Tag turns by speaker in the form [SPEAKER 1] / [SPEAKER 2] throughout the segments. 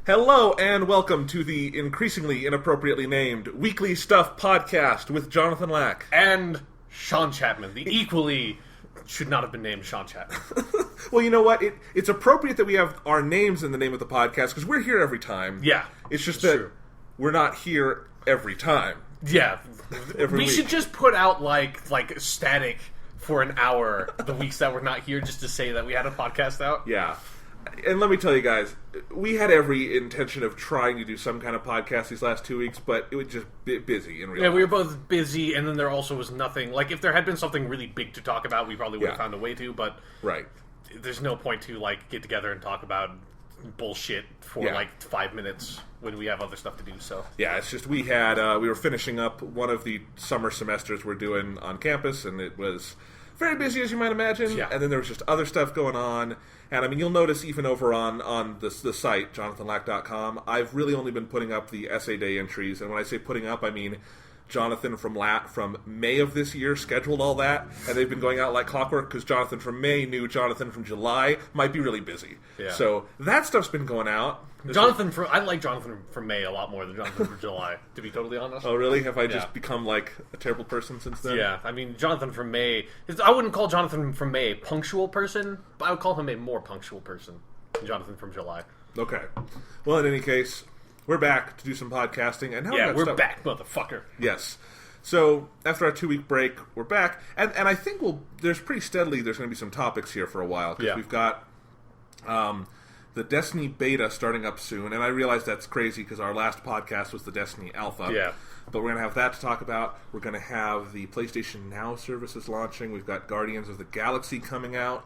[SPEAKER 1] Hello and welcome to the increasingly inappropriately named Weekly Stuff Podcast with Jonathan Lack.
[SPEAKER 2] And Sean Chapman. The equally should not have been named Sean Chapman.
[SPEAKER 1] Well, you know what? It's appropriate that we have our names in the name of the podcast because we're here every time.
[SPEAKER 2] Yeah.
[SPEAKER 1] It's just that
[SPEAKER 2] true.
[SPEAKER 1] We're not here every time.
[SPEAKER 2] Yeah.
[SPEAKER 1] Every
[SPEAKER 2] we
[SPEAKER 1] week.
[SPEAKER 2] should just put out like static for an hour the weeks that we're not here just to say that we had a podcast out.
[SPEAKER 1] Yeah. And let me tell you guys, we had every intention of trying to do some kind of podcast these last 2 weeks, but it was just busy in real life.
[SPEAKER 2] Yeah, we were both busy, and then there also was nothing. Like, if there had been something really big to talk about, we probably would have found a way to, but
[SPEAKER 1] right.
[SPEAKER 2] There's no point to, like, get together and talk about bullshit for, 5 minutes when we have other stuff to do, so.
[SPEAKER 1] Yeah, it's just we were finishing up one of the summer semesters we're doing on campus, and it was very busy, as you might imagine, and then there was just other stuff going on. And, I mean, you'll notice even over on the site, jonathanlack.com, I've really only been putting up the essay day entries. And when I say putting up, I mean Jonathan from May of this year scheduled all that. And they've been going out like clockwork because Jonathan from May knew Jonathan from July might be really busy. Yeah. So that stuff's been going out.
[SPEAKER 2] I like Jonathan from May a lot more than Jonathan from July, to be totally honest.
[SPEAKER 1] Oh, really? Have I just become, like, a terrible person since then?
[SPEAKER 2] Yeah, I mean, Jonathan from May... I wouldn't call Jonathan from May a punctual person, but I would call him a more punctual person than Jonathan from July.
[SPEAKER 1] Okay. Well, in any case, we're back to do some podcasting. And now
[SPEAKER 2] we're back, motherfucker.
[SPEAKER 1] Yes. So, after our 2-week break, we're back. And I think there's going to be some topics here for a while. Because we've got... the Destiny beta starting up soon, and I realize that's crazy because our last podcast was the Destiny alpha.
[SPEAKER 2] Yeah.
[SPEAKER 1] But we're going to have that to talk about. We're going to have the PlayStation Now services launching. We've got Guardians of the Galaxy coming out,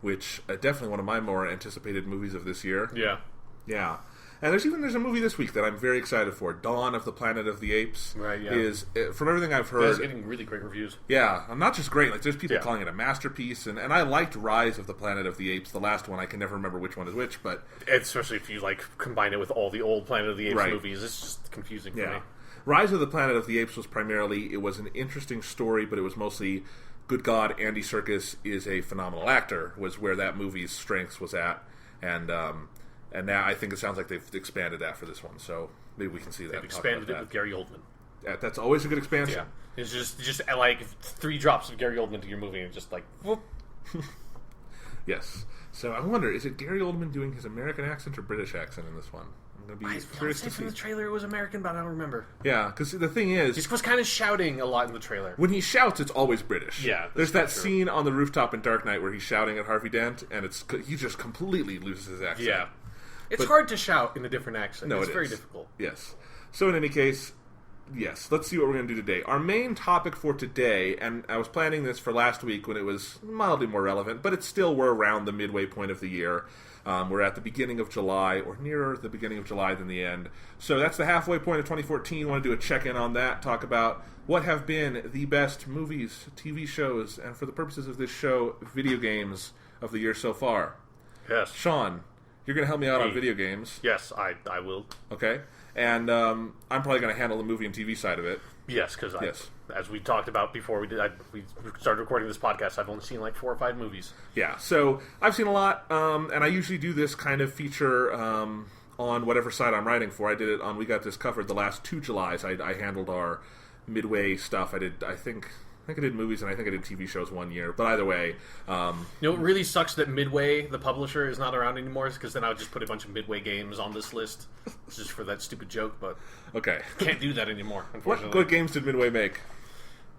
[SPEAKER 1] which definitely one of my more anticipated movies of this year.
[SPEAKER 2] Yeah.
[SPEAKER 1] Yeah. And there's a movie this week that I'm very excited for. Dawn of the Planet of the Apes.
[SPEAKER 2] Right, yeah.
[SPEAKER 1] Is, from everything I've heard...
[SPEAKER 2] It's getting really great reviews.
[SPEAKER 1] Yeah, not just great. Like, there's people calling it a masterpiece, and I liked Rise of the Planet of the Apes, the last one. I can never remember which one is which, but...
[SPEAKER 2] Especially if you, like, combine it with all the old Planet of the Apes movies. It's just confusing for me.
[SPEAKER 1] Rise of the Planet of the Apes was primarily... It was an interesting story, but it was mostly... Good God, Andy Serkis is a phenomenal actor, was where that movie's strengths was at, and now I think it sounds like they've expanded that for this one, so maybe we can see that.
[SPEAKER 2] They've expanded it with Gary Oldman.
[SPEAKER 1] Yeah, that's always a good expansion.
[SPEAKER 2] Yeah. It's just like 3 drops of Gary Oldman into your movie, and just like, whoop.
[SPEAKER 1] Yes. So I wonder, is it Gary Oldman doing his American accent or British accent in this one? I'm going to be curious to see.
[SPEAKER 2] From the trailer it was American, but I don't remember.
[SPEAKER 1] Yeah, because the thing is...
[SPEAKER 2] He was kind of shouting a lot in the trailer.
[SPEAKER 1] When he shouts, it's always British.
[SPEAKER 2] Yeah.
[SPEAKER 1] There's that scene on the rooftop in Dark Knight where he's shouting at Harvey Dent, and he just completely loses his accent.
[SPEAKER 2] Yeah. It's hard to shout in a different accent.
[SPEAKER 1] No,
[SPEAKER 2] it's very difficult.
[SPEAKER 1] Yes. So in any case, yes, let's see what we're going to do today. Our main topic for today, and I was planning this for last week when it was mildly more relevant, but we're around the midway point of the year. We're at the beginning of July, or nearer the beginning of July than the end. So that's the halfway point of 2014. I want to do a check-in on that, talk about what have been the best movies, TV shows, and for the purposes of this show, video games of the year so far.
[SPEAKER 2] Yes.
[SPEAKER 1] Sean, you're going to help me out on video games.
[SPEAKER 2] Yes, I will.
[SPEAKER 1] Okay. And I'm probably going to handle the movie and TV side of it.
[SPEAKER 2] Yes, because as we talked about before we started recording this podcast, I've only seen like 4 or 5 movies.
[SPEAKER 1] Yeah, so I've seen a lot, and I usually do this kind of feature on whatever side I'm writing for. I did it on We Got This Covered the last 2 Julys. I handled our midway stuff. I think I did movies and I think I did TV shows one year. But either way...
[SPEAKER 2] it really sucks that Midway, the publisher, is not around anymore, because then I would just put a bunch of Midway games on this list just for that stupid joke, but
[SPEAKER 1] okay.
[SPEAKER 2] Can't do that anymore, unfortunately.
[SPEAKER 1] What games did Midway make?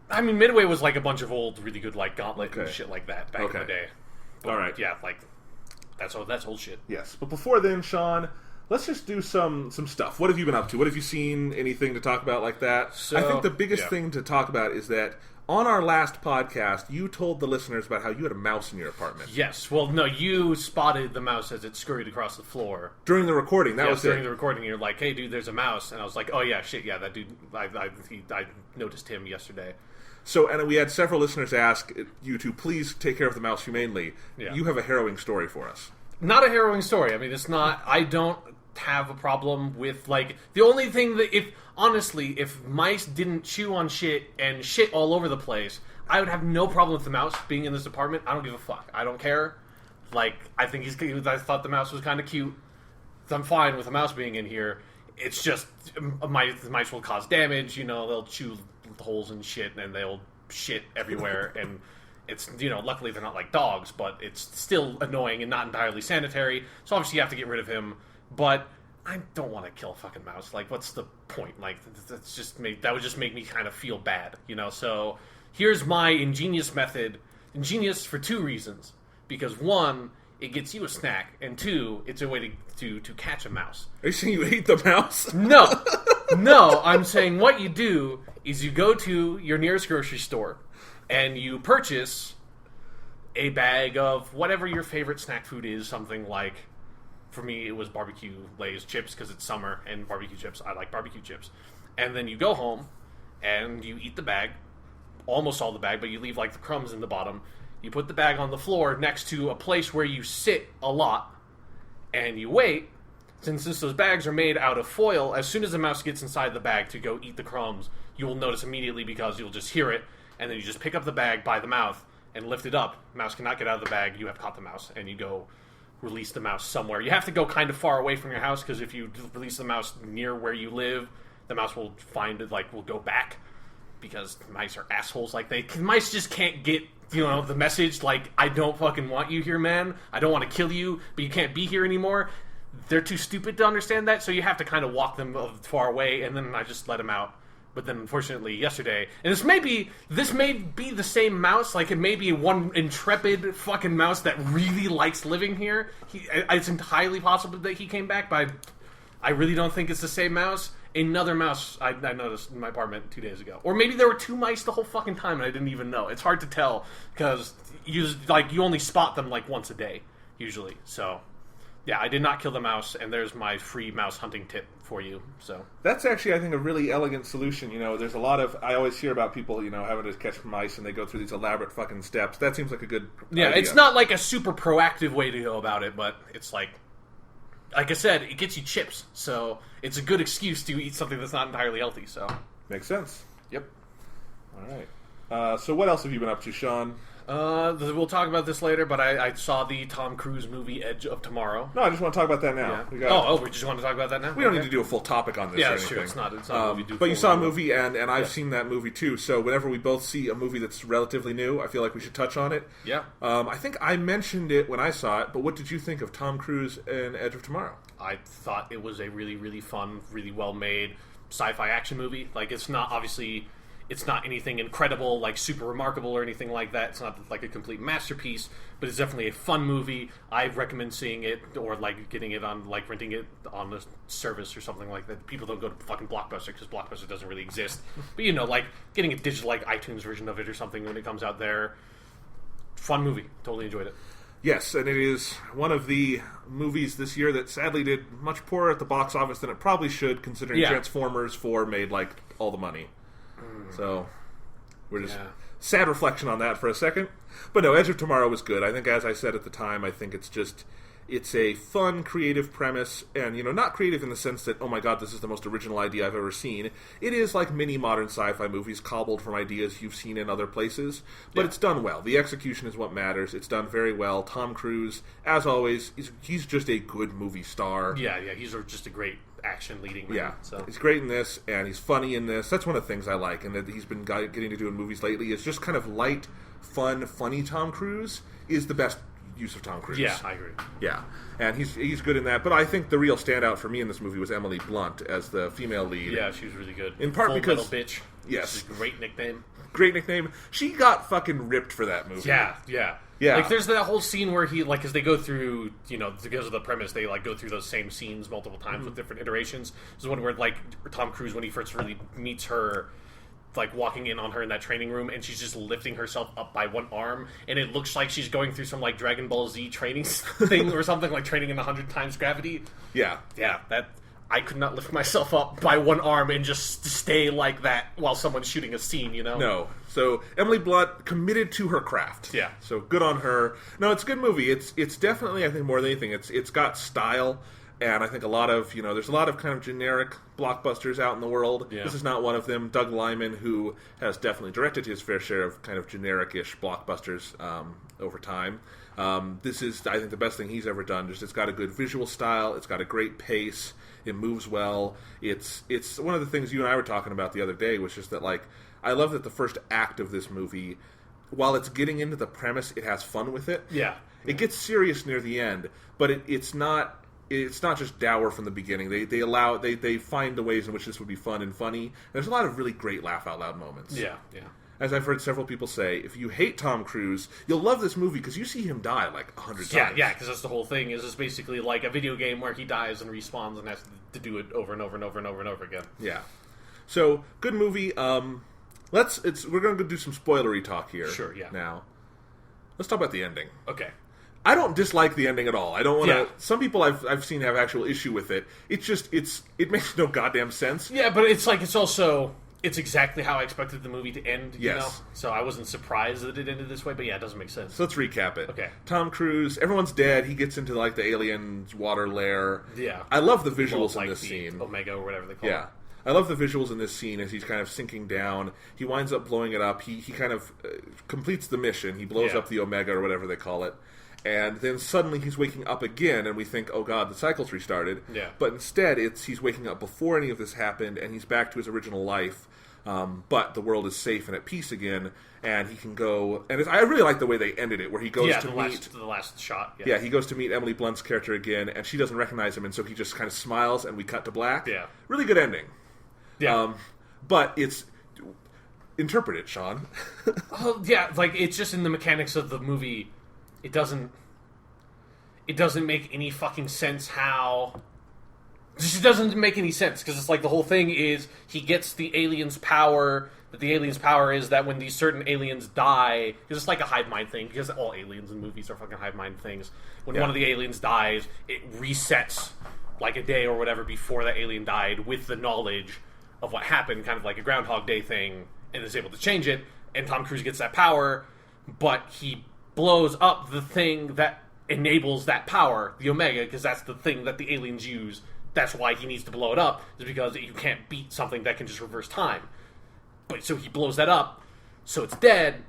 [SPEAKER 2] I mean, Midway was like a bunch of old, really good like Gauntlet and shit like that back in the day. But,
[SPEAKER 1] all right.
[SPEAKER 2] Yeah, like, that's old shit.
[SPEAKER 1] Yes. But before then, Sean... Let's just do some stuff. What have you been up to? What have you seen? Anything to talk about like that? So, I think the biggest thing to talk about is that on our last podcast, you told the listeners about how you had a mouse in your apartment.
[SPEAKER 2] Yes. Well, no, you spotted the mouse as it scurried across the floor.
[SPEAKER 1] During the recording, that was
[SPEAKER 2] during the recording, you're like, hey, dude, there's a mouse. And I was like, oh, yeah, shit, yeah, that dude, I noticed him yesterday.
[SPEAKER 1] So, and we had several listeners ask you to please take care of the mouse humanely. Yeah. You have a harrowing story for us.
[SPEAKER 2] Not a harrowing story. I mean, it's not, I don't have a problem with, like, the only thing that, if mice didn't chew on shit and shit all over the place, I would have no problem with the mouse being in this apartment. I don't give a fuck. I don't care. Like, I thought the mouse was kind of cute. I'm fine with a mouse being in here. It's just the mice will cause damage. They'll chew holes and shit, and they'll shit everywhere. And it's luckily they're not like dogs, but it's still annoying and not entirely sanitary. So obviously you have to get rid of him. But I don't want to kill a fucking mouse. Like, what's the point? Like, that would just make me kind of feel bad, So here's my ingenious method. Ingenious for 2 reasons. Because 1, it gets you a snack, and 2, it's a way to catch a mouse.
[SPEAKER 1] Are you saying you hate the mouse?
[SPEAKER 2] No, I'm saying what you do is you go to your nearest grocery store, and you purchase a bag of whatever your favorite snack food is, something like, for me, it was barbecue Lay's chips, because it's summer, and barbecue chips, I like barbecue chips. And then you go home, and you eat the bag, almost all the bag, but you leave, like, the crumbs in the bottom. You put the bag on the floor next to a place where you sit a lot, and you wait. Since those bags are made out of foil, as soon as the mouse gets inside the bag to go eat the crumbs, you will notice immediately because you'll just hear it, and then you just pick up the bag by the mouth and lift it up. Mouse cannot get out of the bag. You have caught the mouse, and you go release the mouse somewhere. You have to go kind of far away from your house, because if you release the mouse near where you live, the mouse will find it, will go back, because mice are assholes. Mice just can't get the message, I don't fucking want you here, man. I don't want to kill you, but you can't be here anymore. They're too stupid to understand that, so you have to kind of walk them far away, and then I just let them out. But then, unfortunately, yesterday, and this may be the same mouse, it may be one intrepid fucking mouse that really likes living here. It's entirely possible that he came back, but I really don't think it's the same mouse. Another mouse I noticed in my apartment 2 days ago. Or maybe there were 2 mice the whole fucking time and I didn't even know. It's hard to tell because you only spot them once a day, usually. So, yeah, I did not kill the mouse, and there's my free mouse hunting tip for you. So
[SPEAKER 1] that's actually, I think, a really elegant solution. There's a lot of... I always hear about people, having to catch mice, and they go through these elaborate fucking steps. That seems like a good idea.
[SPEAKER 2] It's not a super proactive way to go about it, but it's like I said, it gets you chips, so it's a good excuse to eat something that's not entirely healthy. So
[SPEAKER 1] makes sense.
[SPEAKER 2] Yep.
[SPEAKER 1] All right. So what else have you been up to, Sean?
[SPEAKER 2] We'll talk about this later, but I saw the Tom Cruise movie Edge of Tomorrow.
[SPEAKER 1] No, I just want to talk about that now.
[SPEAKER 2] Yeah. We just want to talk about that now?
[SPEAKER 1] We don't need to do a full topic on this.
[SPEAKER 2] Yeah,
[SPEAKER 1] or
[SPEAKER 2] that's
[SPEAKER 1] anything.
[SPEAKER 2] true. It's not a movie.
[SPEAKER 1] But you saw a movie, and I've seen that movie too. So whenever we both see a movie that's relatively new, I feel like we should touch on it.
[SPEAKER 2] Yeah.
[SPEAKER 1] I think I mentioned it when I saw it, but what did you think of Tom Cruise and Edge of Tomorrow?
[SPEAKER 2] I thought it was a really, really fun, really well-made sci-fi action movie. It's not obviously... It's not anything incredible, super remarkable or anything like that. It's not a complete masterpiece, but it's definitely a fun movie. I recommend seeing it or getting it on renting it on a service or something like that. People don't go to fucking Blockbuster because Blockbuster doesn't really exist. But getting a digital iTunes version of it or something when it comes out there. Fun movie. Totally enjoyed it.
[SPEAKER 1] Yes, and it is one of the movies this year that sadly did much poorer at the box office than it probably should, considering Transformers 4 made all the money. So, we're just sad reflection on that for a second. But no, Edge of Tomorrow was good. I think, as I said at the time, I think it's a fun, creative premise, and, not creative in the sense that, oh my god, this is the most original idea I've ever seen. It is like many modern sci-fi movies cobbled from ideas you've seen in other places, but it's done well. The execution is what matters. It's done very well. Tom Cruise, as always, he's just a good movie star.
[SPEAKER 2] Yeah, he's just a great action leading man.
[SPEAKER 1] Yeah,
[SPEAKER 2] so
[SPEAKER 1] he's great in this, and he's funny in this. That's one of the things I like, and that he's been getting to do in movies lately. Is just kind of light, fun, funny Tom Cruise is the best use of Tom Cruise.
[SPEAKER 2] Yeah, I agree.
[SPEAKER 1] Yeah, and he's good in that. But I think the real standout for me in this movie was Emily Blunt as the female lead.
[SPEAKER 2] Yeah, she was really good.
[SPEAKER 1] In part
[SPEAKER 2] Full
[SPEAKER 1] because
[SPEAKER 2] Metal Bitch.
[SPEAKER 1] Yes,
[SPEAKER 2] great nickname.
[SPEAKER 1] Great nickname. She got fucking ripped for that movie.
[SPEAKER 2] Yeah.
[SPEAKER 1] Yeah.
[SPEAKER 2] There's that whole scene where he, as they go through, because of the premise, they, go through those same scenes multiple times with different iterations. There's one where, Tom Cruise, when he first really meets her, walking in on her in that training room, and she's just lifting herself up by one arm, and it looks like she's going through some, Dragon Ball Z training thing or something, training in 100 times gravity.
[SPEAKER 1] Yeah.
[SPEAKER 2] Yeah, I could not lift myself up by one arm and just stay like that while someone's shooting a scene, No.
[SPEAKER 1] So Emily Blunt committed to her craft.
[SPEAKER 2] Yeah.
[SPEAKER 1] So good on her. No, it's a good movie. It's definitely, I think, more than anything, it's got style, and I think a lot of, there's a lot of kind of generic blockbusters out in the world.
[SPEAKER 2] Yeah.
[SPEAKER 1] This is not one of them. Doug Liman, who has definitely directed his fair share of kind of generic-ish blockbusters, over time. This is, I think, the best thing he's ever done. Just it's got a good visual style. It's got a great pace. It moves well. It's one of the things you and I were talking about the other day was just that, like, I love that the first act of this movie, while it's getting into the premise, it has fun with it.
[SPEAKER 2] Yeah.
[SPEAKER 1] It gets serious near the end, but it's not just dour from the beginning. They find the ways in which this would be fun and funny. There's a lot of really great laugh out loud moments.
[SPEAKER 2] Yeah, yeah.
[SPEAKER 1] As I've heard several people say, if you hate Tom Cruise, you'll love this movie because you see him die like 100 times.
[SPEAKER 2] Yeah, because that's the whole thing. Is it's basically like a video game where he dies and respawns and has to do it over and over and over and over and over again.
[SPEAKER 1] Yeah. So, good movie. We're going to do some spoilery talk here.
[SPEAKER 2] Sure, yeah.
[SPEAKER 1] Now, let's talk about the ending.
[SPEAKER 2] Okay.
[SPEAKER 1] I don't dislike the ending at all. I don't want to.
[SPEAKER 2] Yeah.
[SPEAKER 1] Some people I've seen have actual issue with it. It makes no goddamn sense.
[SPEAKER 2] Yeah, but it's exactly how I expected the movie to end. You know? So I wasn't surprised that it ended this way. But yeah, it doesn't make sense.
[SPEAKER 1] So let's recap it.
[SPEAKER 2] Okay.
[SPEAKER 1] Tom Cruise. Everyone's dead. He gets into like the alien's water lair.
[SPEAKER 2] Yeah.
[SPEAKER 1] I love the visuals
[SPEAKER 2] like
[SPEAKER 1] in this
[SPEAKER 2] the
[SPEAKER 1] scene.
[SPEAKER 2] Omega or whatever they call it.
[SPEAKER 1] Yeah. I love the visuals in this scene as he's kind of sinking down. He winds up blowing it up. He kind of completes the mission. He blows up the Omega or whatever they call it. And then suddenly he's waking up again, and we think, oh god, the cycle's restarted.
[SPEAKER 2] Yeah.
[SPEAKER 1] But instead, he's waking up before any of this happened, and he's back to his original life. But the world is safe and at peace again, and he can go. And I really like the way they ended it, where he goes to meet
[SPEAKER 2] the last shot.
[SPEAKER 1] Yeah, he goes to meet Emily Blunt's character again, and she doesn't recognize him, and so he just kind of smiles, and we cut to black.
[SPEAKER 2] Yeah.
[SPEAKER 1] Really good ending.
[SPEAKER 2] Yeah.
[SPEAKER 1] But it's interpret it, Sean.
[SPEAKER 2] Oh yeah, like it's just in the mechanics of the movie. It doesn't make any fucking sense how. It just doesn't make any sense because it's like the whole thing is he gets the alien's power. But the alien's power is that when these certain aliens die, because it's like a hive mind thing. Because all aliens in movies are fucking hive mind things. When one of the aliens dies, it resets like a day or whatever before that alien died with the knowledge of what happened, kind of like a Groundhog Day thing, and is able to change it. And Tom Cruise gets that power, but he blows up the thing that enables that power, the Omega, because that's the thing that the aliens use. That's why he needs to blow it up, is because you can't beat something that can just reverse time. But so he blows that up, so it's dead,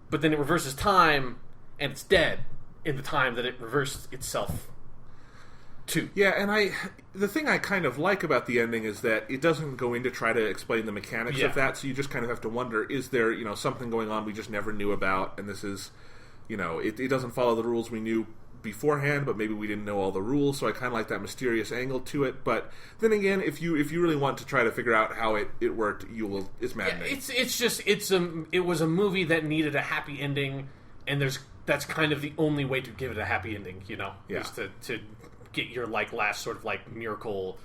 [SPEAKER 2] but then it reverses time, and it's dead in the time that it reversed itself to.
[SPEAKER 1] Yeah, and the thing I kind of like about the ending is that it doesn't go in to try to explain the mechanics of that, so you just kind of have to wonder, is there, something going on we just never knew about, and this is, it doesn't follow the rules we knew beforehand, but maybe we didn't know all the rules, so I kind of like that mysterious angle to it. But then again, if you really want to try to figure out how it worked, it's maddening.
[SPEAKER 2] Yeah, it was a movie that needed a happy ending, and that's kind of the only way to give it a happy ending, is to get your last sort of miracle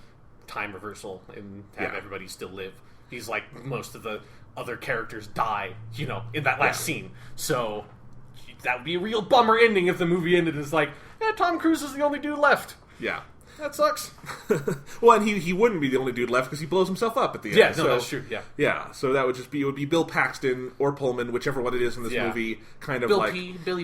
[SPEAKER 2] time reversal and have everybody still live. He's like most of the other characters die, in that last scene. So that would be a real bummer ending if the movie ended as Tom Cruise is the only dude left.
[SPEAKER 1] Yeah.
[SPEAKER 2] That sucks.
[SPEAKER 1] Well, and he wouldn't be the only dude left because he blows himself up at the end.
[SPEAKER 2] Yeah, no, that's true, yeah.
[SPEAKER 1] Yeah, so that would it would be Bill Paxton or Pullman, whichever one it is in this movie, kind of
[SPEAKER 2] Billy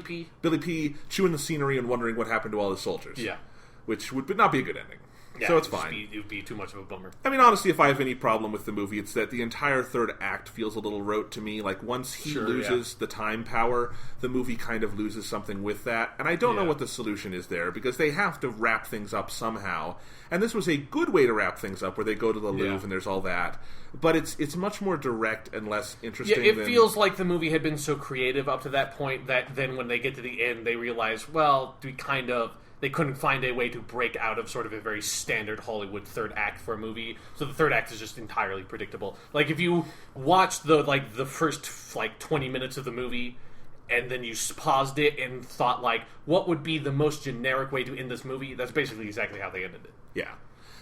[SPEAKER 2] P.
[SPEAKER 1] Billy P. chewing the scenery and wondering what happened to all his soldiers.
[SPEAKER 2] Yeah.
[SPEAKER 1] Which would not be a good ending.
[SPEAKER 2] Yeah,
[SPEAKER 1] so it's fine.
[SPEAKER 2] It would be too much of a bummer.
[SPEAKER 1] I mean, honestly, if I have any problem with the movie, it's that the entire third act feels a little rote to me. Once he loses the time power, the movie kind of loses something with that. And I don't know what the solution is there, because they have to wrap things up somehow. And this was a good way to wrap things up, where they go to the Louvre and there's all that. But it's much more direct and less interesting.
[SPEAKER 2] Yeah, it feels like the movie had been so creative up to that point that then when they get to the end, they realize, they couldn't find a way to break out of sort of a very standard Hollywood third act for a movie. So the third act is just entirely predictable. If you watched the first 20 minutes of the movie and then you paused it and thought what would be the most generic way to end this movie, that's basically exactly how they ended it.
[SPEAKER 1] Yeah.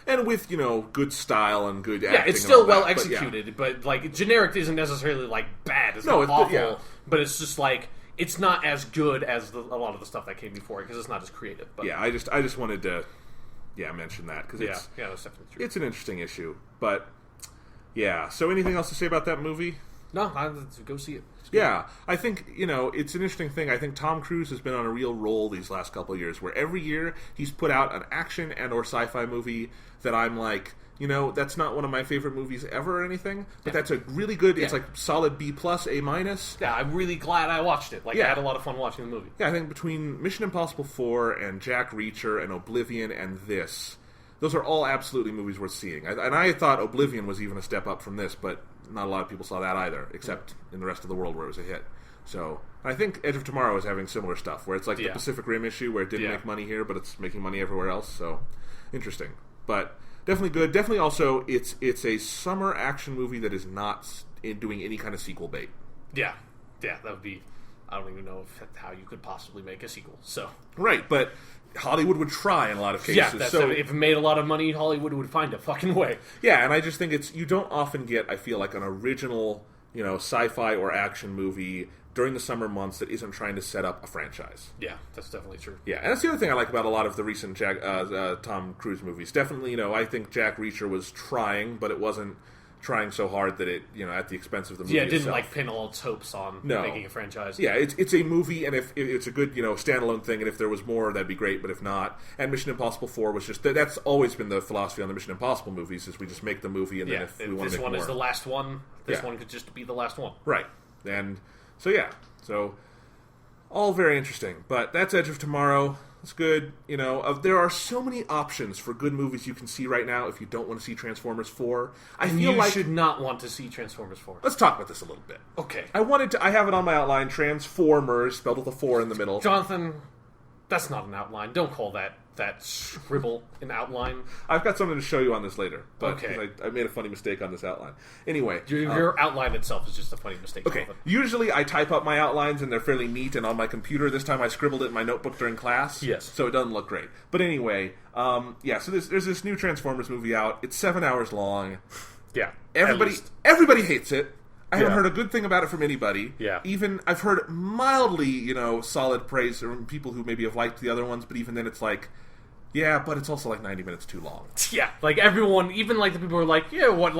[SPEAKER 1] And with, good style and good acting.
[SPEAKER 2] Yeah, it's still well executed, but generic isn't necessarily bad. It's not awful, but it's just it's not as good as a lot of the stuff that came before it because it's not as creative. But
[SPEAKER 1] yeah, I just wanted to mention that because
[SPEAKER 2] that's definitely true.
[SPEAKER 1] It's an interesting issue, but yeah. So anything else to say about that movie?
[SPEAKER 2] No, go see it.
[SPEAKER 1] Yeah, I think, it's an interesting thing. I think Tom Cruise has been on a real roll these last couple of years, where every year he's put out an action and or sci-fi movie that I'm like, that's not one of my favorite movies ever or anything, but that's a really good, it's like solid B+, A-.
[SPEAKER 2] Yeah, I'm really glad I watched it. I had a lot of fun watching the movie.
[SPEAKER 1] Yeah, I think between Mission Impossible 4 and Jack Reacher and Oblivion and this, those are all absolutely movies worth seeing. And I thought Oblivion was even a step up from this, but not a lot of people saw that either, except in the rest of the world where it was a hit. So, I think Edge of Tomorrow is having similar stuff, where it's like the Pacific Rim issue, where it didn't make money here, but it's making money everywhere else, so interesting. But definitely good. Definitely also, it's a summer action movie that is not doing any kind of sequel bait.
[SPEAKER 2] Yeah, that would be... I don't even know how you could possibly make a sequel, so...
[SPEAKER 1] Right, but Hollywood would try in a lot of cases.
[SPEAKER 2] Yeah, so if it made a lot of money, Hollywood would find a fucking way.
[SPEAKER 1] Yeah, and I just think you don't often get, I feel like, an original, sci-fi or action movie during the summer months that isn't trying to set up a franchise.
[SPEAKER 2] Yeah, that's definitely true.
[SPEAKER 1] Yeah, and that's the other thing I like about a lot of the recent Tom Cruise movies. Definitely, I think Jack Reacher was trying, but it wasn't trying so hard that it, at the expense of the movie
[SPEAKER 2] it didn't
[SPEAKER 1] itself.
[SPEAKER 2] pin all its hopes on making a franchise.
[SPEAKER 1] Yeah, it's a movie, and if it's a good, standalone thing, and if there was more, that'd be great, but if not, and Mission Impossible 4 was just, that's always been the philosophy on the Mission Impossible movies, is we just make the movie, and then if we want to make more.
[SPEAKER 2] This one is the last one, this one could just be the last one.
[SPEAKER 1] Right. And, so all very interesting, but that's Edge of Tomorrow. It's good. There are so many options for good movies you can see right now if you don't want to see Transformers 4.
[SPEAKER 2] You should not want to see Transformers 4.
[SPEAKER 1] Let's talk about this a little bit.
[SPEAKER 2] Okay.
[SPEAKER 1] I have it on my outline, Transformers, spelled with a 4 in the middle.
[SPEAKER 2] Jonathan, that's not an outline. Don't call that scribble an outline.
[SPEAKER 1] I've got something to show you on this later. But
[SPEAKER 2] okay.
[SPEAKER 1] I made a funny mistake on this outline. Anyway.
[SPEAKER 2] Your outline itself is just a funny mistake.
[SPEAKER 1] Okay. Usually I type up my outlines and they're fairly neat and on my computer. This time I scribbled it in my notebook during class.
[SPEAKER 2] Yes.
[SPEAKER 1] So it doesn't look great. But anyway, so there's this new Transformers movie out. It's 7 hours long.
[SPEAKER 2] Yeah.
[SPEAKER 1] Everybody hates it. I haven't heard a good thing about it from anybody.
[SPEAKER 2] Yeah.
[SPEAKER 1] Even, I've heard mildly, solid praise from people who maybe have liked the other ones, but even then it's like, yeah, but it's also like 90 minutes too long.
[SPEAKER 2] Yeah, everyone, even the people who are like, yeah, what,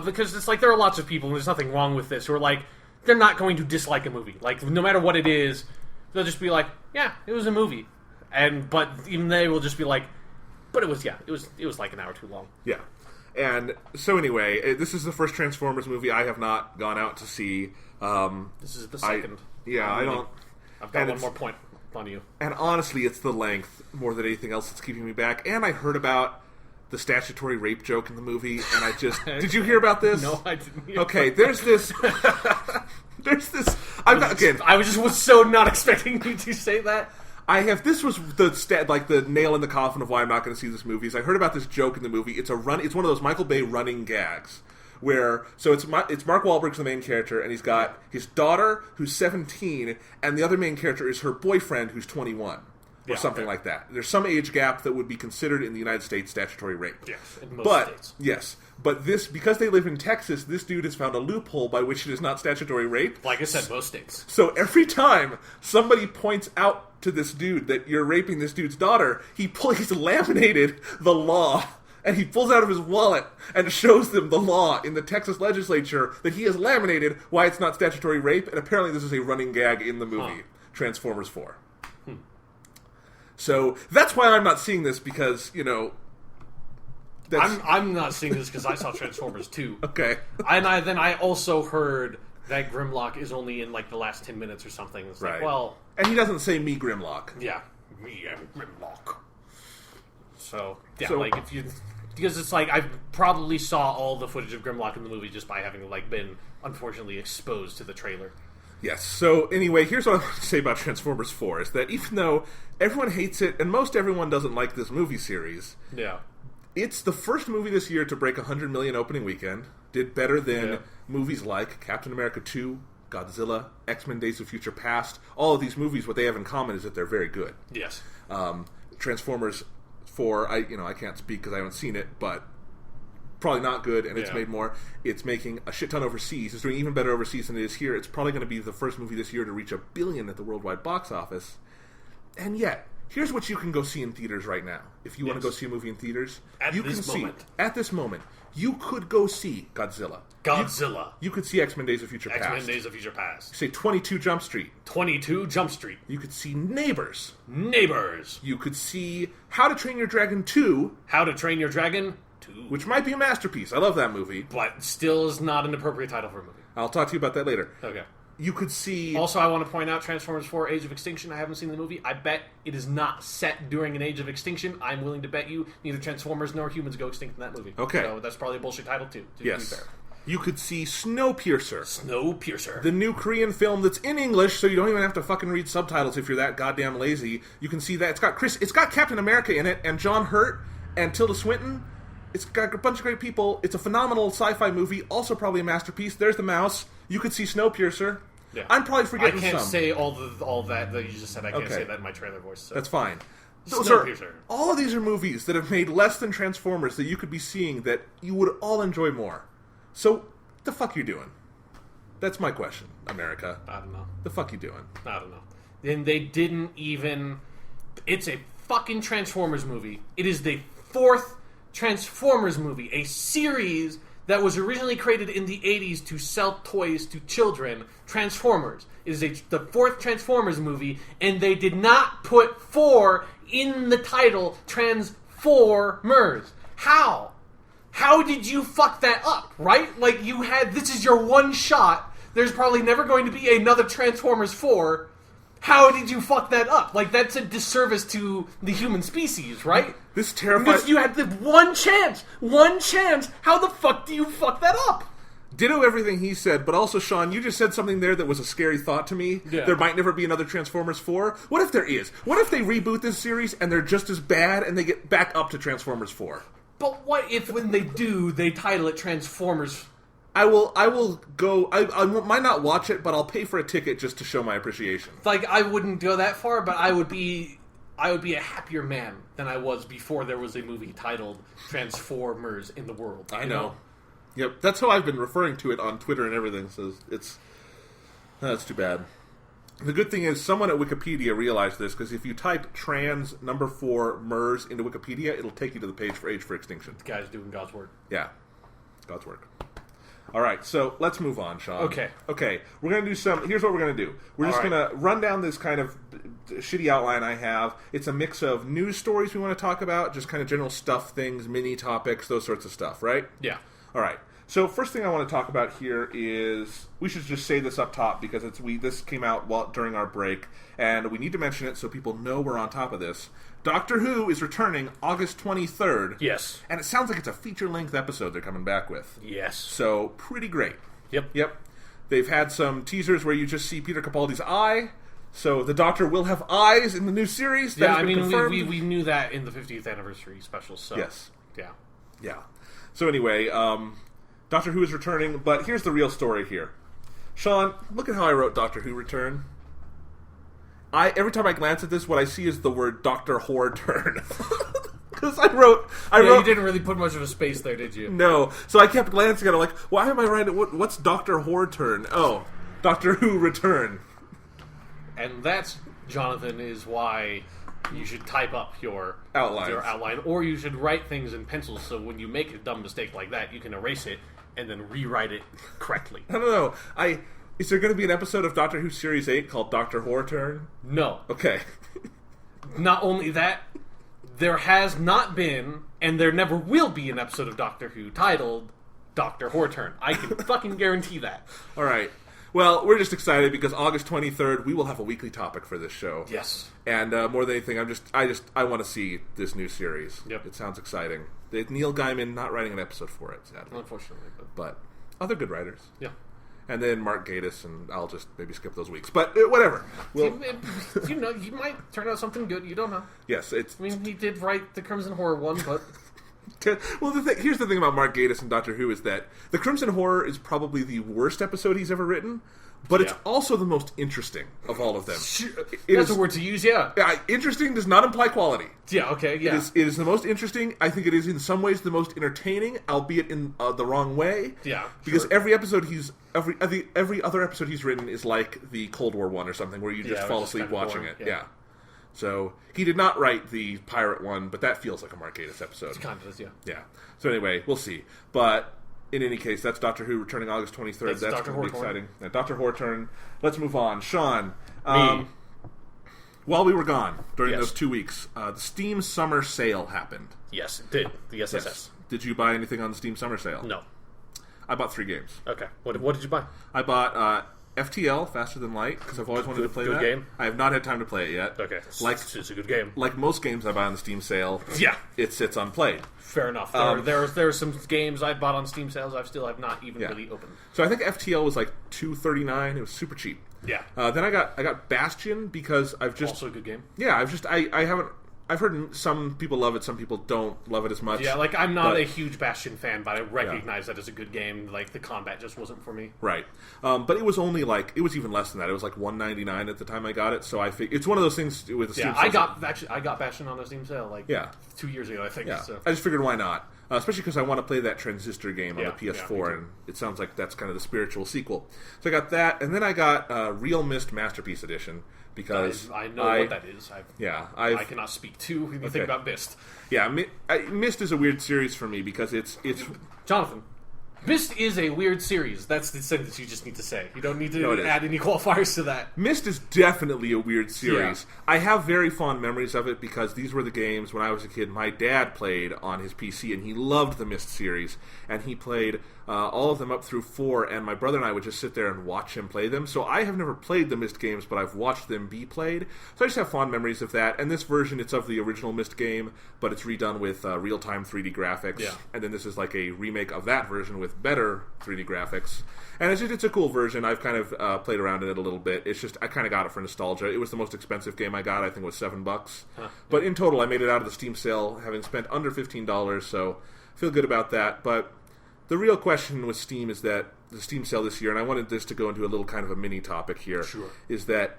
[SPEAKER 2] because it's there are lots of people, and there's nothing wrong with this, who are like, they're not going to dislike a movie. No matter what it is, they'll just be like, yeah, it was a movie. But even they will just be like, but it was like an hour too long.
[SPEAKER 1] Yeah. And so anyway, this is the first Transformers movie I have not gone out to see.
[SPEAKER 2] This is the second. I've got one more point on you. And
[SPEAKER 1] honestly, it's the length more than anything else that's keeping me back. And I heard about the statutory rape joke in the movie, and I just... Did you hear about this?
[SPEAKER 2] No, I didn't hear
[SPEAKER 1] Okay, there's this...
[SPEAKER 2] I was just so not expecting you to say that.
[SPEAKER 1] This was the nail in the coffin of why I'm not going to see this movie. Is I heard about this joke in the movie. It's one of those Michael Bay running gags where it's Mark Wahlberg's the main character, and he's got his daughter who's 17, and the other main character is her boyfriend who's 21 or something like that. There's some age gap that would be considered in the United States statutory rape.
[SPEAKER 2] Yes, in most states.
[SPEAKER 1] Yes. But because they live in Texas, this dude has found a loophole by which it is not statutory rape.
[SPEAKER 2] Like I said, most states.
[SPEAKER 1] So every time somebody points out to this dude that you're raping this dude's daughter, he's laminated the law, and he pulls out of his wallet and shows them the law in the Texas legislature that he has laminated why it's not statutory rape, and apparently this is a running gag in the movie, Transformers 4. So that's why I'm not seeing this, because,
[SPEAKER 2] I'm not seeing this because I saw Transformers 2.
[SPEAKER 1] Okay.
[SPEAKER 2] And I also heard that Grimlock is only in the last 10 minutes or something. It's
[SPEAKER 1] right.
[SPEAKER 2] And
[SPEAKER 1] he doesn't say me Grimlock.
[SPEAKER 2] Yeah. Me and Grimlock. So, because it's I probably saw all the footage of Grimlock in the movie just by having been unfortunately exposed to the trailer.
[SPEAKER 1] Yes. So anyway, here's what I want to say about Transformers 4 is that even though everyone hates it and most everyone doesn't like this movie series, it's the first movie this year to break 100 million opening weekend. Did better than movies like Captain America 2, Godzilla, X-Men: Days of Future Past. All of these movies, what they have in common is that they're very good.
[SPEAKER 2] Yes.
[SPEAKER 1] Transformers 4, I can't speak because I haven't seen it, but probably not good, and it's made more. It's making a shit ton overseas. It's doing even better overseas than it is here. It's probably going to be the first movie this year to reach $1 billion at the worldwide box office. And yet, here's what you can go see in theaters right now. If you want to go see a movie in theaters,
[SPEAKER 2] at this moment,
[SPEAKER 1] You could go see Godzilla. You could see X-Men Days of Future Past.
[SPEAKER 2] X-Men Days of Future Past.
[SPEAKER 1] Say 22 Jump Street.
[SPEAKER 2] 22 Jump Street.
[SPEAKER 1] You could see Neighbors.
[SPEAKER 2] Neighbors.
[SPEAKER 1] You could see How to Train Your Dragon 2.
[SPEAKER 2] How to Train Your Dragon 2.
[SPEAKER 1] Which might be a masterpiece. I love that movie.
[SPEAKER 2] But still is not an appropriate title for a movie.
[SPEAKER 1] I'll talk to you about that later.
[SPEAKER 2] Okay.
[SPEAKER 1] You could see...
[SPEAKER 2] Also, I want to point out Transformers 4 Age of Extinction. I haven't seen the movie. I bet it is not set during an age of extinction. I'm willing to bet you neither Transformers nor humans go extinct in that movie.
[SPEAKER 1] Okay.
[SPEAKER 2] So that's probably a bullshit title, too.
[SPEAKER 1] Yes. You could see Snowpiercer.
[SPEAKER 2] Snowpiercer.
[SPEAKER 1] The new Korean film that's in English, so you don't even have to fucking read subtitles if you're that goddamn lazy. You can see that. It's got Captain America in it, and John Hurt, and Tilda Swinton. It's got a bunch of great people. It's a phenomenal sci-fi movie, also probably a masterpiece. There's the mouse. You could see Snowpiercer.
[SPEAKER 2] Yeah.
[SPEAKER 1] I'm probably forgetting some.
[SPEAKER 2] I can't say all that you just said. I can't say that in my trailer voice. So.
[SPEAKER 1] That's fine. All of these are movies that have made less than Transformers that you could be seeing that you would all enjoy more. So, what the fuck you doing? That's my question, America.
[SPEAKER 2] I don't know.
[SPEAKER 1] The fuck you doing?
[SPEAKER 2] I don't know. And they didn't even... It's a fucking Transformers movie. It is the 4th Transformers movie. A series that was originally created in the 80s to sell toys to children. Transformers. It is the 4th Transformers movie, and they did not put 4 in the title Transformers. How? How did you fuck that up, right? Like, this is your one shot. There's probably never going to be another Transformers 4. How did you fuck that up? Like, that's a disservice to the human species, right?
[SPEAKER 1] This terrifying...
[SPEAKER 2] Because you had the one chance. One chance. How the fuck do you fuck that up?
[SPEAKER 1] Ditto everything he said, but also, Sean, you just said something there that was a scary thought to me.
[SPEAKER 2] Yeah.
[SPEAKER 1] There might never be another Transformers 4. What if there is? What if they reboot this series and they're just as bad and they get back up to Transformers 4?
[SPEAKER 2] But what if when they do, they title it Transformers?
[SPEAKER 1] I will go... I might not watch it, but I'll pay for a ticket just to show my appreciation.
[SPEAKER 2] Like, I wouldn't go that far, but I would be a happier man than I was before there was a movie titled Transformers in the world.
[SPEAKER 1] I know. Yep, that's how I've been referring to it on Twitter and everything, so that's too bad. The good thing is someone at Wikipedia realized this, because if you type trans number 4 MERS into Wikipedia, it'll take you to the page for Age for Extinction.
[SPEAKER 2] The guy's doing God's work.
[SPEAKER 1] Yeah. God's work. All right, so let's move on, Sean. Okay, we're going to do here's what we're going to do. We're just going to run down this kind of shitty outline I have. It's a mix of news stories we want to talk about, just kind of general stuff, things, mini topics, those sorts of stuff, right?
[SPEAKER 2] Yeah.
[SPEAKER 1] All right. So first thing I want to talk about here is, we should just say this up top because this came out during our break, and we need to mention it so people know we're on top of this. Doctor Who is returning August 23rd.
[SPEAKER 2] Yes.
[SPEAKER 1] And it sounds like it's a feature-length episode they're coming back with.
[SPEAKER 2] Yes.
[SPEAKER 1] So, pretty great.
[SPEAKER 2] Yep.
[SPEAKER 1] They've had some teasers where you just see Peter Capaldi's eye, so the Doctor will have eyes in the new series.
[SPEAKER 2] Yeah, I mean, we knew that in the 50th anniversary special, so...
[SPEAKER 1] Yes.
[SPEAKER 2] Yeah.
[SPEAKER 1] So anyway, Doctor Who is returning, but here's the real story here. Sean, look at how I wrote Doctor Who Return. Every time I glance at this, what I see is the word Dr. Horturn. Because I wrote...
[SPEAKER 2] you didn't really put much of a space there, did you?
[SPEAKER 1] No. So I kept glancing at it like, why am I writing... What's Dr. Horturn? Oh, Doctor Who Return.
[SPEAKER 2] And that's, Jonathan, is why you should type up your outline. Or you should write things in pencil so when you make a dumb mistake like that, you can erase it and then rewrite it correctly.
[SPEAKER 1] I don't know. Is there going to be an episode of Doctor Who Series 8 called Dr. Horturn?
[SPEAKER 2] No.
[SPEAKER 1] Okay.
[SPEAKER 2] Not only that, there has not been, and there never will be, an episode of Doctor Who titled Dr. Horturn. I can fucking guarantee that.
[SPEAKER 1] All right. Well, we're just excited because August 23rd, we will have a weekly topic for this show.
[SPEAKER 2] Yes.
[SPEAKER 1] And more than anything, I want to see this new series.
[SPEAKER 2] Yep.
[SPEAKER 1] It sounds exciting. Neil Gaiman not writing an episode for it, sadly.
[SPEAKER 2] Unfortunately.
[SPEAKER 1] But other good writers.
[SPEAKER 2] Yeah.
[SPEAKER 1] And then Mark Gatiss, and I'll just maybe skip those weeks. But whatever.
[SPEAKER 2] You know, you might turn out something good. You don't know.
[SPEAKER 1] Yes.
[SPEAKER 2] He did write the Crimson Horror one, but...
[SPEAKER 1] Well, here's the thing about Mark Gatiss and Doctor Who is that the Crimson Horror is probably the worst episode he's ever written, but it's also the most interesting of all of them.
[SPEAKER 2] That's a word to use, yeah.
[SPEAKER 1] Interesting does not imply quality.
[SPEAKER 2] Yeah, okay, yeah.
[SPEAKER 1] It is the most interesting. I think it is in some ways the most entertaining, albeit in the wrong way.
[SPEAKER 2] Yeah,
[SPEAKER 1] because every other episode he's written is like the Cold War one or something, where you just fall asleep watching it. Yeah. So he did not write the pirate one, but that feels like a Mark Gatiss episode.
[SPEAKER 2] It kind of does, yeah.
[SPEAKER 1] Yeah. So anyway, we'll see. But in any case, that's Doctor Who returning August 23rd. That's going to be exciting. Now, Dr. Horton. Let's move on. Sean. While we were gone during those 2 weeks, the Steam Summer Sale happened.
[SPEAKER 2] Yes, it did. The SSS. Yes.
[SPEAKER 1] Did you buy anything on the Steam Summer Sale?
[SPEAKER 2] No.
[SPEAKER 1] I bought 3 games.
[SPEAKER 2] Okay. What did you buy?
[SPEAKER 1] I bought FTL, Faster Than Light, because I've always wanted to play that.
[SPEAKER 2] Good game?
[SPEAKER 1] I have not had time to play it yet.
[SPEAKER 2] Okay. It's a good game.
[SPEAKER 1] Like most games I buy on the Steam Sale,
[SPEAKER 2] yeah,
[SPEAKER 1] it sits unplayed.
[SPEAKER 2] Fair enough. There are some games I bought on Steam sales I still have not even really opened.
[SPEAKER 1] So I think FTL was like $2.39. It was super cheap.
[SPEAKER 2] Yeah.
[SPEAKER 1] Then I got Bastion because I've just...
[SPEAKER 2] Also a good game.
[SPEAKER 1] Yeah, I haven't... I've heard some people love it, some people don't love it as much.
[SPEAKER 2] Yeah, like, I'm not a huge Bastion fan, but I recognize that as a good game. Like, the combat just wasn't for me.
[SPEAKER 1] Right. But it was only, like, it was even less than that. It was, like, $1.99 at the time I got it, so I think it's one of those things with the Steam sale.
[SPEAKER 2] I got Bastion on a Steam sale, like, 2 years ago, I think.
[SPEAKER 1] Yeah.
[SPEAKER 2] So.
[SPEAKER 1] I just figured why not. Especially because I want to play that Transistor game on the PS4, and it sounds like that's kind of the spiritual sequel. So I got that, and then I got Real Mist Masterpiece Edition, because
[SPEAKER 2] I know what that is. I cannot speak to anything about Mist.
[SPEAKER 1] Yeah, Mist is a weird series for me because it's
[SPEAKER 2] Jonathan, Mist is a weird series. That's the sentence you just need to say. You don't need to add any qualifiers to that.
[SPEAKER 1] Mist is definitely a weird series. Yeah. I have very fond memories of it because these were the games when I was a kid my dad played on his PC, and he loved the Mist series, and he played all of them up through 4, and my brother and I would just sit there and watch him play them. So I have never played the Mist games, but I've watched them be played. So I just have fond memories of that. And this version, it's of the original Mist game, but it's redone with real-time 3D graphics.
[SPEAKER 2] Yeah.
[SPEAKER 1] And then this is like a remake of that version with better 3D graphics. And it's a cool version. I've kind of played around in it a little bit. It's just, I kind of got it for nostalgia. It was the most expensive game I got. I think it was $7. But in total, I made it out of the Steam sale, having spent under $15, so feel good about that. But the real question with Steam is that the Steam sale this year, and I wanted this to go into a little kind of a mini topic here, is that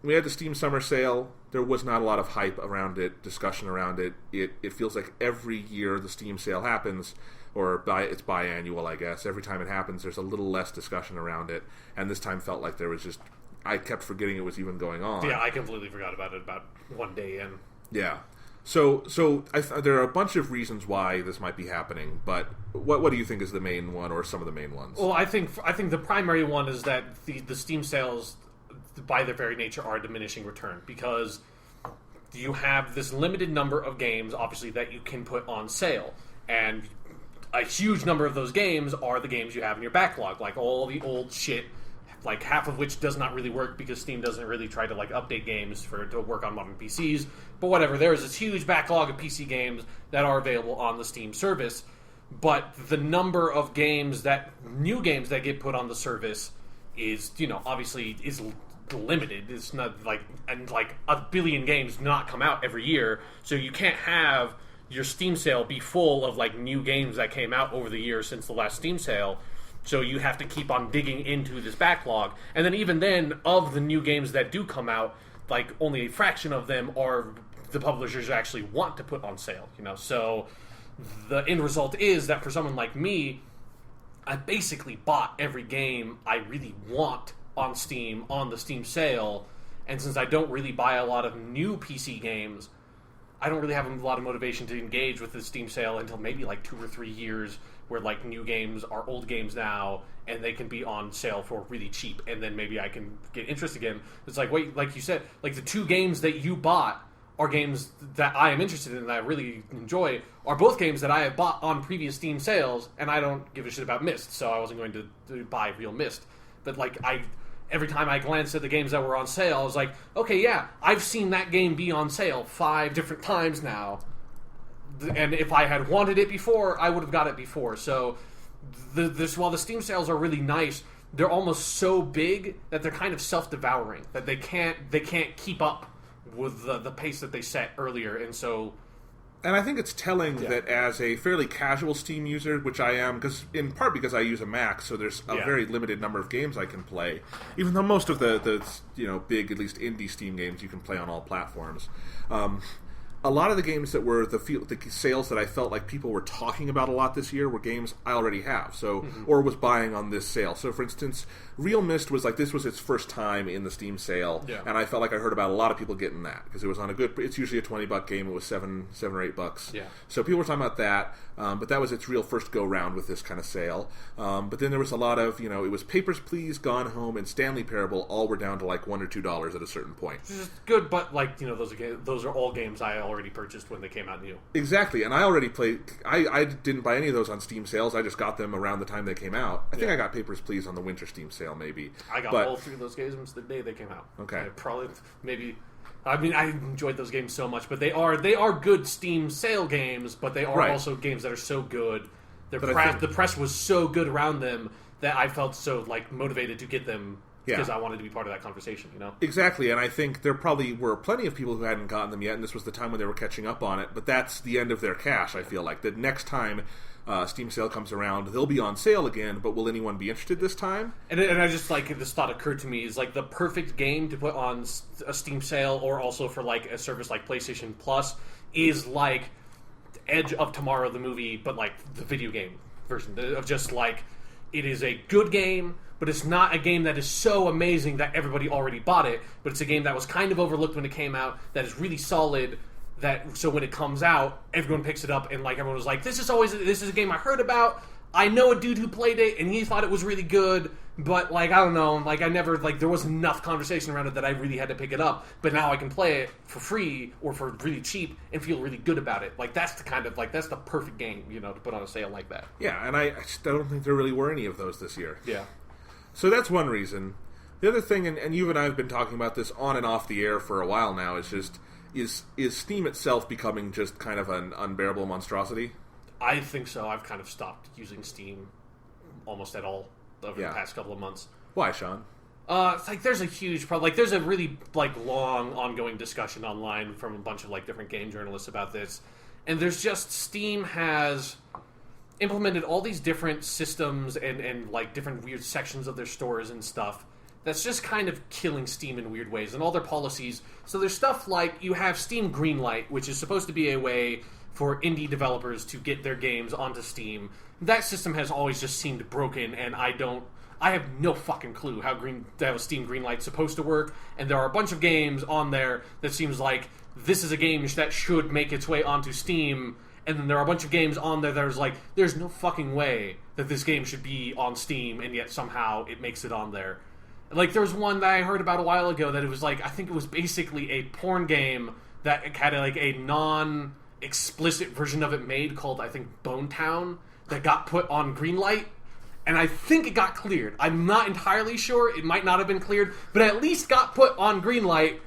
[SPEAKER 1] we had the Steam Summer Sale. There was not a lot of hype around it, discussion around it. It feels like every year the Steam sale happens, or it's biannual, I guess. Every time it happens, there's a little less discussion around it. And this time felt like there was just... I kept forgetting it was even going on.
[SPEAKER 2] Yeah, I completely forgot about it about one day in.
[SPEAKER 1] Yeah. So there are a bunch of reasons why this might be happening, but what do you think is the main one, or some of the main ones?
[SPEAKER 2] Well, I think the primary one is that the Steam sales, by their very nature, are a diminishing return, because you have this limited number of games, obviously, that you can put on sale, and a huge number of those games are the games you have in your backlog, like all the old shit, like half of which does not really work because Steam doesn't really try to like update games to work on modern PCs. But whatever, there is this huge backlog of PC games that are available on the Steam service. But the number of new games that get put on the service is, obviously is limited. It's not like a billion games do not come out every year, so you can't have your Steam sale be full of like new games that came out over the years since the last Steam sale. So you have to keep on digging into this backlog. And then even then, of the new games that do come out, like only a fraction of them are the publishers who actually want to put on sale, So the end result is that for someone like me, I basically bought every game I really want on Steam, on the Steam sale. And since I don't really buy a lot of new PC games, I don't really have a lot of motivation to engage with the Steam sale until maybe like 2 or 3 years, where like new games are old games now and they can be on sale for really cheap, and then maybe I can get interest again. It's like, wait, like you said, like the 2 games that you bought are games that I am interested in and I really enjoy, are both games that I have bought on previous Steam sales, and I don't give a shit about Myst, so I wasn't going to buy Real Myst. But like every time I glanced at the games that were on sale, I was like, okay, yeah, I've seen that game be on sale 5 different times now. And if I had wanted it before, I would have got it before. So, while the Steam sales are really nice, they're almost so big that they're kind of self-devouring. That they can't keep up with the pace that they set earlier, and so.
[SPEAKER 1] And I think it's telling that as a fairly casual Steam user, which I am, in part because I use a Mac, so there's a very limited number of games I can play. Even though most of the big, at least indie Steam games, you can play on all platforms. a lot of the games that were the sales that I felt like people were talking about a lot this year were games I already have, so or was buying on this sale. So, for instance, Real Mist was like this was its first time in the Steam sale, and I felt like I heard about a lot of people getting that because it was on a good. It's usually a $20 game. It was $7 or $8.
[SPEAKER 2] Yeah.
[SPEAKER 1] So people were talking about that, but that was its real first go round with this kind of sale. But then there was a lot of it was Papers, Please, Gone Home, and Stanley Parable. All were down to like $1 or $2 at a certain point.
[SPEAKER 2] Which is good, but like those are all games I already purchased when they came out new.
[SPEAKER 1] Exactly, and I already played. I didn't buy any of those on Steam sales. I just got them around the time they came out. I think I got Papers, Please on the winter Steam sale, maybe.
[SPEAKER 2] I got all 3 of those games the day they came out.
[SPEAKER 1] Okay,
[SPEAKER 2] I mean, I enjoyed those games so much, but they are good Steam sale games, but they are also games that are so good. The press was so good around them that I felt so like motivated to get them. Because I wanted to be part of that conversation,
[SPEAKER 1] Exactly, and I think there probably were plenty of people who hadn't gotten them yet, and this was the time when they were catching up on it, but that's the end of their cash, I feel like. The next time Steam sale comes around, they'll be on sale again, but will anyone be interested this time?
[SPEAKER 2] And I just, like, this thought occurred to me, is, like, the perfect game to put on a Steam sale, or also for, like, a service like PlayStation Plus, is, like, Edge of Tomorrow, the movie, but, like, the video game version of just, like, it is a good game, but it's not a game that is so amazing that everybody already bought it, but it's a game that was kind of overlooked when it came out, that is really solid, so when it comes out, everyone picks it up, and like everyone was like, this is a game I heard about, I know a dude who played it, and he thought it was really good, but like, I don't know, like I never, like there wasn't enough conversation around it that I really had to pick it up, but now I can play it for free, or for really cheap, and feel really good about it. Like that's the kind of, like that's the perfect game, to put on a sale like that.
[SPEAKER 1] Yeah, and I don't think there really were any of those this year.
[SPEAKER 2] Yeah.
[SPEAKER 1] So that's one reason. The other thing, and you and I have been talking about this on and off the air for a while now, is just, is Steam itself becoming just kind of an unbearable monstrosity?
[SPEAKER 2] I think so. I've kind of stopped using Steam almost at all over the past couple of months.
[SPEAKER 1] Why, Sean?
[SPEAKER 2] It's like there's a huge problem. Like there's a really like long ongoing discussion online from a bunch of like different game journalists about this, and there's just Steam has implemented all these different systems and like different weird sections of their stores and stuff that's just kind of killing Steam in weird ways and all their policies. So there's stuff like you have Steam Greenlight, which is supposed to be a way for indie developers to get their games onto Steam. That system has always just seemed broken, and I have no fucking clue how Steam Greenlight's supposed to work, and there are a bunch of games on there that seems like this is a game that should make its way onto Steam. And then there are a bunch of games on there that is like, there's no fucking way that this game should be on Steam, and yet somehow it makes it on there. Like, there was one that I heard about a while ago that it was like, I think it was basically a porn game that had like a non-explicit version of it made called, I think, Bone Town, that got put on Greenlight. And I think it got cleared. I'm not entirely sure. It might not have been cleared, but at least got put on Greenlight.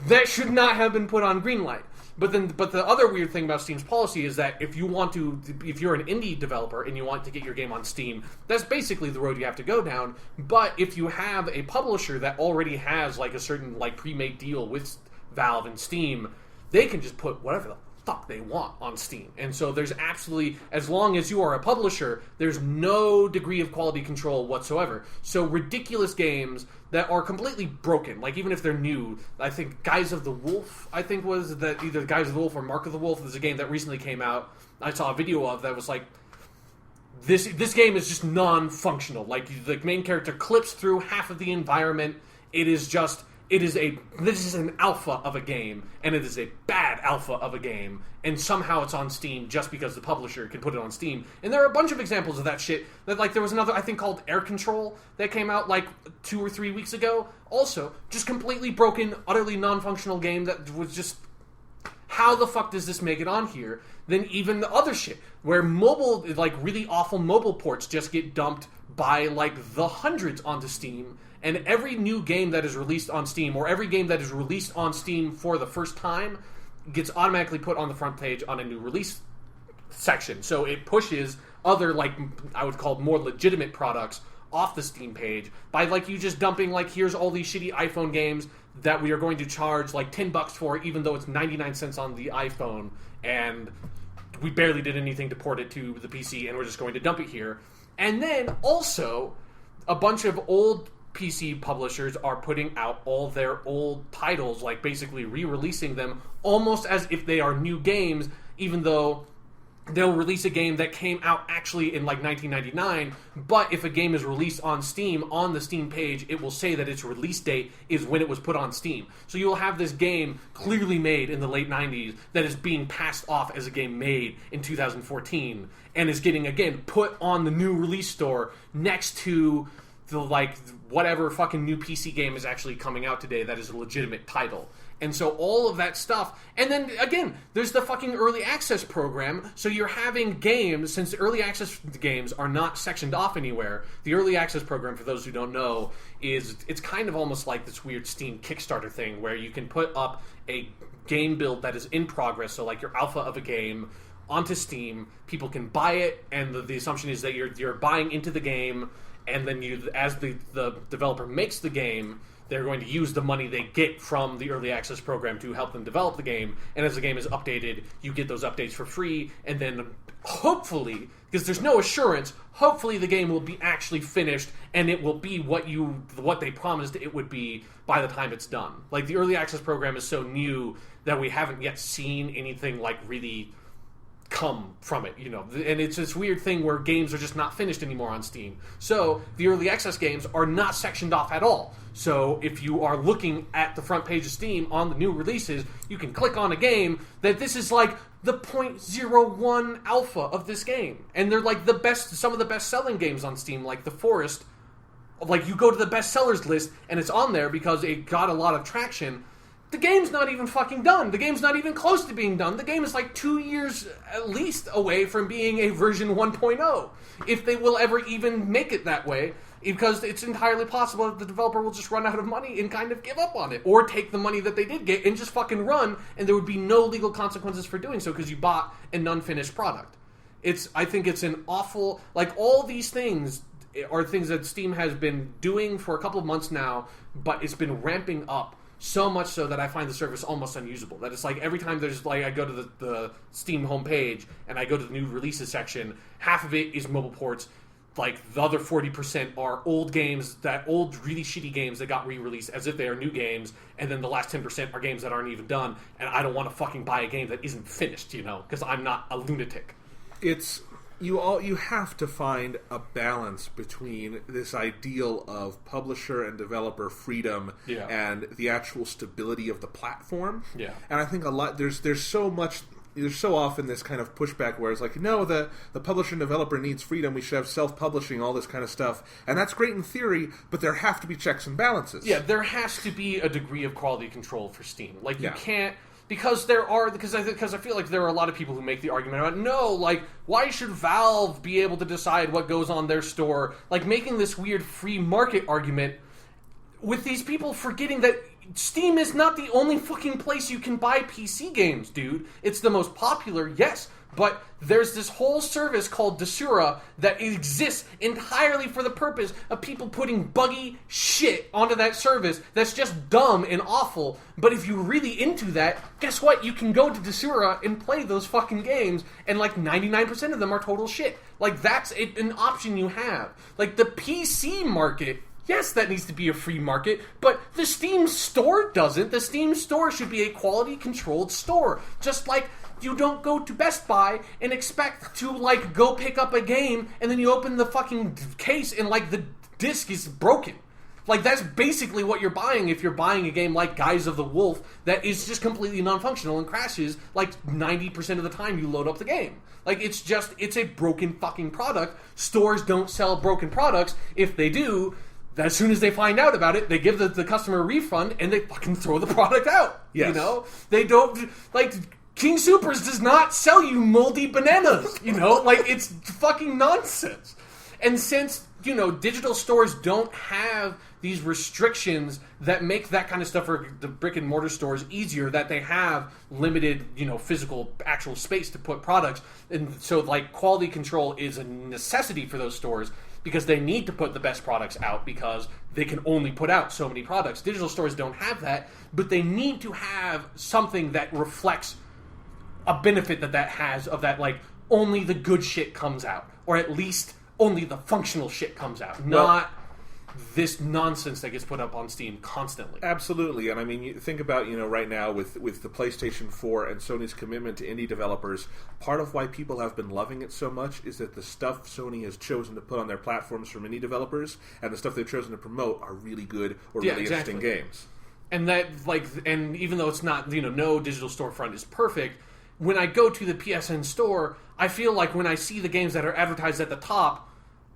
[SPEAKER 2] That should not have been put on Greenlight. But the other weird thing about Steam's policy is that if you're an indie developer and you want to get your game on Steam, that's basically the road you have to go down. But if you have a publisher that already has like a certain like pre-made deal with Valve and Steam, they can just put whatever the fuck they want on Steam. And so there's absolutely, as long as you are a publisher, there's no degree of quality control whatsoever. So ridiculous games that are completely broken, like even if they're new, I think Guise of the Wolf, was that either Guise of the Wolf or Mark of the Wolf. There's a game that recently came out, I saw a video of, that was like, this game is just non-functional. Like, the main character clips through half of the environment. This is an alpha of a game, and it is a bad alpha of a game, and somehow it's on Steam just because the publisher can put it on Steam. And there are a bunch of examples of that shit. That, like, there was another, I think, called Air Control that came out, like, 2 or 3 weeks ago. Also, just completely broken, utterly non-functional game that was just... How the fuck does this make it on here? Then even the other shit, where mobile, like, really awful mobile ports just get dumped by, like, the hundreds onto Steam. And every new game that is released on Steam, or every game that is released on Steam for the first time, gets automatically put on the front page on a new release section. So it pushes other, like, I would call more legitimate products off the Steam page by, like, you just dumping, like, here's all these shitty iPhone games that we are going to charge, like, $10 for, even though it's 99 cents on the iPhone, and we barely did anything to port it to the PC, and we're just going to dump it here. And then, also, a bunch of old PC publishers are putting out all their old titles, like basically re-releasing them almost as if they are new games, even though they'll release a game that came out actually in like 1999, but if a game is released on Steam, on the Steam page, it will say that its release date is when it was put on Steam. So you'll have this game clearly made in the late 90s that is being passed off as a game made in 2014 and is getting, again, put on the new release store next to the, like, whatever fucking new PC game is actually coming out today that is a legitimate title. And so all of that stuff, and then again, there's the fucking early access program, so you're having games, since early access games are not sectioned off anywhere, the early access program, for those who don't know, it's kind of almost like this weird Steam Kickstarter thing, where you can put up a game build that is in progress, so like your alpha of a game, onto Steam, people can buy it, and the assumption is that you're buying into the game, and then you, as the developer makes the game, they're going to use the money they get from the early access program to help them develop the game, and as the game is updated, you get those updates for free, and then hopefully, because there's no assurance, hopefully the game will be actually finished, and it will be what they promised it would be by the time it's done. Like, the early access program is so new that we haven't yet seen anything, like, really come from it, you know, and it's this weird thing where games are just not finished anymore on Steam. So the early access games are not sectioned off at all. So if you are looking at the front page of Steam on the new releases, you can click on a game that this is like the 0.01 alpha of this game, and they're like some of the best selling games on Steam, like The Forest. Like, you go to the best sellers list and it's on there because it got a lot of traction. The game's not even fucking done. The game's not even close to being done. The game is like 2 years at least away from being a version 1.0. If they will ever even make it that way, because it's entirely possible that the developer will just run out of money and kind of give up on it. Or take the money that they did get and just fucking run, and there would be no legal consequences for doing so because you bought an unfinished product. I think it's an awful... Like, all these things are things that Steam has been doing for a couple of months now, but it's been ramping up so much so that I find the service almost unusable. That it's like every time there's like I go to the Steam homepage and I go to the new releases section, half of it is mobile ports. Like, the other 40% are old games, old really shitty games that got re-released as if they are new games, and then the last 10% are games that aren't even done, and I don't want to fucking buy a game that isn't finished, you know, because I'm not a lunatic.
[SPEAKER 1] It's... You have to find a balance between this ideal of publisher and developer freedom and the actual stability of the platform.
[SPEAKER 2] Yeah.
[SPEAKER 1] And I think a lot there's so often this kind of pushback where it's like, no, the publisher and developer needs freedom, we should have self-publishing, all this kind of stuff. And that's great in theory, but there have to be checks and balances.
[SPEAKER 2] Yeah, there has to be a degree of quality control for Steam. Like, you can't... Because I feel like there are a lot of people who make the argument about, no, like, why should Valve be able to decide what goes on their store? Like, making this weird free market argument with these people forgetting that Steam is not the only fucking place you can buy PC games, dude. It's the most popular, yes, but there's this whole service called Desura that exists entirely for the purpose of people putting buggy shit onto that service that's just dumb and awful. But if you're really into that, guess what? You can go to Desura and play those fucking games, and like 99% of them are total shit. Like, that's an option you have. Like, the PC market... Yes, that needs to be a free market, but the Steam store doesn't. The Steam store should be a quality-controlled store. Just like you don't go to Best Buy and expect to, like, go pick up a game, and then you open the fucking case and, like, the disc is broken. Like, that's basically what you're buying if you're buying a game like Guise of the Wolf that is just completely non-functional and crashes, like, 90% of the time you load up the game. Like, it's a broken fucking product. Stores don't sell broken products. If they do... As soon as they find out about it, they give the customer a refund and they fucking throw the product out.
[SPEAKER 1] Yes.
[SPEAKER 2] You know? They don't... Like, King Soopers does not sell you moldy bananas. You know? Like, it's fucking nonsense. And since, you know, digital stores don't have these restrictions that make that kind of stuff for the brick and mortar stores easier, that they have limited, you know, physical, actual space to put products. And so, like, quality control is a necessity for those stores, because they need to put the best products out because they can only put out so many products. Digital stores don't have that, but they need to have something that reflects a benefit that has of that, like, only the good shit comes out. Or at least only the functional shit comes out. Not this nonsense that gets put up on Steam constantly.
[SPEAKER 1] Absolutely, and I mean, you think about, right now with the PlayStation 4 and Sony's commitment to indie developers, part of why people have been loving it so much is that the stuff Sony has chosen to put on their platforms from indie developers and the stuff they've chosen to promote are really good or really interesting games.
[SPEAKER 2] And that, and even though it's not, no digital storefront is perfect, when I go to the PSN store, I feel like when I see the games that are advertised at the top,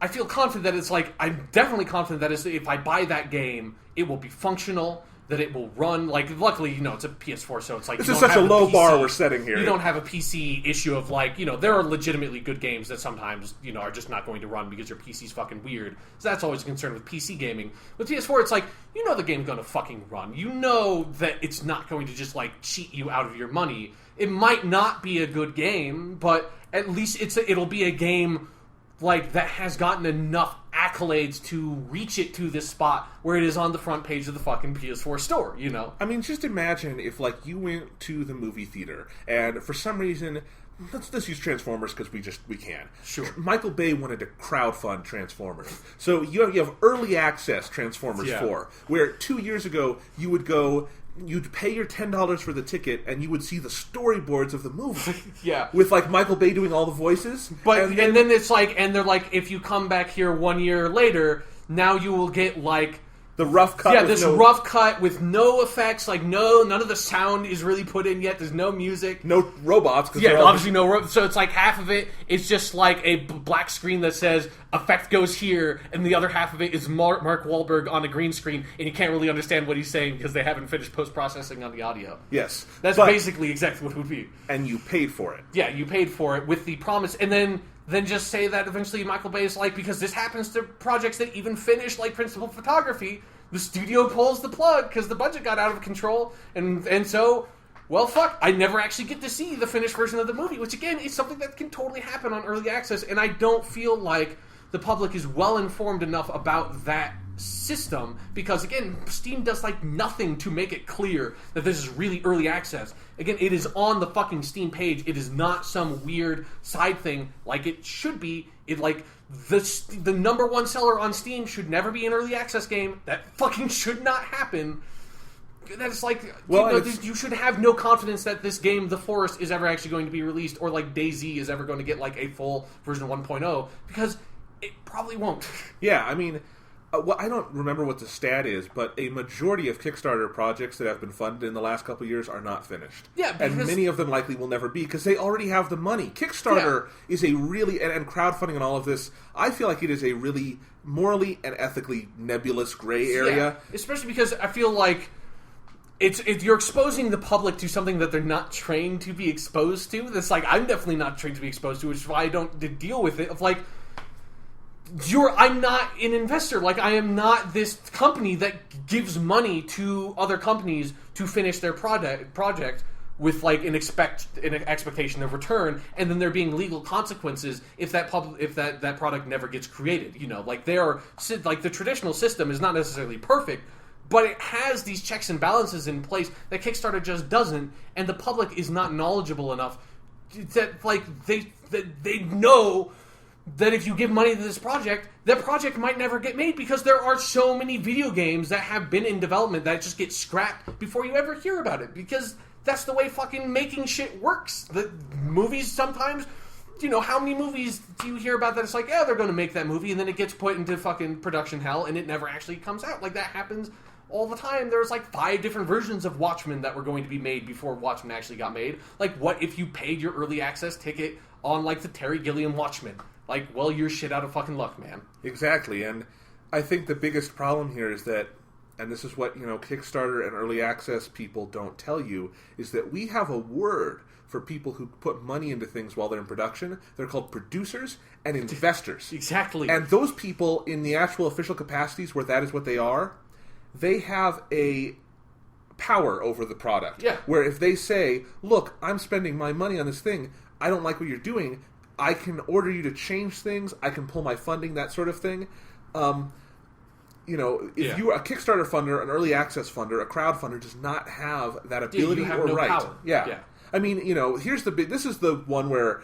[SPEAKER 2] I feel confident that it's I'm definitely confident that if I buy that game, it will be functional, that it will run. Luckily, it's a PS4, so it's
[SPEAKER 1] this is such a low bar we're setting here.
[SPEAKER 2] You don't have a PC issue of there are legitimately good games that sometimes, are just not going to run because your PC's fucking weird. So that's always a concern with PC gaming. With PS4, it's the game's going to fucking run. You know that it's not going to just, cheat you out of your money. It might not be a good game, but at least it'll be a game that has gotten enough accolades to reach it to this spot where it is on the front page of the fucking PS4 store,
[SPEAKER 1] I mean, just imagine if, you went to the movie theater, and for some reason, let's use Transformers because we can.
[SPEAKER 2] Sure.
[SPEAKER 1] Michael Bay wanted to crowdfund Transformers. So you have early access Transformers 4, where 2 years ago, you'd pay your $10 for the ticket, and you would see the storyboards of the movie.
[SPEAKER 2] Yeah.
[SPEAKER 1] With, Michael Bay doing all the voices.
[SPEAKER 2] But and then it's and they're if you come back here 1 year later, now you will get,
[SPEAKER 1] the rough cut.
[SPEAKER 2] Yeah, this rough cut with no effects, none of the sound is really put in yet. There's no music.
[SPEAKER 1] No robots.
[SPEAKER 2] Obviously no robots. So it's half of it is just a black screen that says, effect goes here, and the other half of it is Mark Wahlberg on a green screen, and you can't really understand what he's saying because they haven't finished post-processing on the audio.
[SPEAKER 1] Yes.
[SPEAKER 2] That's basically exactly what it would be.
[SPEAKER 1] And you paid for it.
[SPEAKER 2] Yeah, you paid for it with the promise, and then just say that eventually Michael Bay is because this happens to projects that even finish principal photography, the studio pulls the plug because the budget got out of control, and so, well, fuck, I never actually get to see the finished version of the movie, which again is something that can totally happen on early access, and I don't feel like the public is well informed enough about that system because, again, Steam does nothing to make it clear that this is really early access. Again, it is on the fucking Steam page. It is not some weird side thing like it should be. The number one seller on Steam should never be an early access game. That fucking should not happen. That's you should have no confidence that this game, The Forest, is ever actually going to be released, or DayZ is ever going to get a full version 1.0, because it probably won't.
[SPEAKER 1] Yeah, I mean, I don't remember what the stat is, but a majority of Kickstarter projects that have been funded in the last couple of years are not finished.
[SPEAKER 2] Yeah,
[SPEAKER 1] and many of them likely will never be because they already have the money. Kickstarter is a really, and crowdfunding and all of this, I feel like it is a really morally and ethically nebulous gray area.
[SPEAKER 2] Yeah, especially because I feel you're exposing the public to something that they're not trained to be exposed to. That's I'm definitely not trained to be exposed to, which is why I don't deal with it. I'm not an investor. I am not this company that gives money to other companies to finish their project with an expectation of return, and then there being legal consequences if that product never gets created. The traditional system is not necessarily perfect, but it has these checks and balances in place that Kickstarter just doesn't, and the public is not knowledgeable enough that they know that if you give money to this project, that project might never get made because there are so many video games that have been in development that just get scrapped before you ever hear about it, because that's the way fucking making shit works. The movies sometimes, how many movies do you hear about that it's they're going to make that movie, and then it gets put into fucking production hell and it never actually comes out. That happens all the time. There's 5 different versions of Watchmen that were going to be made before Watchmen actually got made. What if you paid your early access ticket on the Terry Gilliam Watchmen? Well, you're shit out of fucking luck, man.
[SPEAKER 1] Exactly, and I think the biggest problem here is that, and this is what, Kickstarter and early access people don't tell you, is that we have a word for people who put money into things while they're in production. They're called producers and investors.
[SPEAKER 2] Exactly.
[SPEAKER 1] And those people, in the actual official capacities where that is what they are, they have a power over the product.
[SPEAKER 2] Yeah.
[SPEAKER 1] Where if they say, look, I'm spending my money on this thing, I don't like what you're doing, I can order you to change things, I can pull my funding, that sort of thing. If you are a Kickstarter funder, an early access funder, a crowdfunder does not have that ability
[SPEAKER 2] have
[SPEAKER 1] or
[SPEAKER 2] no
[SPEAKER 1] right.
[SPEAKER 2] Power.
[SPEAKER 1] Yeah. I mean, here's this is the one where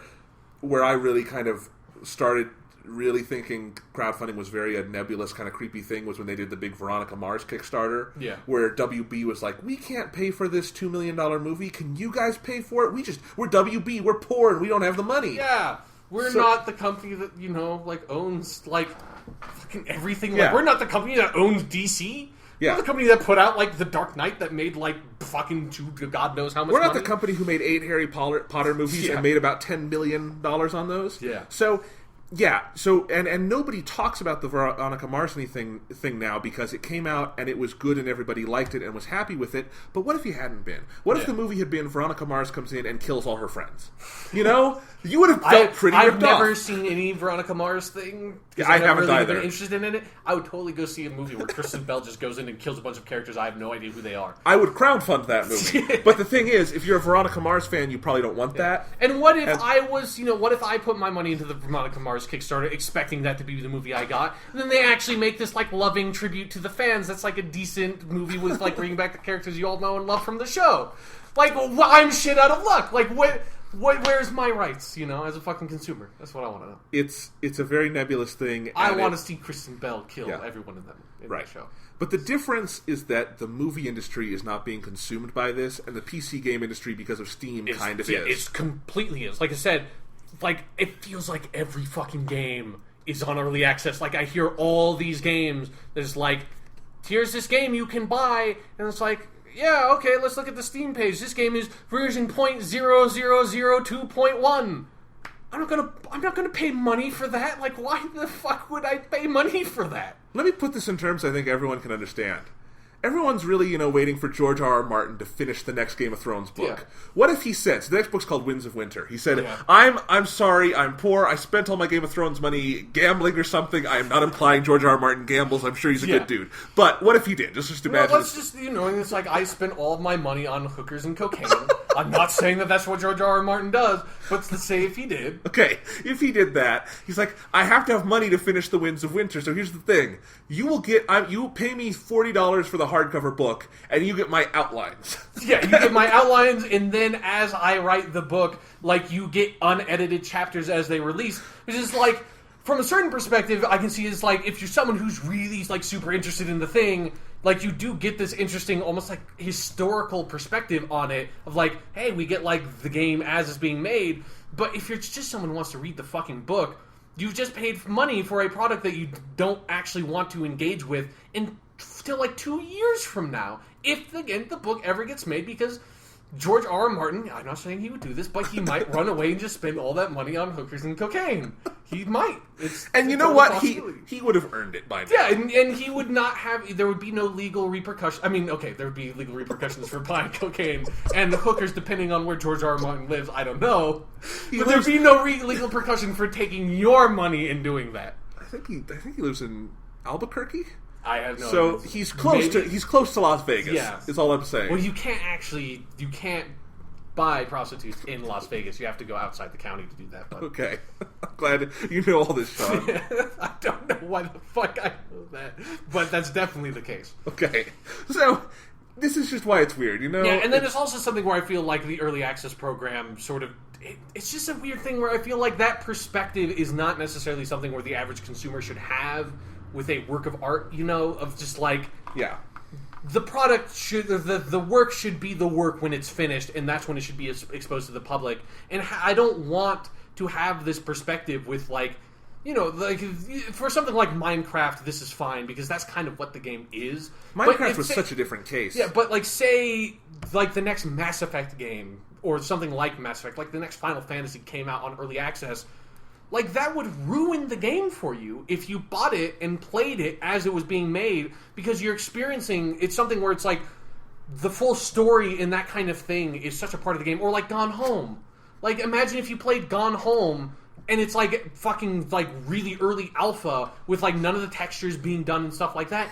[SPEAKER 1] I really kind of started really thinking crowdfunding was a nebulous kind of creepy thing was when they did the big Veronica Mars Kickstarter.
[SPEAKER 2] Yeah.
[SPEAKER 1] Where WB was like, we can't pay for this $2 million movie. Can you guys pay for it? We're WB. We're poor and we don't have the money.
[SPEAKER 2] Yeah. We're not the company that, owns, fucking everything. Yeah. Like, we're not the company that owns DC.
[SPEAKER 1] Yeah.
[SPEAKER 2] We're the company that put out, The Dark Knight that made, fucking God knows how much money.
[SPEAKER 1] We're not the company who made 8 Harry Potter movies and made about $10 million on those.
[SPEAKER 2] Yeah.
[SPEAKER 1] So... Yeah, so and nobody talks about the Veronica Mars thing now because it came out and it was good and everybody liked it and was happy with it. But what if he hadn't been? What if the movie had been Veronica Mars comes in and kills all her friends? You would have felt pretty ripped off.
[SPEAKER 2] I've never seen any Veronica Mars thing.
[SPEAKER 1] Yeah, I haven't
[SPEAKER 2] really
[SPEAKER 1] either.
[SPEAKER 2] Been interested in it. I would totally go see a movie where Kristen Bell just goes in and kills a bunch of characters. I have no idea who they are.
[SPEAKER 1] I would crowdfund that movie. But the thing is, if you're a Veronica Mars fan, you probably don't want that.
[SPEAKER 2] And what if what if I put my money into the Veronica Mars Kickstarter, expecting that to be the movie I got, and then they actually make this loving tribute to the fans that's a decent movie with bringing back the characters you all know and love from the show. I'm shit out of luck. Where's my rights, as a fucking consumer? That's what I want to know.
[SPEAKER 1] It's a very nebulous thing.
[SPEAKER 2] I want to see Kristen Bell kill every one of them in that show.
[SPEAKER 1] But the difference is that the movie industry is not being consumed by this, and the PC game industry, because of Steam, kind of is.
[SPEAKER 2] It completely is. Like I said, it feels like every fucking game is on early access. I hear all these games. There's here's this game you can buy, and it's yeah, okay, let's look at the Steam page. This game is version 0.0002.1. I'm not gonna pay money for that. Why the fuck would I pay money for that?
[SPEAKER 1] Let me put this in terms I think everyone can understand. Everyone's really, waiting for George R.R. Martin to finish the next Game of Thrones book. Yeah. What if he said, so the next book's called Winds of Winter. He said, I'm sorry, I'm poor, I spent all my Game of Thrones money gambling or something. I am not implying George R.R. Martin gambles, I'm sure he's a good dude. But what if he did? Just imagine.
[SPEAKER 2] Well, let's just, it's I spent all of my money on hookers and cocaine. I'm not saying that that's what George R.R. Martin does, but let's say if he did.
[SPEAKER 1] Okay, if he did that, he's I have to have money to finish the Winds of Winter, so here's the thing. You will pay me $40 for the hardcover book, and you get my outlines.
[SPEAKER 2] Yeah, you get my outlines, and then as I write the book, you get unedited chapters as they release, which is from a certain perspective, I can see it's if you're someone who's really super interested in the thing, you do get this interesting, almost historical perspective on it of hey, we get the game as it's being made. But if you're just someone who wants to read the fucking book, you've just paid money for a product that you don't actually want to engage with until 2 years from now, if the book ever gets made, because George R.R. Martin, I'm not saying he would do this, but he might run away and just spend all that money on hookers and cocaine. He might.
[SPEAKER 1] And you know what? He would have earned it by now.
[SPEAKER 2] Yeah, and he would not have... There would be no legal repercussions. I mean, okay, there would be legal repercussions for buying cocaine and hookers, depending on where George R.R. Martin lives. I don't know. But there'd be no legal repercussion for taking your money and doing that.
[SPEAKER 1] I think he lives in Albuquerque.
[SPEAKER 2] I have no idea.
[SPEAKER 1] So he's close to Las Vegas. Yeah, is all I'm saying.
[SPEAKER 2] Well, you can't buy prostitutes in Las Vegas. You have to go outside the county to do that. But.
[SPEAKER 1] Okay, I'm glad you know all this, Sean.
[SPEAKER 2] I don't know why the fuck I know that, but that's definitely the case.
[SPEAKER 1] Okay, so this is just why it's weird,
[SPEAKER 2] Yeah, and then there's also something where I feel the early access program sort of. It's just a weird thing where I feel that perspective is not necessarily something where the average consumer should have with a work of art, of just the product should, the work should be the work when it's finished, and that's when it should be exposed to the public. And I don't want to have this perspective with for something like Minecraft, this is fine because that's kind of what the game is.
[SPEAKER 1] Minecraft was such a different case.
[SPEAKER 2] Yeah, but say the next Mass Effect game or something like Mass Effect, the next Final Fantasy came out on early access. That would ruin the game for you if you bought it and played it as it was being made, because you're experiencing... It's something where it's the full story in that kind of thing is such a part of the game. Or Gone Home. Imagine if you played Gone Home and it's fucking really early alpha with none of the textures being done and stuff like that.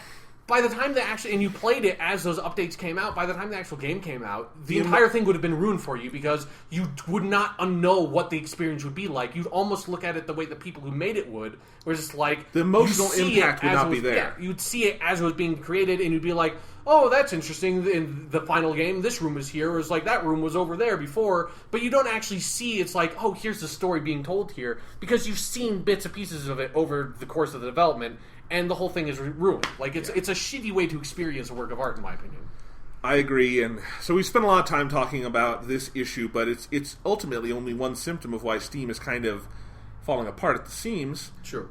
[SPEAKER 2] By the time and you played it as those updates came out, by the time the actual game came out, the entire thing would have been ruined for you because you would not know what the experience would be like. You'd almost look at it the way the people who made it would, where it's
[SPEAKER 1] the emotional impact would not be there.
[SPEAKER 2] Yeah, you'd see it as it was being created, and you'd be like, oh, that's interesting. In the final game, this room is here. Or it's like, that room was over there before. But you don't actually see, it's like, oh, here's the story being told here. Because you've seen bits and pieces of it over the course of the development, and the whole thing is ruined. Like, it's a shitty way to experience a work of art, in my opinion.
[SPEAKER 1] I agree, and so we spent a lot of time talking about this issue, but it's ultimately only one symptom of why Steam is kind of falling apart at the seams.
[SPEAKER 2] Sure.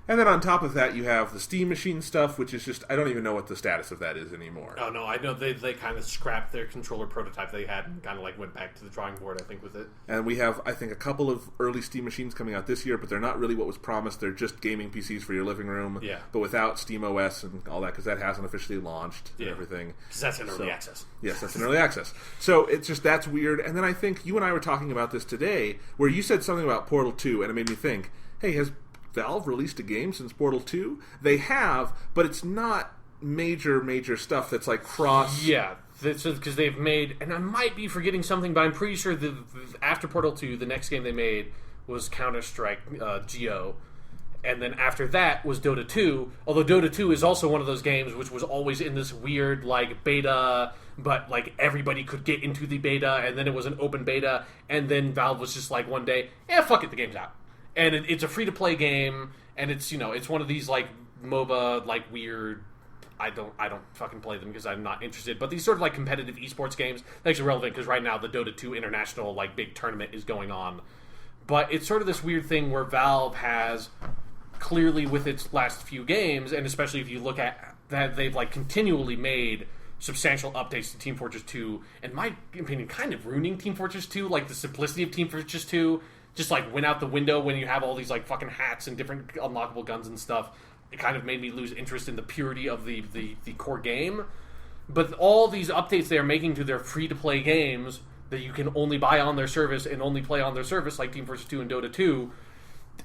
[SPEAKER 1] And then on top of that, you have the Steam Machine stuff, which is just, I don't even know what the status of that is anymore.
[SPEAKER 2] Oh, no, I know they kind of scrapped their controller prototype they had and kind of like went back to the drawing board, I think, with it.
[SPEAKER 1] And we have, I think, a couple of early Steam Machines coming out this year, but they're not really what was promised. They're just gaming PCs for your living room, but without Steam OS and all that, because that hasn't officially launched and everything.
[SPEAKER 2] Because that's in early access.
[SPEAKER 1] Yes, that's in early access. So it's just, that's weird. And then I think you and I were talking about this today, where you said something about Portal 2, and it made me think, hey, has Valve released a game since Portal 2? They have, but it's not major stuff that's like cross...
[SPEAKER 2] Yeah, because they've made... And I might be forgetting something, but I'm pretty sure that after Portal 2, the next game they made was Counter-Strike GO. And then after that was Dota 2, although Dota 2 is also one of those games which was always in this weird, like, beta, but, like, everybody could get into the beta, and then it was an open beta, and then Valve was just like, one day, fuck it, the game's out. And it's a free-to-play game, and it's, it's one of these, like, MOBA, like, weird... I don't fucking play them because I'm not interested. But these sort of, like, competitive esports games, they're actually relevant because right now the Dota 2 international, like, big tournament is going on. But it's sort of this weird thing where Valve has, clearly with its last few games, and especially if you look at that, they've, like, continually made substantial updates to Team Fortress 2, in my opinion, kind of ruining Team Fortress 2, like, the simplicity of Team Fortress 2... just, like, went out the window when you have all these, like, fucking hats and different unlockable guns and stuff. It kind of made me lose interest in the purity of the core game. But all these updates they are making to their free-to-play games that you can only buy on their service and only play on their service, like Team Fortress 2 and Dota 2,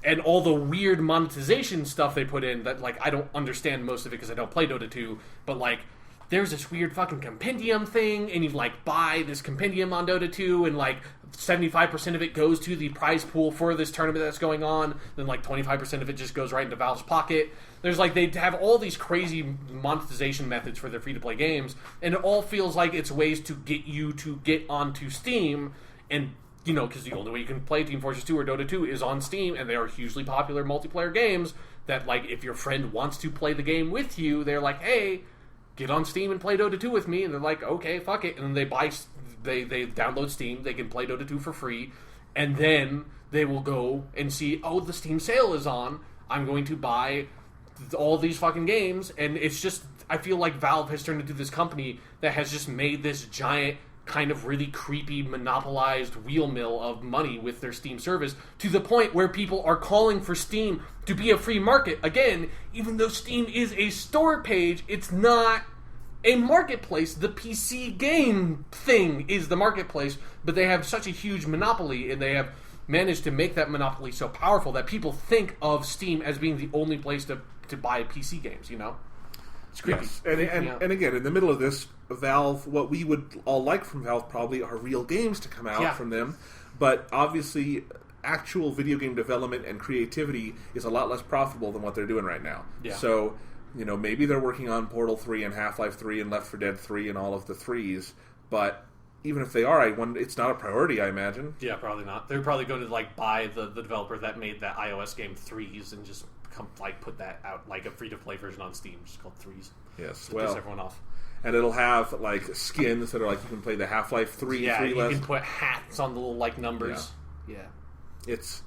[SPEAKER 2] and all the weird monetization stuff they put in that, like, I don't understand most of it because I don't play Dota 2, but, like, there's this weird fucking compendium thing, and you, like, buy this compendium on Dota 2, and, like, 75% of it goes to the prize pool for this tournament that's going on, then, like, 25% of it just goes right into Valve's pocket. There's, like, they have all these crazy monetization methods for their free-to-play games, and it all feels like it's ways to get you to get onto Steam, and, because the only way you can play Team Fortress 2 or Dota 2 is on Steam, and they are hugely popular multiplayer games that, like, if your friend wants to play the game with you, they're like, hey... get on Steam and play Dota 2 with me, and they're like, okay, fuck it, and then they download Steam, they can play Dota 2 for free, and then they will go and see, oh, the Steam sale is on, I'm going to buy all these fucking games, and it's just, I feel like Valve has turned into this company that has just made this giant, kind of really creepy, monopolized wheel mill of money with their Steam service, to the point where people are calling for Steam to be a free market. Again, even though Steam is a store page, it's not a marketplace. The PC game thing is the marketplace, but they have such a huge monopoly, and they have managed to make that monopoly so powerful that people think of Steam as being the only place to buy PC games, It's creepy.
[SPEAKER 1] Yes. And again, in the middle of this, Valve, what we would all like from Valve probably are real games to come out from them, but obviously actual video game development and creativity is a lot less profitable than what they're doing right now.
[SPEAKER 2] Yeah.
[SPEAKER 1] So, maybe they're working on Portal 3 and Half-Life 3 and Left 4 Dead 3 and all of the 3s, but even if they are, it's not a priority, I imagine.
[SPEAKER 2] Yeah, probably not. They're probably going to, like, buy the developer that made that iOS game 3s and just put that out, like, a free-to-play version on Steam, just called 3s.
[SPEAKER 1] Yes,
[SPEAKER 2] to piss everyone off.
[SPEAKER 1] And it'll have, like, skins that are, like, you can play the Half-Life 3.
[SPEAKER 2] Yeah, you can put hats on the little, like, numbers. Yeah.
[SPEAKER 1] It's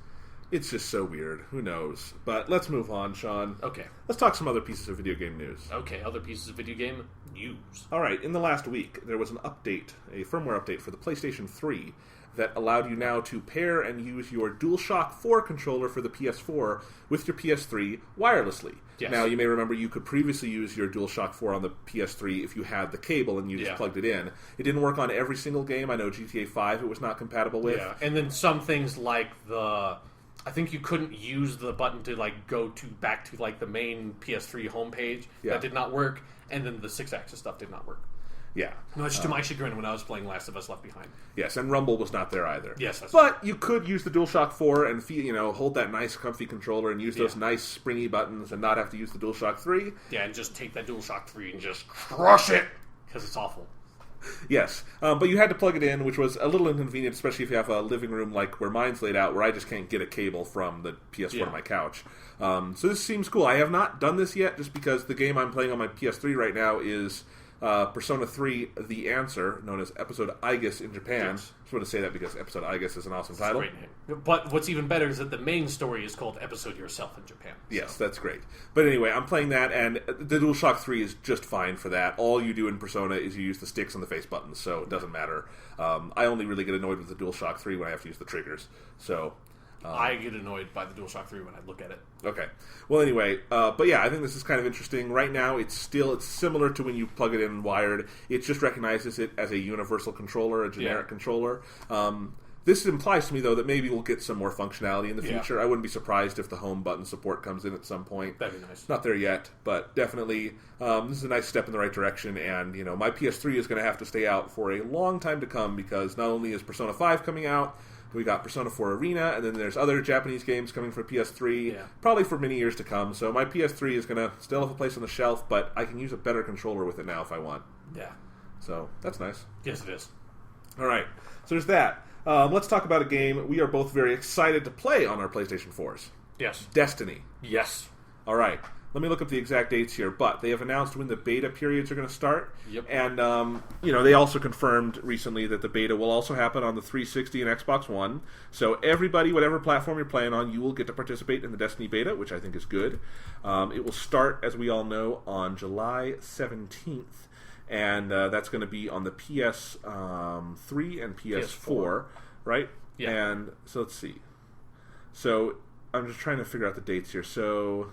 [SPEAKER 1] just so weird. Who knows? But let's move on, Sean.
[SPEAKER 2] Okay.
[SPEAKER 1] Let's talk some other pieces of video game news.
[SPEAKER 2] Okay, other pieces of video game news.
[SPEAKER 1] All right, in the last week, there was an update, a firmware update for the PlayStation 3 that allowed you now to pair and use your DualShock 4 controller for the PS4 with your PS3 wirelessly.
[SPEAKER 2] Yes.
[SPEAKER 1] Now, you may remember you could previously use your DualShock 4 on the PS3 if you had the cable and you just plugged it in. It didn't work on every single game. I know GTA 5 it was not compatible with.
[SPEAKER 2] Yeah, and then some things like I think you couldn't use the button to, like, go back to, like, the main PS3 homepage.
[SPEAKER 1] Yeah.
[SPEAKER 2] That did not work, and then the 6-axis stuff did not work.
[SPEAKER 1] Yeah.
[SPEAKER 2] Much to my chagrin when I was playing Last of Us Left Behind.
[SPEAKER 1] Yes, and Rumble was not there either.
[SPEAKER 2] Yes, that's
[SPEAKER 1] but you could use the DualShock 4 and hold that nice, comfy controller and use those nice, springy buttons and not have to use the DualShock 3.
[SPEAKER 2] Yeah, and just take that DualShock 3 and just crush it. because it's awful.
[SPEAKER 1] Yes, but you had to plug it in, which was a little inconvenient, especially if you have a living room like where mine's laid out, where I just can't get a cable from the PS4 to my couch. So this seems cool. I have not done this yet, just because the game I'm playing on my PS3 right now is Persona 3 The Answer, known as Episode Aigis in Japan.
[SPEAKER 2] Yes.
[SPEAKER 1] I just want to say that because Episode Aigis is an awesome title.
[SPEAKER 2] Great name. But what's even better is that the main story is called Episode Yourself in Japan. So.
[SPEAKER 1] Yes, that's great. But anyway, I'm playing that, and the DualShock 3 is just fine for that. All you do in Persona is you use the sticks and the face buttons, so it doesn't matter. I only really get annoyed with the DualShock 3 when I have to use the triggers. So
[SPEAKER 2] I get annoyed by the DualShock 3 when I look at it.
[SPEAKER 1] Okay. Well, anyway, but yeah, I think this is kind of interesting. Right now, it's similar to when you plug it in wired. It just recognizes it as a universal controller, a generic controller. This implies to me, though, that maybe we'll get some more functionality in the future. I wouldn't be surprised if the home button support comes in at some point.
[SPEAKER 2] That'd be nice.
[SPEAKER 1] Not there yet, but definitely this is a nice step in the right direction. And, my PS3 is going to have to stay out for a long time to come, because not only is Persona 5 coming out, we got Persona 4 Arena, and then there's other Japanese games coming for PS3, probably for many years to come. So my PS3 is going to still have a place on the shelf, but I can use a better controller with it now if I want.
[SPEAKER 2] Yeah.
[SPEAKER 1] So that's nice.
[SPEAKER 2] Yes, it is.
[SPEAKER 1] All right. So there's that. Let's talk about a game we are both very excited to play on our PlayStation 4s.
[SPEAKER 2] Yes.
[SPEAKER 1] Destiny.
[SPEAKER 2] Yes.
[SPEAKER 1] All right. Let me look up the exact dates here, but they have announced when the beta periods are going to start.
[SPEAKER 2] Yep.
[SPEAKER 1] And, they also confirmed recently that the beta will also happen on the 360 and Xbox One. So everybody, whatever platform you're playing on, you will get to participate in the Destiny beta, which I think is good. It will start, as we all know, on July 17th. And that's going to be on the PS3 and PS4, right?
[SPEAKER 2] Yeah.
[SPEAKER 1] And so let's see. So I'm just trying to figure out the dates here. So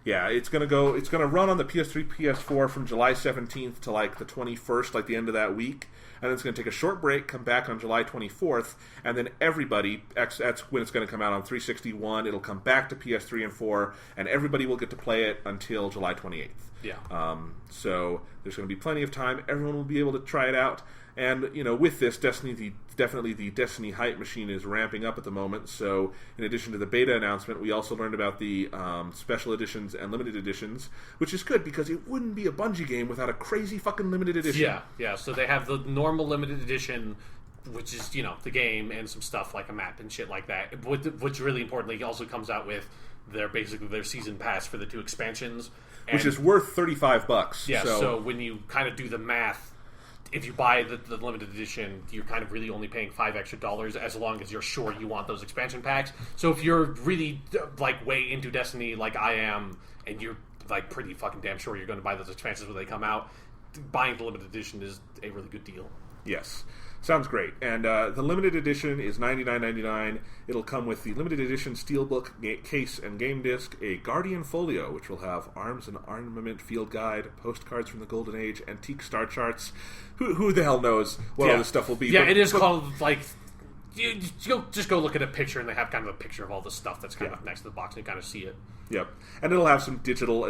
[SPEAKER 1] yeah, it's going to run on the PS3, PS4 from July 17th to like the 21st, like the end of that week. And then it's going to take a short break, come back on July 24th, and then everybody, that's when it's going to come out on 361. It'll come back to PS3 and 4, and everybody will get to play it until July 28th.
[SPEAKER 2] Yeah.
[SPEAKER 1] So there's going to be plenty of time. Everyone will be able to try it out. And, with this, definitely the Destiny hype machine is ramping up at the moment. So in addition to the beta announcement, we also learned about the special editions and limited editions, which is good because it wouldn't be a Bungie game without a crazy fucking limited edition.
[SPEAKER 2] Yeah. So they have the normal limited edition, which is, the game and some stuff like a map and shit like that. Which really importantly also comes out with their season pass for the 2 expansions.
[SPEAKER 1] Which is worth $35.
[SPEAKER 2] Yeah, so when you kind of do the math, if you buy the limited edition, you're kind of really only paying $5 extra as long as you're sure you want those expansion packs. So if you're really like way into Destiny like I am, and you're like pretty fucking damn sure you're going to buy those expansions when they come out, buying the limited edition is a really good deal.
[SPEAKER 1] Yes. Sounds great. And the limited edition is $99.99. It'll come with the limited edition steelbook case and game disc, a Guardian folio, which will have arms and armament field guide, postcards from the Golden Age, antique star charts. Who the hell knows what all this stuff will be?
[SPEAKER 2] Yeah, it is called, like... You just go look at a picture, and they have kind of a picture of all the stuff that's kind of next to the box, and you kind of see it.
[SPEAKER 1] Yep, and it'll have some digital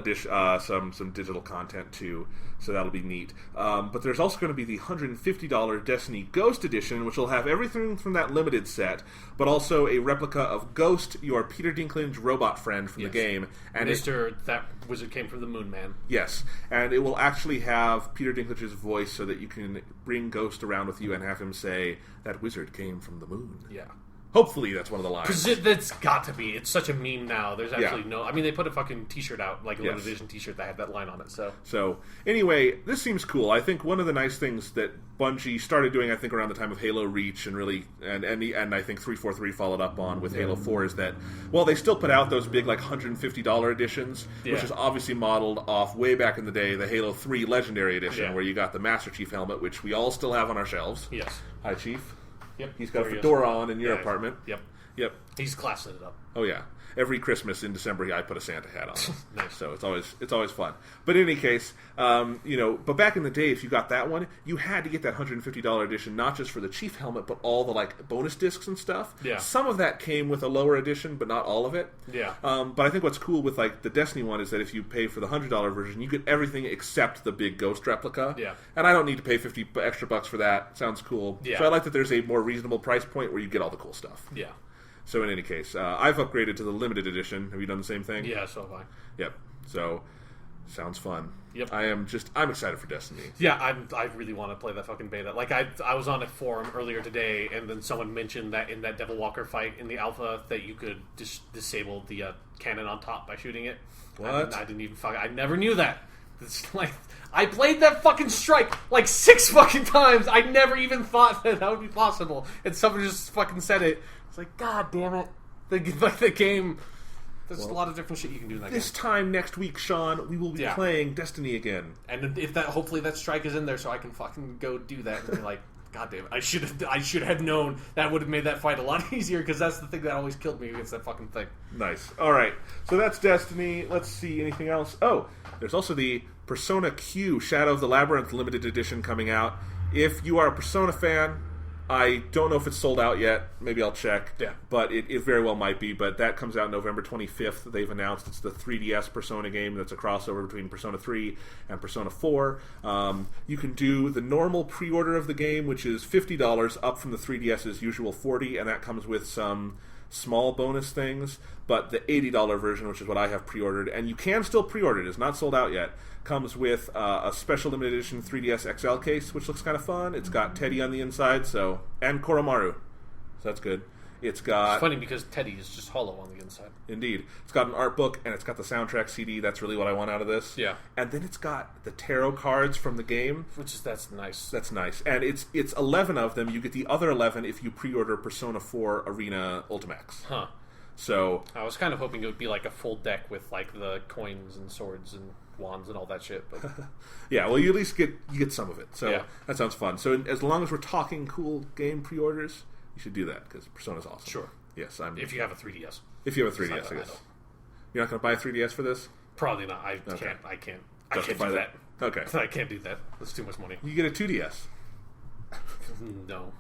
[SPEAKER 1] some digital content too, so that'll be neat. But there's also going to be the $150 Destiny Ghost Edition, which will have everything from that limited set, but also a replica of Ghost, your Peter Dinklage robot friend from the game, and
[SPEAKER 2] that wizard came from the Moon Man.
[SPEAKER 1] Yes, and it will actually have Peter Dinklage's voice, so that you can bring Ghost around with you and have him say, "That wizard came from the moon."
[SPEAKER 2] Yeah.
[SPEAKER 1] Hopefully that's one of the lines.
[SPEAKER 2] Because that's got to be. It's such a meme now. There's absolutely no... I mean, they put a fucking t-shirt out, like a limited edition t-shirt that had that line on it, So, anyway, this seems cool. I think one of the nice things that Bungie started doing, I think, around the time of Halo Reach, and really... And I think 343 followed up on with Halo 4, is that, well, they still put out those big, like, $150 editions, which is obviously modeled off, way back in the day, the Halo 3 Legendary Edition, where you got the Master Chief helmet, which we all still have on our shelves. Yes.
[SPEAKER 1] Hi, Chief.
[SPEAKER 2] Yep.
[SPEAKER 1] He's got a fedora on in your apartment.
[SPEAKER 2] Yep. He's classing it up.
[SPEAKER 1] Oh yeah. Every Christmas in December, I put a Santa hat on.
[SPEAKER 2] Nice.
[SPEAKER 1] So it's always fun. But in any case, but back in the day, if you got that one, you had to get that $150 edition, not just for the Chief helmet, but all the like bonus discs and stuff.
[SPEAKER 2] Yeah.
[SPEAKER 1] Some of that came with a lower edition, but not all of it.
[SPEAKER 2] Yeah.
[SPEAKER 1] But I think what's cool with like the Destiny one is that if you pay for the $100 version, you get everything except the big Ghost replica.
[SPEAKER 2] Yeah.
[SPEAKER 1] And I don't need to pay $50 extra for that. Sounds cool.
[SPEAKER 2] Yeah.
[SPEAKER 1] So I like that there's a more reasonable price point where you get all the cool stuff.
[SPEAKER 2] Yeah.
[SPEAKER 1] So in any case, I've upgraded to the limited edition. Have you done the same thing?
[SPEAKER 2] Yeah, so have I.
[SPEAKER 1] Yep. So Sounds fun.
[SPEAKER 2] Yep.
[SPEAKER 1] I'm excited for Destiny.
[SPEAKER 2] Yeah, I really want to play that fucking beta. Like, I was on a forum earlier today, and then someone mentioned that in that Devil Walker fight in the alpha that you could disable the cannon on top by shooting it.
[SPEAKER 1] What?
[SPEAKER 2] I didn't even I never knew that. It's like, I played that fucking strike like 6 fucking times. I never even thought that would be possible. And someone just fucking said it. It's like, God damn it. The game... There's a lot of different shit you can do in that game.
[SPEAKER 1] This time next week, Sean, we will be playing Destiny again.
[SPEAKER 2] And if hopefully that strike is in there so I can fucking go do that and be like, God damn it, I should have known. That would have made that fight a lot easier, because that's the thing that always killed me against that fucking thing.
[SPEAKER 1] Nice. Alright, so that's Destiny. Let's see, anything else? Oh, there's also the Persona Q Shadow of the Labyrinth limited edition coming out. If you are a Persona fan, I don't know if it's sold out yet. Maybe I'll check.
[SPEAKER 2] Yeah.
[SPEAKER 1] But it very well might be. But that comes out November 25th. They've announced it's the 3DS Persona game that's a crossover between Persona 3 and Persona 4. You can do the normal pre-order of the game, which is $50, up from the 3DS's usual $40, and that comes with some small bonus things. But the $80 version, which is what I have pre-ordered, and you can still pre-order it, it's not sold out yet, comes with a special limited edition 3DS XL case, which looks kind of fun. It's got Teddy on the inside, and Koromaru, so that's good. It's
[SPEAKER 2] funny because Teddy is just hollow on the inside.
[SPEAKER 1] Indeed. It's got an art book, and it's got the soundtrack CD. That's really what I want out of this.
[SPEAKER 2] Yeah.
[SPEAKER 1] And then it's got the tarot cards from the game.
[SPEAKER 2] That's nice.
[SPEAKER 1] That's nice. And it's 11 of them. You get the other 11 if you pre-order Persona 4 Arena Ultimax.
[SPEAKER 2] Huh.
[SPEAKER 1] So
[SPEAKER 2] I was kind of hoping it would be like a full deck with like the coins and swords and wands and all that shit. But
[SPEAKER 1] yeah, well, you at least get some of it. So that sounds fun. So as long as we're talking cool game pre-orders, you should do that, because Persona's awesome.
[SPEAKER 2] Sure.
[SPEAKER 1] Yes,
[SPEAKER 2] if you have a 3DS.
[SPEAKER 1] If you have a 3DS, I guess. You're not going to buy a 3DS for this?
[SPEAKER 2] Probably not. I can't do that.
[SPEAKER 1] Okay.
[SPEAKER 2] I can't do that. That's too much money.
[SPEAKER 1] You get a 2DS.
[SPEAKER 2] No.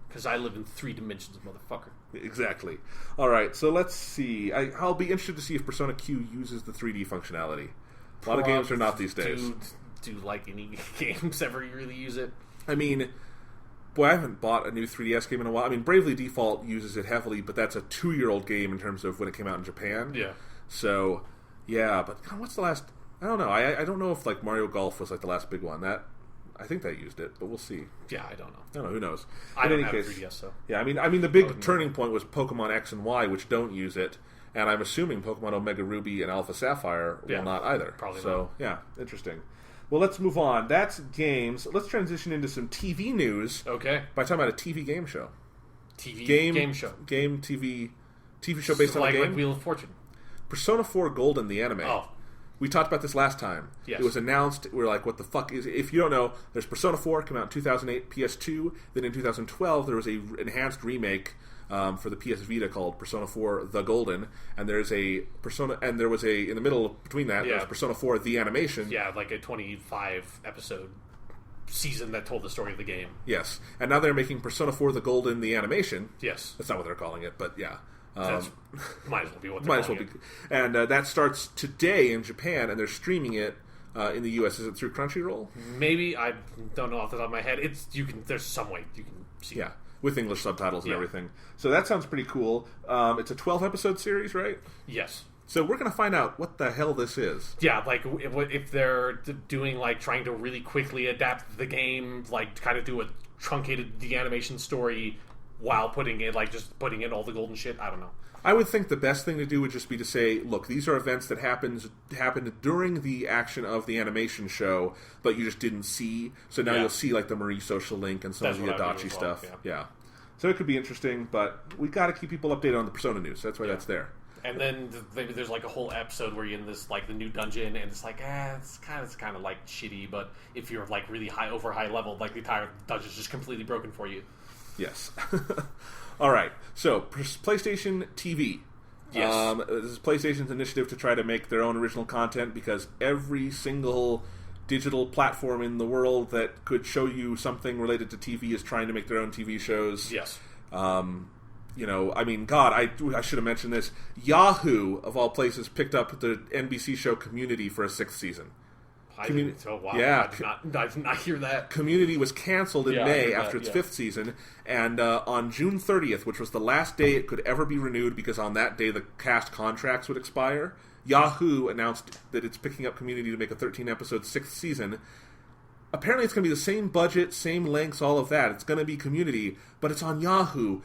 [SPEAKER 2] Because I live in 3 dimensions, motherfucker.
[SPEAKER 1] Exactly. All right, so let's see. I'll be interested to see if Persona Q uses the 3D functionality. A lot of games are not these days.
[SPEAKER 2] Do like any games ever really use it?
[SPEAKER 1] I mean, boy, I haven't bought a new 3DS game in a while. I mean, Bravely Default uses it heavily, but that's a 2-year-old game in terms of when it came out in Japan.
[SPEAKER 2] Yeah.
[SPEAKER 1] So, yeah, but God, what's the last... I don't know. I don't know if like Mario Golf was like the last big one. I think that used it, but we'll see.
[SPEAKER 2] Yeah, I don't know.
[SPEAKER 1] I don't know. Who knows?
[SPEAKER 2] I don't have a 3DS, so...
[SPEAKER 1] Yeah, I mean, the big turning point was Pokemon X and Y, which don't use it, and I'm assuming Pokemon Omega Ruby and Alpha Sapphire will not either.
[SPEAKER 2] Probably
[SPEAKER 1] so,
[SPEAKER 2] not.
[SPEAKER 1] Yeah, interesting. Well, let's move on. That's games. Let's transition into some TV news.
[SPEAKER 2] Okay.
[SPEAKER 1] By talking about a TV game show.
[SPEAKER 2] Game show.
[SPEAKER 1] TV show based on a game.
[SPEAKER 2] Like Wheel of Fortune.
[SPEAKER 1] Persona 4 Golden, the anime.
[SPEAKER 2] Oh.
[SPEAKER 1] We talked about this last time.
[SPEAKER 2] Yes.
[SPEAKER 1] It was announced. We're like, what the fuck is it? If you don't know, there's Persona 4, came out in 2008, PS2. Then in 2012, there was a enhanced remake for the PS Vita called Persona 4 The Golden. And there's a Persona, and there was in the middle between that, there was Persona 4 The Animation.
[SPEAKER 2] Yeah, like a 25 episode season that told the story of the game.
[SPEAKER 1] Yes. And now they're making Persona 4 The Golden The Animation.
[SPEAKER 2] Yes.
[SPEAKER 1] That's not what they're calling it, but yeah.
[SPEAKER 2] Might as well be what they're calling it.
[SPEAKER 1] And that starts today in Japan, and they're streaming it in the U.S. Is it through Crunchyroll?
[SPEAKER 2] Maybe. I don't know off the top of my head. There's some way you can see it.
[SPEAKER 1] Yeah, with English subtitles and everything. So that sounds pretty cool. It's a 12-episode series, right?
[SPEAKER 2] Yes.
[SPEAKER 1] So we're going to find out what the hell this is.
[SPEAKER 2] Yeah, like if they're doing like trying to really quickly adapt the game, like kind of do a truncated the animation story while putting in all the golden shit. I don't know.
[SPEAKER 1] I would think the best thing to do would just be to say, look, these are events that happened during the action of the animation show, but you just didn't see. So now you'll see like the Marie Social Link and some of the Adachi stuff. Yeah. So it could be interesting, but we got to keep people updated on the Persona news. So that's why that's there.
[SPEAKER 2] And then maybe there's like a whole episode where you're in this like the new dungeon, and it's like, it's kind of like shitty. But if you're like really high level, like the entire dungeon's just completely broken for you.
[SPEAKER 1] Yes. All right. So PlayStation TV.
[SPEAKER 2] Yes.
[SPEAKER 1] This is PlayStation's initiative to try to make their own original content, because every single digital platform in the world that could show you something related to TV is trying to make their own TV shows.
[SPEAKER 2] Yes.
[SPEAKER 1] I mean, God, I should have mentioned this. Yahoo, of all places, picked up the NBC show Community for a 6th season.
[SPEAKER 2] Wow.
[SPEAKER 1] Yeah.
[SPEAKER 2] I did not hear that.
[SPEAKER 1] Community was canceled in May after its 5th season, and on June 30th, which was the last day it could ever be renewed, because on that day the cast contracts would expire, Yahoo announced that it's picking up Community to make a 13-episode 6th season. Apparently it's going to be the same budget, same lengths, all of that. It's going to be Community, but it's on Yahoo.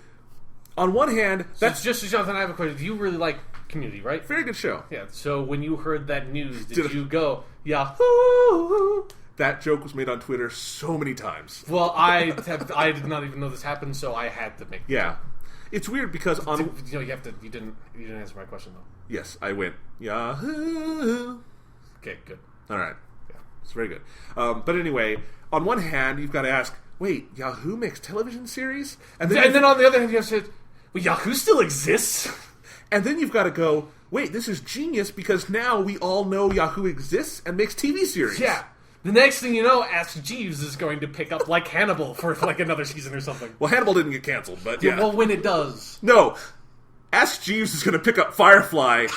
[SPEAKER 1] On one hand, that's...
[SPEAKER 2] So just, Jonathan, I have a question. You really like Community, right?
[SPEAKER 1] Very good show.
[SPEAKER 2] Yeah, so when you heard that news, did you go, Yahoo?
[SPEAKER 1] That joke was made on Twitter so many times.
[SPEAKER 2] Well, I did not even know this happened, so I had to make it.
[SPEAKER 1] Yeah. It's weird because on...
[SPEAKER 2] You didn't answer my question, though.
[SPEAKER 1] Yes, I went, Yahoo.
[SPEAKER 2] Okay, good.
[SPEAKER 1] All right. Yeah, it's very good. But anyway, on one hand, you've got to ask, wait, Yahoo makes television series?
[SPEAKER 2] And then on the other hand, you have to say, well, Yahoo still exists?
[SPEAKER 1] And then you've got to go, wait, this is genius because now we all know Yahoo exists and makes TV series.
[SPEAKER 2] Yeah. The next thing you know, Ask Jeeves is going to pick up, like, Hannibal for, like, another season or something.
[SPEAKER 1] Well, Hannibal didn't get canceled, but yeah.
[SPEAKER 2] Well, when it does.
[SPEAKER 1] No. Ask Jeeves is going to pick up Firefly.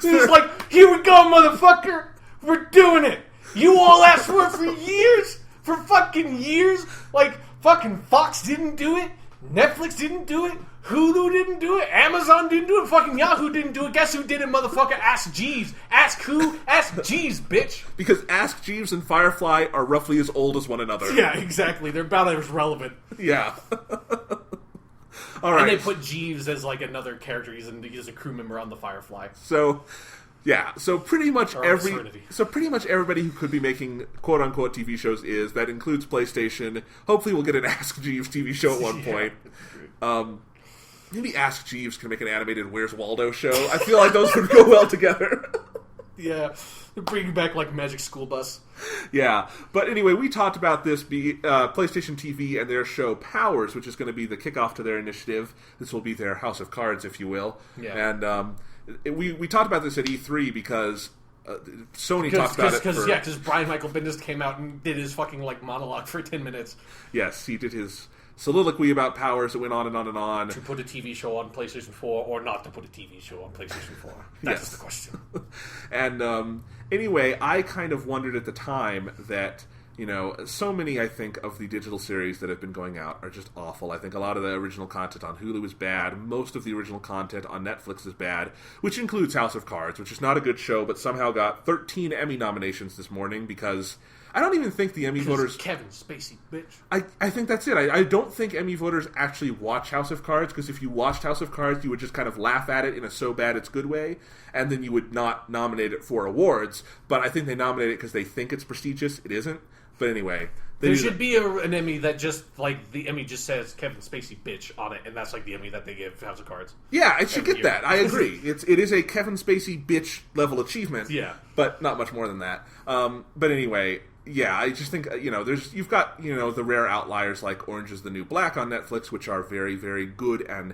[SPEAKER 2] It's like, here we go, motherfucker. We're doing it. You all asked for it for years. For fucking years. Like, fucking Fox didn't do it. Netflix didn't do it. Hulu didn't do it. Amazon didn't do it. Fucking Yahoo didn't do it. Guess who did it, motherfucker? Ask Jeeves. Ask who? Ask Jeeves, bitch.
[SPEAKER 1] Because Ask Jeeves and Firefly are roughly as old as one another.
[SPEAKER 2] Yeah, exactly. They're about as relevant.
[SPEAKER 1] Yeah. All right.
[SPEAKER 2] And they put Jeeves as, like, another character. He's a crew member on the Firefly.
[SPEAKER 1] So... yeah, so pretty much everybody who could be making quote-unquote TV shows is. That includes PlayStation. Hopefully we'll get an Ask Jeeves TV show at one point. Maybe Ask Jeeves can make an animated Where's Waldo show. I feel like those would go well together.
[SPEAKER 2] Yeah, they're bringing back, like, Magic School Bus.
[SPEAKER 1] Yeah, but anyway, we talked about this, PlayStation TV and their show Powers, which is going to be the kickoff to their initiative. This will be their House of Cards, if you will.
[SPEAKER 2] Yeah.
[SPEAKER 1] And... we talked about this at E3 because Sony talked about it
[SPEAKER 2] because Brian Michael Bendis came out and did his fucking, like, monologue for 10 minutes.
[SPEAKER 1] Yes, he did his soliloquy about Powers that went on and on and on.
[SPEAKER 2] To put a TV show on PlayStation 4 or not to put a TV show on PlayStation 4. That's the question.
[SPEAKER 1] And anyway, I kind of wondered at the time that... you know, so many, I think, of the digital series that have been going out are just awful. I think a lot of the original content on Hulu is bad. Most of the original content on Netflix is bad, which includes House of Cards, which is not a good show, but somehow got 13 Emmy nominations this morning because I don't even think the Emmy voters...
[SPEAKER 2] Kevin Spacey, bitch.
[SPEAKER 1] I think that's it. I don't think Emmy voters actually watch House of Cards, because if you watched House of Cards, you would just kind of laugh at it in a so bad it's good way, and then you would not nominate it for awards. But I think they nominate it because they think it's prestigious. It isn't. But anyway...
[SPEAKER 2] there should be an Emmy that just, like, the Emmy just says Kevin Spacey bitch on it, and that's, like, the Emmy that they give House of Cards.
[SPEAKER 1] Yeah, it should get that. I agree. It is a Kevin Spacey bitch level achievement.
[SPEAKER 2] Yeah.
[SPEAKER 1] But not much more than that. But anyway... yeah, I just think, you know, you've got, you know, the rare outliers like Orange is the New Black on Netflix, which are very, very good and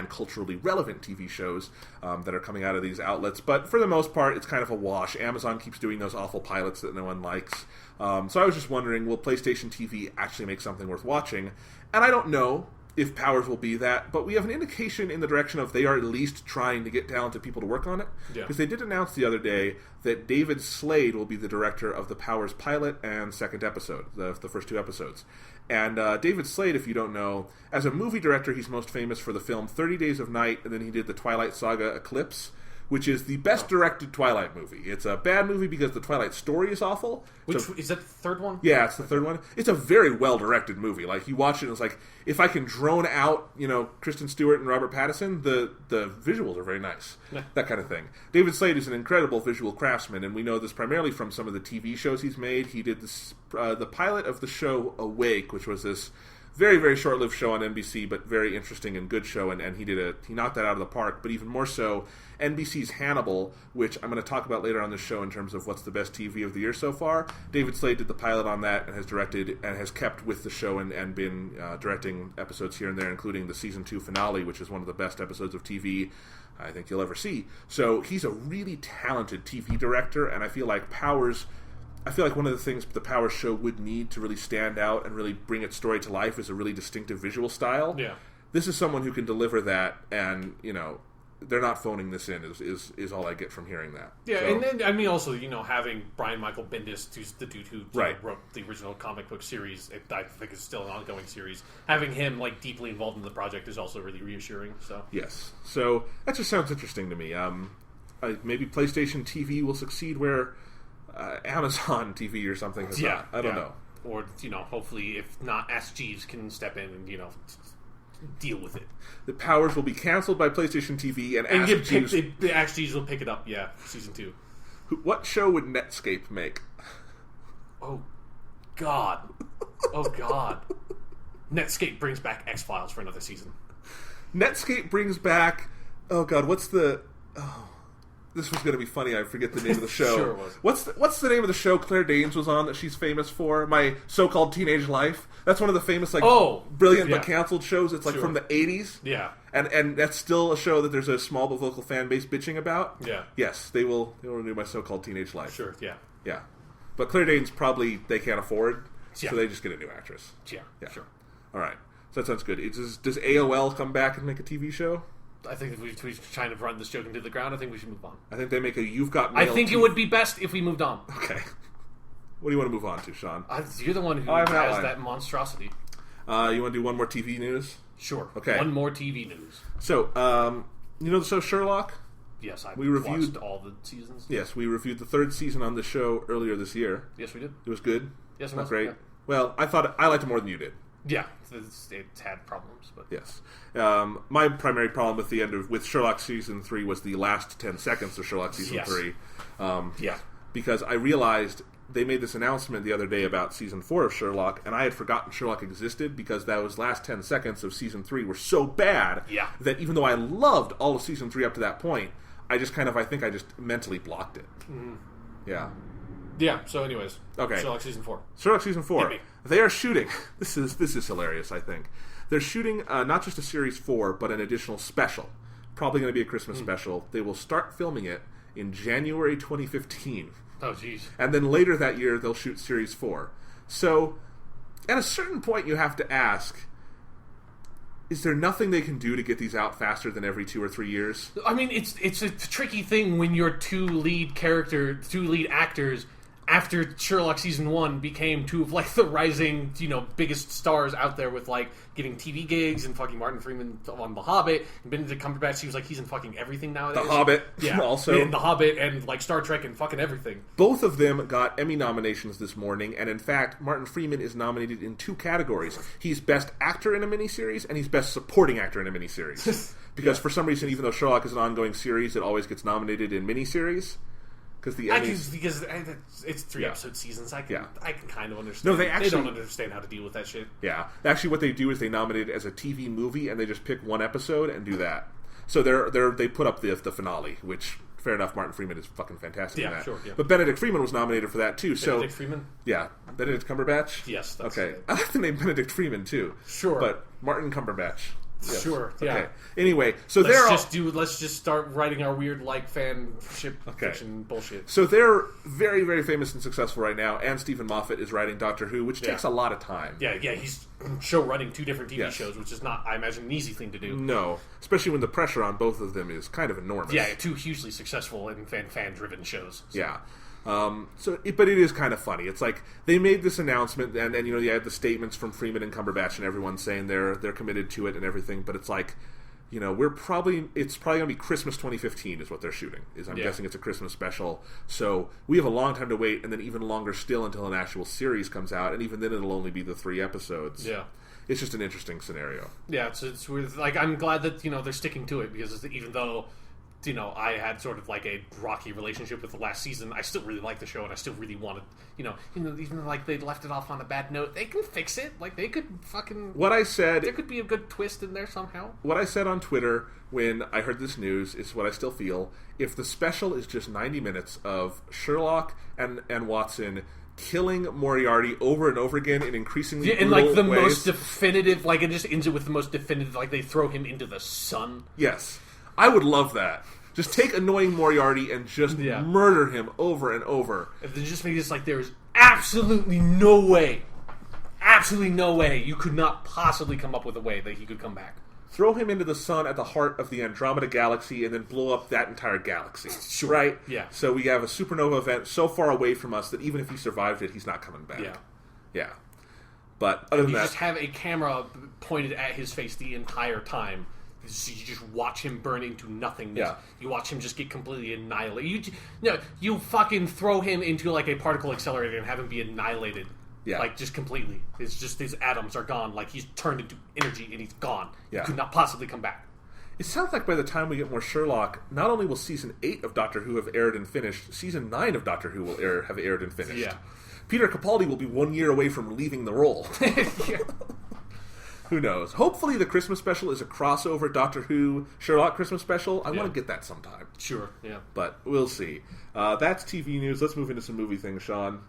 [SPEAKER 1] culturally relevant TV shows that are coming out of these outlets. But for the most part, it's kind of a wash. Amazon keeps doing those awful pilots that no one likes. So I was just wondering, will PlayStation TV actually make something worth watching? And I don't know if Powers will be that, but we have an indication in the direction of they are at least trying to get talented people to work on it. Because they did announce the other day that David Slade will be the director of the Powers pilot and second episode, the first two episodes. And David Slade, if you don't know, as a movie director, he's most famous for the film 30 Days of Night, and then he did the Twilight Saga Eclipse, which is the best directed Twilight movie. It's a bad movie because the Twilight story is awful.
[SPEAKER 2] Is that the third one?
[SPEAKER 1] Yeah, it's the third one. It's a very well-directed movie. Like, you watch it and it's like, if I can drone out, you know, Kristen Stewart and Robert Pattinson, the visuals are very nice. Yeah. That kind of thing. David Slade is an incredible visual craftsman, and we know this primarily from some of the TV shows he's made. He did this, the pilot of the show Awake, which was this very, very short-lived show on NBC, but very interesting and good show, and he knocked that out of the park. But even more so, NBC's Hannibal, which I'm going to talk about later on this show in terms of what's the best TV of the year so far. David Slade did the pilot on that and has directed and has kept with the show and been directing episodes here and there, including the season 2 finale, which is one of the best episodes of TV I think you'll ever see. So he's a really talented TV director, and I feel like one of the things the Powers show would need to really stand out and really bring its story to life is a really distinctive visual style.
[SPEAKER 2] Yeah.
[SPEAKER 1] This is someone who can deliver that, and, you know, they're not phoning this in. Is all I get from hearing that.
[SPEAKER 2] Yeah,
[SPEAKER 1] so,
[SPEAKER 2] and then I mean also having Brian Michael Bendis, who's the dude who wrote the original comic book series, I think is still an ongoing series. Having him deeply involved in the project is also really reassuring. So
[SPEAKER 1] yes, so that just sounds interesting to me. Maybe PlayStation TV will succeed where Amazon TV or something has not. I don't know.
[SPEAKER 2] Or hopefully, if not, Ask Jeeves can step in and deal with it.
[SPEAKER 1] The powers will be canceled by PlayStation TV, and Ask Jeeves...
[SPEAKER 2] Ask Jeeves will pick it up, season 2.
[SPEAKER 1] What show would Netscape make?
[SPEAKER 2] Oh, God. Netscape brings back X-Files for another season.
[SPEAKER 1] Netscape brings back... Oh, God, what's the... Oh, this was going to be funny. I forget the name of the show.
[SPEAKER 2] Sure it was.
[SPEAKER 1] What's the name of the show Claire Danes was on that she's famous for? My So-Called Teenage Life. That's one of the famous, brilliant but canceled shows. It's from the 80s.
[SPEAKER 2] Yeah.
[SPEAKER 1] And that's still a show that there's a small but vocal fan base bitching about.
[SPEAKER 2] Yeah.
[SPEAKER 1] Yes, they will renew My So-Called Teenage Life.
[SPEAKER 2] Sure, yeah.
[SPEAKER 1] Yeah. But Claire Danes probably they can't afford, so they just get a new actress.
[SPEAKER 2] Yeah, sure.
[SPEAKER 1] All right. So that sounds good. Does AOL come back and make a TV show?
[SPEAKER 2] I think if we're trying to run this joke into the ground, I think we should move on.
[SPEAKER 1] I think they make a You've Got Mail.
[SPEAKER 2] I think it would be best if we moved on.
[SPEAKER 1] Okay. What do you want to move on to, Sean?
[SPEAKER 2] You're the one who has that monstrosity.
[SPEAKER 1] You want to do one more TV news?
[SPEAKER 2] Sure.
[SPEAKER 1] Okay.
[SPEAKER 2] One more TV news.
[SPEAKER 1] So, you know the show Sherlock?
[SPEAKER 2] Yes,
[SPEAKER 1] we reviewed
[SPEAKER 2] watched all the seasons.
[SPEAKER 1] Yes, we reviewed the 3rd season on the show earlier this year.
[SPEAKER 2] Yes, we did.
[SPEAKER 1] It was good?
[SPEAKER 2] Yes, it
[SPEAKER 1] was.
[SPEAKER 2] was.
[SPEAKER 1] Great?
[SPEAKER 2] Yeah.
[SPEAKER 1] Well, I liked it more than you did.
[SPEAKER 2] Yeah, it had problems, but
[SPEAKER 1] yes. My primary problem with the end with Sherlock season 3 was the last 10 seconds of Sherlock season 3. Because I realized they made this announcement the other day about season 4 of Sherlock, and I had forgotten Sherlock existed because those last 10 seconds of season 3 were so bad that even though I loved all of season 3 up to that point, I just I think I just mentally blocked it. Mm-hmm. Yeah.
[SPEAKER 2] Yeah, so anyways.
[SPEAKER 1] Okay.
[SPEAKER 2] Sherlock season 4.
[SPEAKER 1] Sherlock season 4. They are shooting. This is hilarious, I think. They're shooting not just a series 4, but an additional special. Probably going to be a Christmas special. They will start filming it in January 2015.
[SPEAKER 2] Oh, jeez.
[SPEAKER 1] And then later that year, they'll shoot series 4. So, at a certain point, you have to ask, is there nothing they can do to get these out faster than every 2 or 3 years?
[SPEAKER 2] I mean, it's a tricky thing when your two lead actors, after Sherlock season 1, became two of the rising, biggest stars out there with getting TV gigs, and fucking Martin Freeman on The Hobbit, and Benedict Cumberbatch. He was he's in fucking everything nowadays.
[SPEAKER 1] The Hobbit, also,
[SPEAKER 2] and The Hobbit, and Star Trek, and fucking everything.
[SPEAKER 1] Both of them got Emmy nominations this morning, and in fact, Martin Freeman is nominated in 2 categories. He's Best Actor in a Miniseries, and he's Best Supporting Actor in a Miniseries. Because for some reason, even though Sherlock is an ongoing series, it always gets nominated in miniseries.
[SPEAKER 2] Because it's 3 episode seasons. I can kind of understand.
[SPEAKER 1] No, they
[SPEAKER 2] don't understand how to deal with that shit.
[SPEAKER 1] Yeah, actually, what they do is they nominate it as a TV movie, and they just pick one episode and do that. So they put up the finale, which fair enough. Martin Freeman is fucking fantastic in that.
[SPEAKER 2] Sure, yeah.
[SPEAKER 1] But Benedict Freeman was nominated for that too.
[SPEAKER 2] Benedict Freeman.
[SPEAKER 1] Yeah, Benedict Cumberbatch.
[SPEAKER 2] Yes, that's
[SPEAKER 1] okay. I like the name Benedict Freeman too.
[SPEAKER 2] Sure,
[SPEAKER 1] but Martin Cumberbatch. Yes.
[SPEAKER 2] Sure. Yeah.
[SPEAKER 1] Okay. Anyway, so
[SPEAKER 2] let's just start writing our weird fanship fiction bullshit.
[SPEAKER 1] So they're very, very famous and successful right now, and Stephen Moffat is writing Doctor Who, which takes a lot of time.
[SPEAKER 2] Yeah, he's show running 2 different TV shows, which is not, I imagine, an easy thing to do.
[SPEAKER 1] No, especially when the pressure on both of them is kind of enormous.
[SPEAKER 2] Yeah, 2 hugely successful and fan driven shows.
[SPEAKER 1] So. Yeah. But it is kind of funny. It's they made this announcement, and you had the statements from Freeman and Cumberbatch and everyone saying they're committed to it and everything. But it's it's probably going to be Christmas 2015 is what they're shooting. I'm guessing it's a Christmas special. So we have a long time to wait, and then even longer still until an actual series comes out, and even then it'll only be the 3 episodes.
[SPEAKER 2] Yeah.
[SPEAKER 1] It's just an interesting scenario.
[SPEAKER 2] Yeah, it's weird. I'm glad that they're sticking to it, because even though I had sort of a rocky relationship with the last season, I still really like the show, and I still really wanted, even they left it off on a bad note, they can fix it. They could fucking...
[SPEAKER 1] What I said...
[SPEAKER 2] There could be a good twist in there somehow.
[SPEAKER 1] What I said on Twitter when I heard this news is what I still feel. If the special is just 90 minutes of Sherlock and Watson killing Moriarty over and over again in increasingly brutal
[SPEAKER 2] in the
[SPEAKER 1] ways,
[SPEAKER 2] most definitive, it just ends it with the most definitive, they throw him into the sun.
[SPEAKER 1] Yes. I would love that. Just take annoying Moriarty and just murder him over and over.
[SPEAKER 2] And then just make this there is absolutely no way you could not possibly come up with a way that he could come back.
[SPEAKER 1] throw him into the sun at the heart of the Andromeda Galaxy, and then blow up that entire galaxy.
[SPEAKER 2] Sure.
[SPEAKER 1] Right?
[SPEAKER 2] Yeah.
[SPEAKER 1] So we have a supernova event so far away from us that even if he survived it, he's not coming back.
[SPEAKER 2] Yeah.
[SPEAKER 1] Yeah. But other than
[SPEAKER 2] you
[SPEAKER 1] that...
[SPEAKER 2] just have a camera pointed at his face the entire time. So you just watch him burning to nothingness.
[SPEAKER 1] Yeah.
[SPEAKER 2] You watch him just get completely annihilated. You fucking throw him into like a particle accelerator and have him be annihilated.
[SPEAKER 1] Yeah.
[SPEAKER 2] Like, just completely. It's just his atoms are gone. Like, he's turned into energy and he's gone.
[SPEAKER 1] Yeah.
[SPEAKER 2] He could not possibly come back.
[SPEAKER 1] It sounds like by the time we get more Sherlock, not only will Season 8 of Doctor Who have aired and finished, Season 9 of Doctor Who will have aired and finished.
[SPEAKER 2] Yeah.
[SPEAKER 1] Peter Capaldi will be 1 year away from leaving the role.
[SPEAKER 2] Yeah.
[SPEAKER 1] Who knows? Hopefully the Christmas special is a crossover Doctor Who Sherlock Christmas special. I want to get that sometime.
[SPEAKER 2] Sure, yeah.
[SPEAKER 1] But we'll see. That's TV news. Let's move into some movie things, Sean.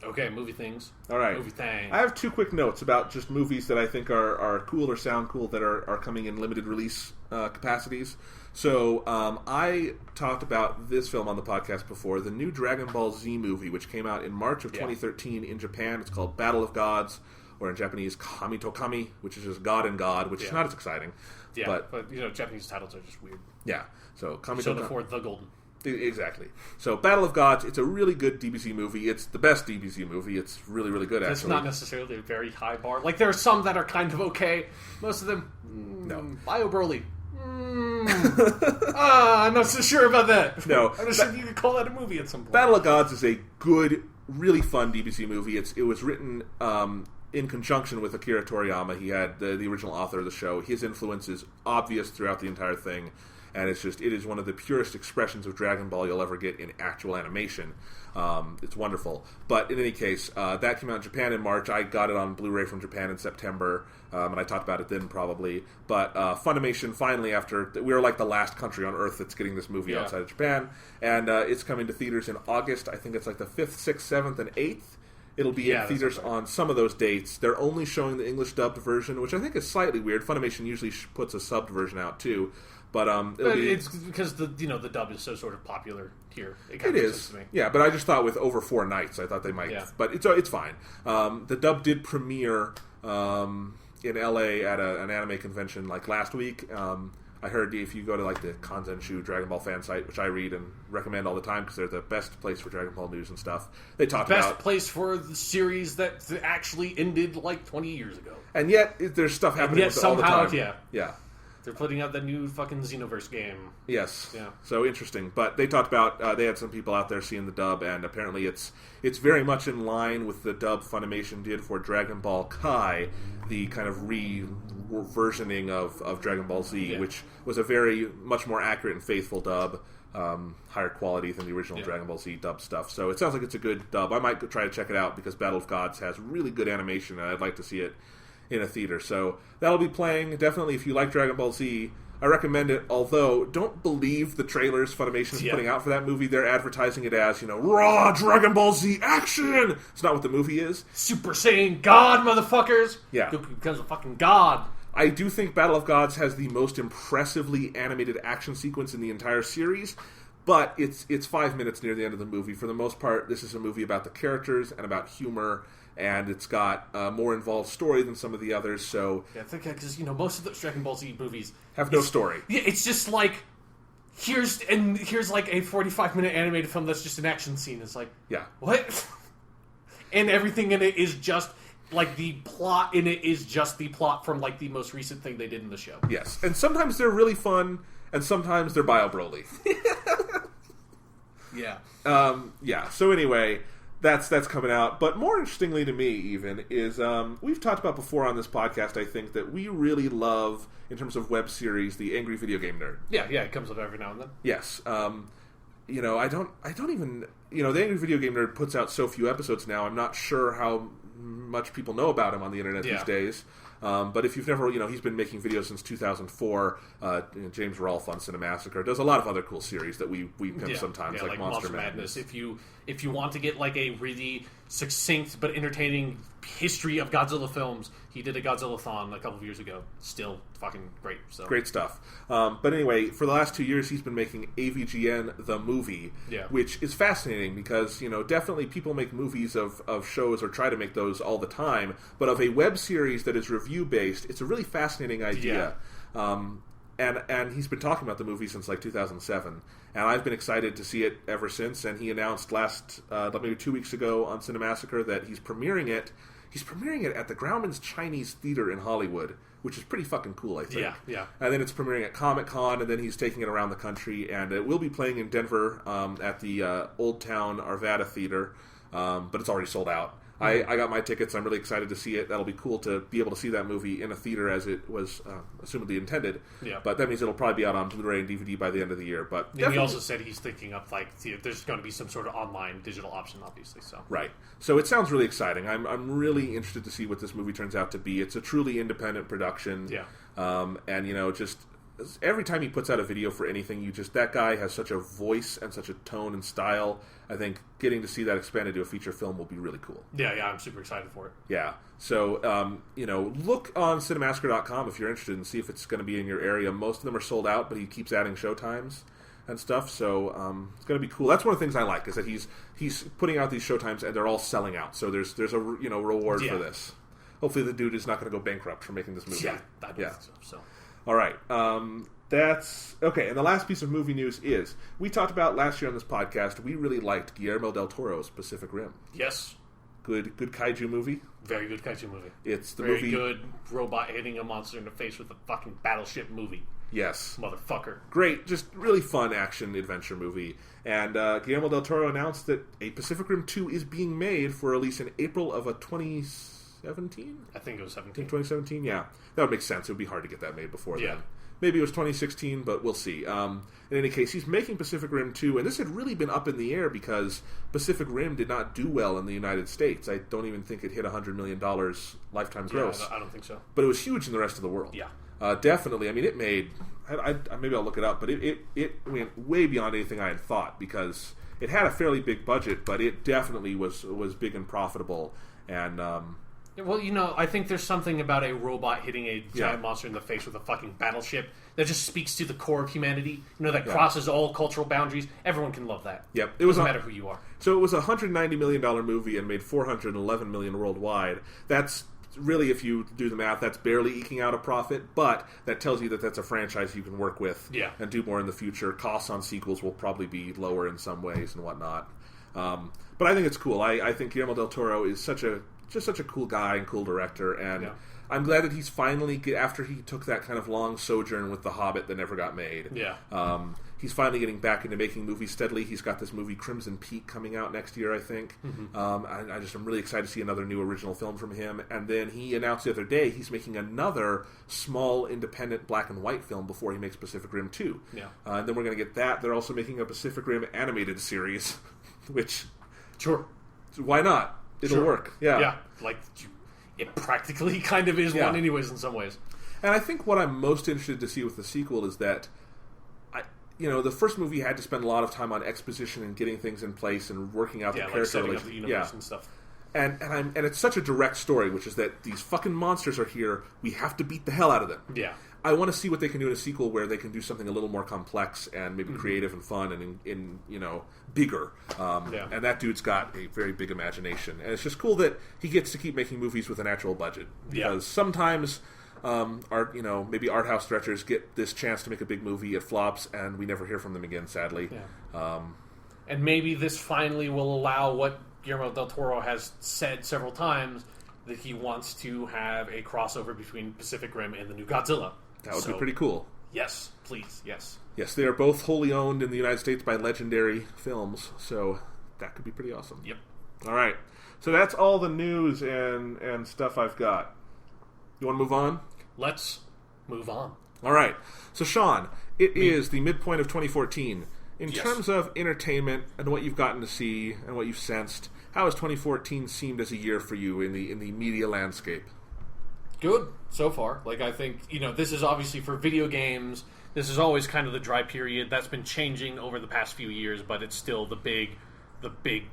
[SPEAKER 2] Okay, movie things.
[SPEAKER 1] All right.
[SPEAKER 2] Movie thing.
[SPEAKER 1] I have 2 quick notes about just movies that I think are cool or sound cool that are coming in limited release capacities. So I talked about this film on the podcast before, the new Dragon Ball Z movie, which came out in March of 2013 in Japan. It's called Battle of Gods, or in Japanese, Kami to Kami, which is just God and God, which is not as exciting.
[SPEAKER 2] Yeah, but Japanese titles are just weird.
[SPEAKER 1] Yeah, so Kami
[SPEAKER 2] So
[SPEAKER 1] to
[SPEAKER 2] therefore, The Golden.
[SPEAKER 1] Exactly. So Battle of Gods, it's a really good DBZ movie. It's the best DBZ movie. It's really, really good, actually.
[SPEAKER 2] It's not necessarily a very high bar. Like, there are some that are kind of okay. Most of them,
[SPEAKER 1] no.
[SPEAKER 2] Bio Broly. I'm not so sure about that.
[SPEAKER 1] No.
[SPEAKER 2] I'm not sure if you could call that a movie at some point.
[SPEAKER 1] Battle of Gods is a good, really fun DBZ movie. It was written in conjunction with Akira Toriyama. He had the original author of the show. His influence is obvious throughout the entire thing, and it is one of the purest expressions of Dragon Ball you'll ever get in actual animation. It's wonderful. But in any case, that came out in Japan in March. I got it on Blu-ray from Japan in September, and I talked about it then probably. But Funimation finally, we were like the last country on Earth that's getting this movie outside of Japan, and it's coming to theaters in August. I think it's like the 5th, 6th, 7th, and 8th. It'll be in theaters on some of those dates. They're only showing the English dubbed version, which I think is slightly weird. Funimation usually puts a subbed version out too, but
[SPEAKER 2] it's because the dub is so sort of popular here.
[SPEAKER 1] It is, yeah. But I just thought with over 4 nights, I thought they might. Yeah. But it's fine. The dub did premiere in LA at an anime convention like last week. I heard if you go to like the Kanzenshu Dragon Ball fan site, which I read and recommend all the time because they're the best place for Dragon Ball news and stuff. They talk about
[SPEAKER 2] best place for the series that actually ended like 20 years ago.
[SPEAKER 1] And yet there's stuff happening with it all the time. Yeah.
[SPEAKER 2] They're putting out the new fucking Xenoverse game.
[SPEAKER 1] Yes.
[SPEAKER 2] Yeah.
[SPEAKER 1] So interesting. But they talked about they had some people out there seeing the dub, and apparently it's very much in line with the dub Funimation did for Dragon Ball Kai, the kind of versioning of Dragon Ball Z, which was a very much more accurate and faithful dub, higher quality than the original Dragon Ball Z dub stuff. So it sounds like it's a good dub. I might try to check it out because Battle of Gods has really good animation, and I'd like to see it in a theater. So that'll be playing. Definitely, if you like Dragon Ball Z, I recommend it, although don't believe the trailers Funimation is putting out for that movie. They're advertising it as, raw Dragon Ball Z action! It's not what the movie is.
[SPEAKER 2] Super Saiyan God, motherfuckers!
[SPEAKER 1] Yeah.
[SPEAKER 2] Goku becomes a fucking god.
[SPEAKER 1] I do think Battle of Gods has the most impressively animated action sequence in the entire series, but it's 5 minutes near the end of the movie. For the most part, this is a movie about the characters and about humor, and it's got a more involved story than some of the others, so...
[SPEAKER 2] Yeah, I think because, most of those Dragon Ball Z movies...
[SPEAKER 1] have no story.
[SPEAKER 2] Yeah, it's just like, here's like a 45-minute animated film that's just an action scene. It's like, what? And everything in it is just, like, the plot in it is just the plot from, like, the most recent thing they did in the show.
[SPEAKER 1] Yes, and sometimes they're really fun, and sometimes they're Bio Broly.
[SPEAKER 2] Yeah.
[SPEAKER 1] So anyway... That's coming out. But more interestingly to me, even, is we've talked about before on this podcast, I think, that we really love, in terms of web series, the Angry Video Game Nerd.
[SPEAKER 2] Yeah, it comes up every now and then.
[SPEAKER 1] Yes. I don't even... the Angry Video Game Nerd puts out so few episodes now, I'm not sure how much people know about him on the internet these days. But if you've never, he's been making videos since 2004. James Rolfe on Cinemassacre does a lot of other cool series that we pimp sometimes, like Monster Madness.
[SPEAKER 2] If you want to get like a really succinct but entertaining history of Godzilla films, he did a Godzilla-thon a couple of years ago. Still fucking great. So
[SPEAKER 1] great stuff. But anyway, for the last 2 years, he's been making AVGN the movie, which is fascinating because definitely people make movies of shows or try to make those all the time, but of a web series that is review based, it's a really fascinating idea. And he's been talking about the movie since like 2007, and I've been excited to see it ever since. And he announced maybe 2 weeks ago on Cinemassacre that he's premiering it. He's premiering it at the Grauman's Chinese Theater in Hollywood, which is pretty fucking cool, I think.
[SPEAKER 2] Yeah.
[SPEAKER 1] And then it's premiering at Comic-Con, and then he's taking it around the country, and it will be playing in Denver at the Old Town Arvada Theater, but it's already sold out. I got my tickets. I'm really excited to see it. That'll be cool to be able to see that movie in a theater as it was assumedly intended.
[SPEAKER 2] Yeah.
[SPEAKER 1] But that means it'll probably be out on Blu-ray and DVD by the end of the year. But
[SPEAKER 2] and he also said he's thinking of there's going to be some sort of online digital option, obviously. So
[SPEAKER 1] right. So it sounds really exciting. I'm really interested to see what this movie turns out to be. It's a truly independent production.
[SPEAKER 2] Yeah.
[SPEAKER 1] And just every time he puts out a video for anything, that guy has such a voice and such a tone and style. I think getting to see that expanded to a feature film will be really cool.
[SPEAKER 2] Yeah, I'm super excited for it.
[SPEAKER 1] Yeah. So, look on Cinemassacre.com if you're interested and see if it's going to be in your area. Most of them are sold out, but he keeps adding showtimes and stuff. So it's going to be cool. That's one of the things I like, is that he's putting out these showtimes and they're all selling out. So there's a reward for this. Hopefully the dude is not going to go bankrupt for making this movie.
[SPEAKER 2] Yeah, I don't think so.
[SPEAKER 1] All right. That's okay. And the last piece of movie news is we talked about last year on this podcast. We really liked Guillermo del Toro's Pacific Rim.
[SPEAKER 2] Yes,
[SPEAKER 1] good kaiju movie.
[SPEAKER 2] Very good kaiju movie.
[SPEAKER 1] It's the
[SPEAKER 2] very
[SPEAKER 1] movie.
[SPEAKER 2] Good robot hitting a monster in the face with a fucking battleship movie.
[SPEAKER 1] Yes,
[SPEAKER 2] motherfucker.
[SPEAKER 1] Great, just really fun action adventure movie. And Guillermo del Toro announced that a Pacific Rim 2 is being made for release in April of 2017.
[SPEAKER 2] I think it was 17.
[SPEAKER 1] 2017. Yeah, that would make sense. It would be hard to get that made before then. Maybe it was 2016, but we'll see. In any case, he's making Pacific Rim 2, and this had really been up in the air because Pacific Rim did not do well in the United States. I don't even think it hit $100 million lifetime gross.
[SPEAKER 2] I don't think so.
[SPEAKER 1] But it was huge in the rest of the world.
[SPEAKER 2] Yeah.
[SPEAKER 1] Definitely. I mean, it made... maybe I'll look it up, but it went way beyond anything I had thought, because it had a fairly big budget, but it definitely was big and profitable, and...
[SPEAKER 2] Well, I think there's something about a robot hitting a giant monster in the face with a fucking battleship that just speaks to the core of humanity. That crosses all cultural boundaries. Everyone can love that.
[SPEAKER 1] Yep.
[SPEAKER 2] It doesn't matter who you are.
[SPEAKER 1] So it was a $190 million movie and made $411 million worldwide. That's really, if you do the math, that's barely eking out a profit, but that tells you that that's a franchise you can work with and do more in the future. Costs on sequels will probably be lower in some ways and whatnot. But I think it's cool. I think Guillermo del Toro is such a cool guy and cool director, and I'm glad that he's finally, after he took that kind of long sojourn with The Hobbit that never got made, he's finally getting back into making movies steadily. He's got this movie Crimson Peak coming out next year, I think. Mm-hmm. I'm really excited to see another new original film from him. And then he announced the other day he's making another small independent black and white film before he makes Pacific Rim 2. And then we're going to get that. They're also making a Pacific Rim animated series, which...
[SPEAKER 2] Sure.
[SPEAKER 1] Why not? It'll work.
[SPEAKER 2] Yeah. It practically kind of is one anyways in some ways.
[SPEAKER 1] And I think what I'm most interested to see with the sequel is that the first movie had to spend a lot of time on exposition and getting things in place and working out the character
[SPEAKER 2] setting up the universe and stuff.
[SPEAKER 1] And it's such a direct story, which is that these fucking monsters are here. We have to beat the hell out of them.
[SPEAKER 2] Yeah.
[SPEAKER 1] I want to see what they can do in a sequel where they can do something a little more complex and maybe creative and fun and in bigger. And that dude's got a very big imagination, and it's just cool that he gets to keep making movies with an actual budget. Because sometimes maybe art house directors get this chance to make a big movie, it flops, and we never hear from them again, sadly.
[SPEAKER 2] And maybe this finally will allow what Guillermo del Toro has said several times, that he wants to have a crossover between Pacific Rim and the new Godzilla.
[SPEAKER 1] That would be pretty cool.
[SPEAKER 2] Yes, please, yes.
[SPEAKER 1] Yes, they are both wholly owned in the United States by Legendary Films, so that could be pretty awesome.
[SPEAKER 2] Yep.
[SPEAKER 1] All right. So that's all the news and stuff I've got. You want to move on?
[SPEAKER 2] Let's move on.
[SPEAKER 1] All right. So, Sean, it is the midpoint of 2014. In terms of entertainment and what you've gotten to see and what you've sensed, how has 2014 seemed as a year for you in the media landscape?
[SPEAKER 2] Good so far. I think, this is obviously for video games. This is always kind of the dry period. That's been changing over the past few years, but it's still the big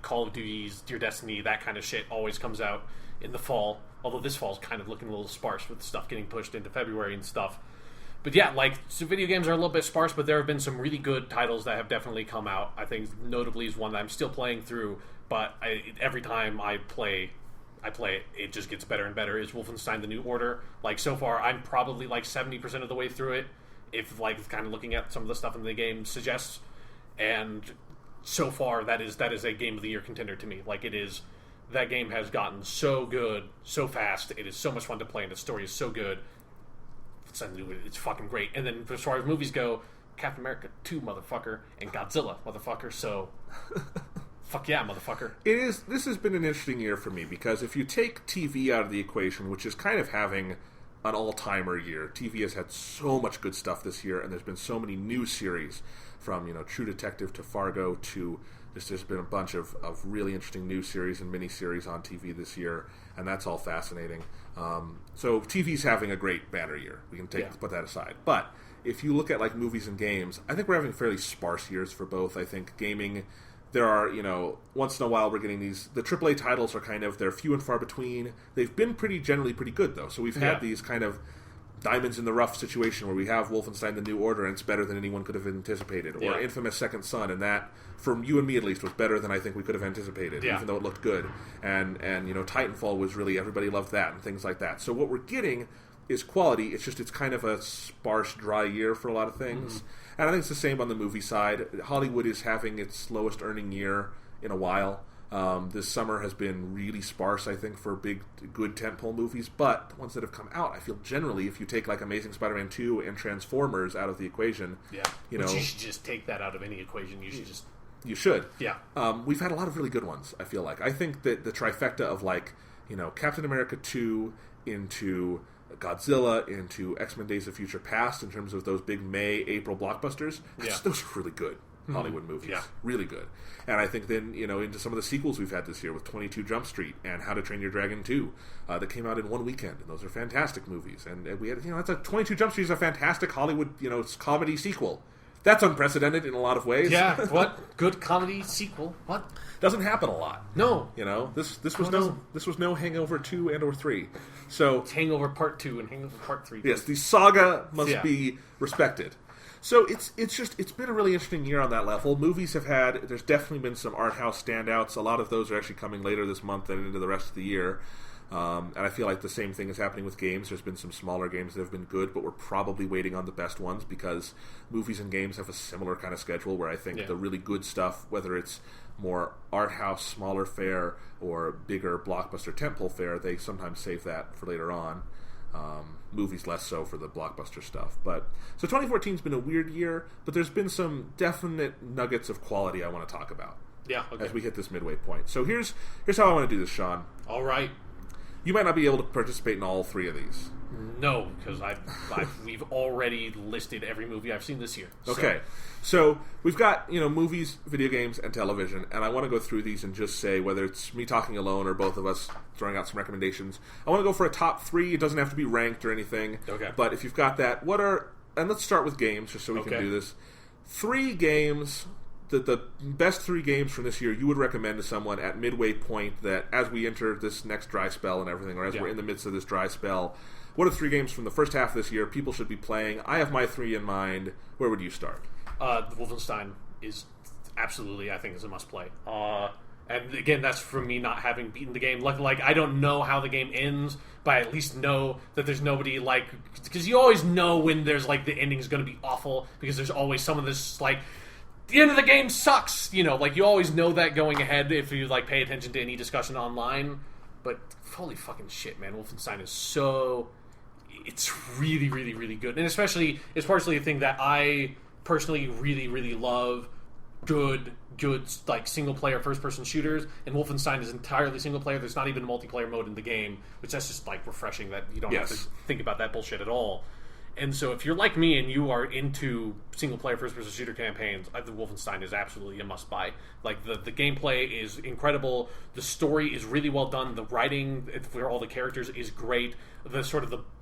[SPEAKER 2] Call of Duty's, Dear Destiny, that kind of shit always comes out in the fall. Although this fall's kind of looking a little sparse with stuff getting pushed into February and stuff. But yeah, so video games are a little bit sparse, but there have been some really good titles that have definitely come out. I think notably is one that I'm still playing through, but every time I play I play it, it just gets better and better, is Wolfenstein: The New Order. Like, so far, I'm probably like 70% of the way through it, if like kind of looking at some of the stuff in the game suggests. And so far, that is a Game of the Year contender to me. Like, it is, that game has gotten so good, so fast. It is so much fun to play, and the story is so good. It's fucking great. And then as far as movies go, Captain America 2, motherfucker, and Godzilla, motherfucker. So, fuck yeah, motherfucker.
[SPEAKER 1] This has been an interesting year for me, because if you take TV out of the equation, which is kind of having an all-timer year, TV has had so much good stuff this year, and there's been so many new series, from, you know, True Detective to Fargo to there's been a bunch of really interesting new series and miniseries on TV this year, and that's all fascinating. So TV's having a great banner year. We can put that aside. But if you look at like movies and games, I think we're having fairly sparse years for both. I think gaming, there are, you know, once in a while we're getting these, the AAA titles are kind of, they're few and far between. They've been generally pretty good though. So we've had these kind of diamonds in the rough situation where we have Wolfenstein: The New Order, and it's better than anyone could have anticipated, or Infamous Second Son, and that, from you and me at least, was better than I think we could have anticipated, even though it looked good. And you know, Titanfall was really, everybody loved that, and things like that. So what we're getting is quality. It's kind of a sparse, dry year for a lot of things. And I think it's the same on the movie side. Hollywood is having its slowest earning year in a while. This summer has been really sparse, I think, for big, good tentpole movies, but the ones that have come out, I feel generally, if you take like Amazing Spider-Man 2 and Transformers out of the equation, you know,
[SPEAKER 2] you should just take that out of any equation.
[SPEAKER 1] You should.
[SPEAKER 2] Yeah.
[SPEAKER 1] We've had a lot of really good ones, I feel like. I think that the trifecta of, like, you know, Captain America 2 into Godzilla into X-Men Days of Future Past, in terms of those big May, April blockbusters, those are really good Hollywood movies. Yeah. Really good. And I think then, you know, into some of the sequels we've had this year with 22 Jump Street and How to Train Your Dragon 2 that came out in one weekend, and those are fantastic movies. And we had, you know, that's a 22 Jump Street is a fantastic Hollywood, you know, comedy sequel. That's unprecedented in a lot of ways.
[SPEAKER 2] Yeah, what good comedy sequel? What
[SPEAKER 1] doesn't happen a lot?
[SPEAKER 2] No,
[SPEAKER 1] you know, this was no Hangover 2 and or 3. So
[SPEAKER 2] it's Hangover Part 2 and Hangover Part 3.
[SPEAKER 1] Yes, the saga must be respected. So it's been a really interesting year on that level. Movies there's definitely been some art house standouts. A lot of those are actually coming later this month and into the rest of the year. And I feel like the same thing is happening with games. There's been some smaller games that have been good, but we're probably waiting on the best ones, because movies and games have a similar kind of schedule where I think the really good stuff, whether it's more art house, smaller fare, or bigger blockbuster tentpole fare, they sometimes save that for later on. Movies less so for the blockbuster stuff. But so 2014's been a weird year, but there's been some definite nuggets of quality I want to talk about.
[SPEAKER 2] Yeah, okay.
[SPEAKER 1] As we hit this midway point. So here's how I want to do this, Sean.
[SPEAKER 2] All right.
[SPEAKER 1] You might not be able to participate in all three of these.
[SPEAKER 2] No, because we've already listed every movie I've seen this year.
[SPEAKER 1] Okay, so we've got, you know, movies, video games, and television, and I want to go through these and just say, whether it's me talking alone or both of us throwing out some recommendations, I want to go for a top three. It doesn't have to be ranked or anything.
[SPEAKER 2] Okay.
[SPEAKER 1] But if you've got that, and let's start with games, just so we can do this. 3 games, the best 3 games from this year you would recommend to someone at midway point, that as we enter this next dry spell and everything, or as we're in the midst of this dry spell, what are 3 games from the first half of this year people should be playing? I have my 3 in mind. Where would you start?
[SPEAKER 2] Wolfenstein is absolutely, I think, is a must-play. And again, that's from me not having beaten the game. Like, I don't know how the game ends, but I at least know that there's nobody, like... Because you always know when there's, like, the ending is going to be awful, because there's always someone that's, like... The end of the game sucks, you know, like, you always know that going ahead if you, like, pay attention to any discussion online. But holy fucking shit, man, Wolfenstein is so... It's really, really, really good. And especially, it's partially a thing that I personally really, really love. Good, like, single-player first-person shooters. And Wolfenstein is entirely single-player. There's not even a multiplayer mode in the game, which that's just, like, refreshing that you don't have to think about that bullshit at all. And so if you're like me and you are into single-player first-person shooter campaigns, I think Wolfenstein is absolutely a must-buy. Like, the gameplay is incredible. The story is really well done. The writing for all the characters is great.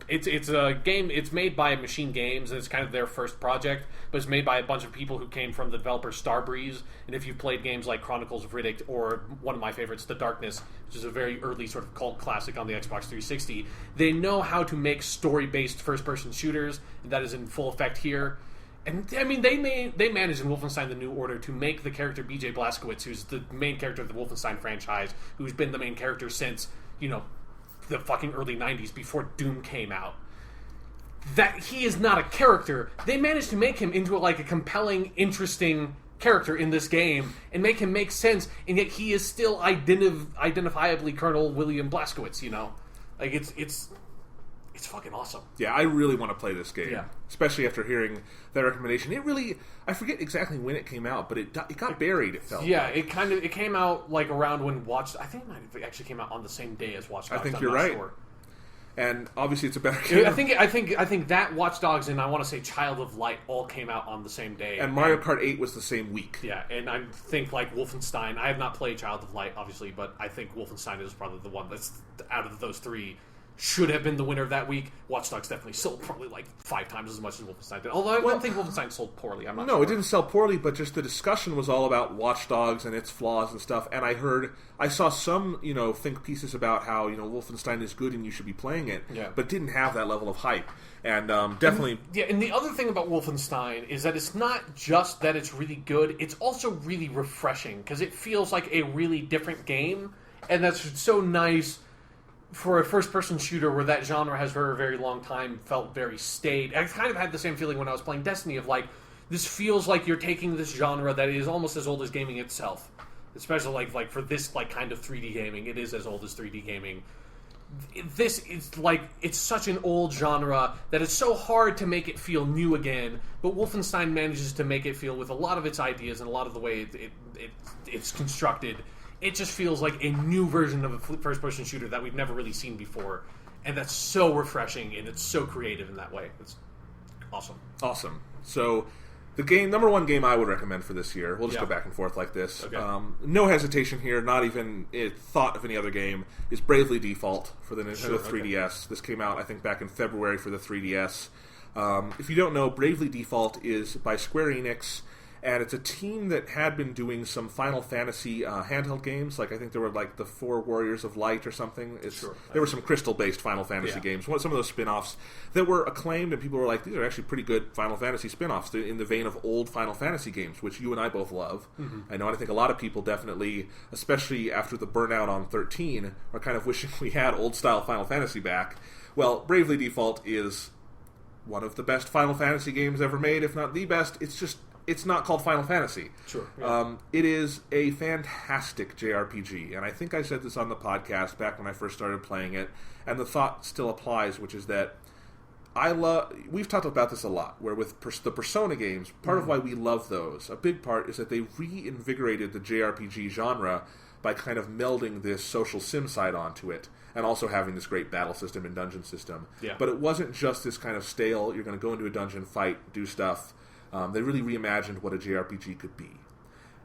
[SPEAKER 2] It's a game. It's made by Machine Games, and it's kind of their first project, but it's made by a bunch of people who came from the developer Starbreeze. And if you've played games like Chronicles of Riddick, or one of my favorites, The Darkness, which is a very early sort of cult classic on the Xbox 360, they know how to make story-based first-person shooters, and that is in full effect here. And I mean, they managed in Wolfenstein: The New Order to make the character B.J. Blazkowicz, who's the main character of the Wolfenstein franchise, who's been the main character since, the fucking early 90s before Doom came out, that he is not a character. They managed to make him into a compelling, interesting character in this game and make him make sense, and yet he is still identifiably Colonel William Blazkowicz, it's fucking awesome.
[SPEAKER 1] Yeah, I really want to play this game.
[SPEAKER 2] Yeah.
[SPEAKER 1] Especially after hearing that recommendation. I forget exactly when it came out, but it got buried, it felt.
[SPEAKER 2] Yeah, it came out around when I think it might have actually came out on the same day as Watch Dogs.
[SPEAKER 1] I think you're right.
[SPEAKER 2] Sure.
[SPEAKER 1] And obviously it's a better game.
[SPEAKER 2] I think that Watch Dogs and I want to say Child of Light all came out on the same day.
[SPEAKER 1] And Mario Kart 8 was the same week.
[SPEAKER 2] Yeah, and I think Wolfenstein, I have not played Child of Light, obviously, but I think Wolfenstein is probably the one that's out of those three should have been the winner of that week. Watch Dogs definitely sold probably 5 times as much as Wolfenstein did. Although I don't think Wolfenstein sold poorly. I'm not sure.
[SPEAKER 1] No, it didn't sell poorly, but just the discussion was all about Watch Dogs and its flaws and stuff. And I saw some, think pieces about how, Wolfenstein is good and you should be playing it, but didn't have that level of hype. And definitely...
[SPEAKER 2] And the other thing about Wolfenstein is that it's not just that it's really good, it's also really refreshing, because it feels like a really different game, and that's so nice for a first-person shooter where that genre has for a very long time felt very staid. I kind of had the same feeling when I was playing Destiny of this feels like you're taking this genre that is almost as old as gaming itself. Especially for this kind of 3D gaming, it is as old as 3D gaming. This is it's such an old genre that it's so hard to make it feel new again, but Wolfenstein manages to make it feel, with a lot of its ideas and a lot of the way it's constructed, it just feels like a new version of a first-person shooter that we've never really seen before. And that's so refreshing, and it's so creative in that way. It's awesome.
[SPEAKER 1] Awesome. So, the number one game I would recommend for this year, we'll just go back and forth like this.
[SPEAKER 2] Okay.
[SPEAKER 1] No hesitation here, not even a thought of any other game, is Bravely Default for the Nintendo 3DS. This came out, I think, back in February for the 3DS. If you don't know, Bravely Default is by Square Enix, and it's a team that had been doing some Final Fantasy handheld games. I think there were the 4 Warriors of Light or something. There were some crystal-based Final Fantasy games. Some of those spin-offs that were acclaimed, and people were like, these are actually pretty good Final Fantasy spin-offs in the vein of old Final Fantasy games, which you and I both love. Mm-hmm. I know, and I think a lot of people definitely, especially after the burnout on 13, are kind of wishing we had old-style Final Fantasy back. Well, Bravely Default is one of the best Final Fantasy games ever made, if not the best. It's not called Final Fantasy.
[SPEAKER 2] Sure. Yeah.
[SPEAKER 1] It is a fantastic JRPG, and I think I said this on the podcast back when I first started playing it, and the thought still applies, which is that we've talked about this a lot, where with the Persona games, part of why we love those, a big part is that they reinvigorated the JRPG genre by kind of melding this social sim side onto it, and also having this great battle system and dungeon system.
[SPEAKER 2] Yeah.
[SPEAKER 1] But it wasn't just this kind of stale, you're going to go into a dungeon, fight, do stuff. They really reimagined what a JRPG could be.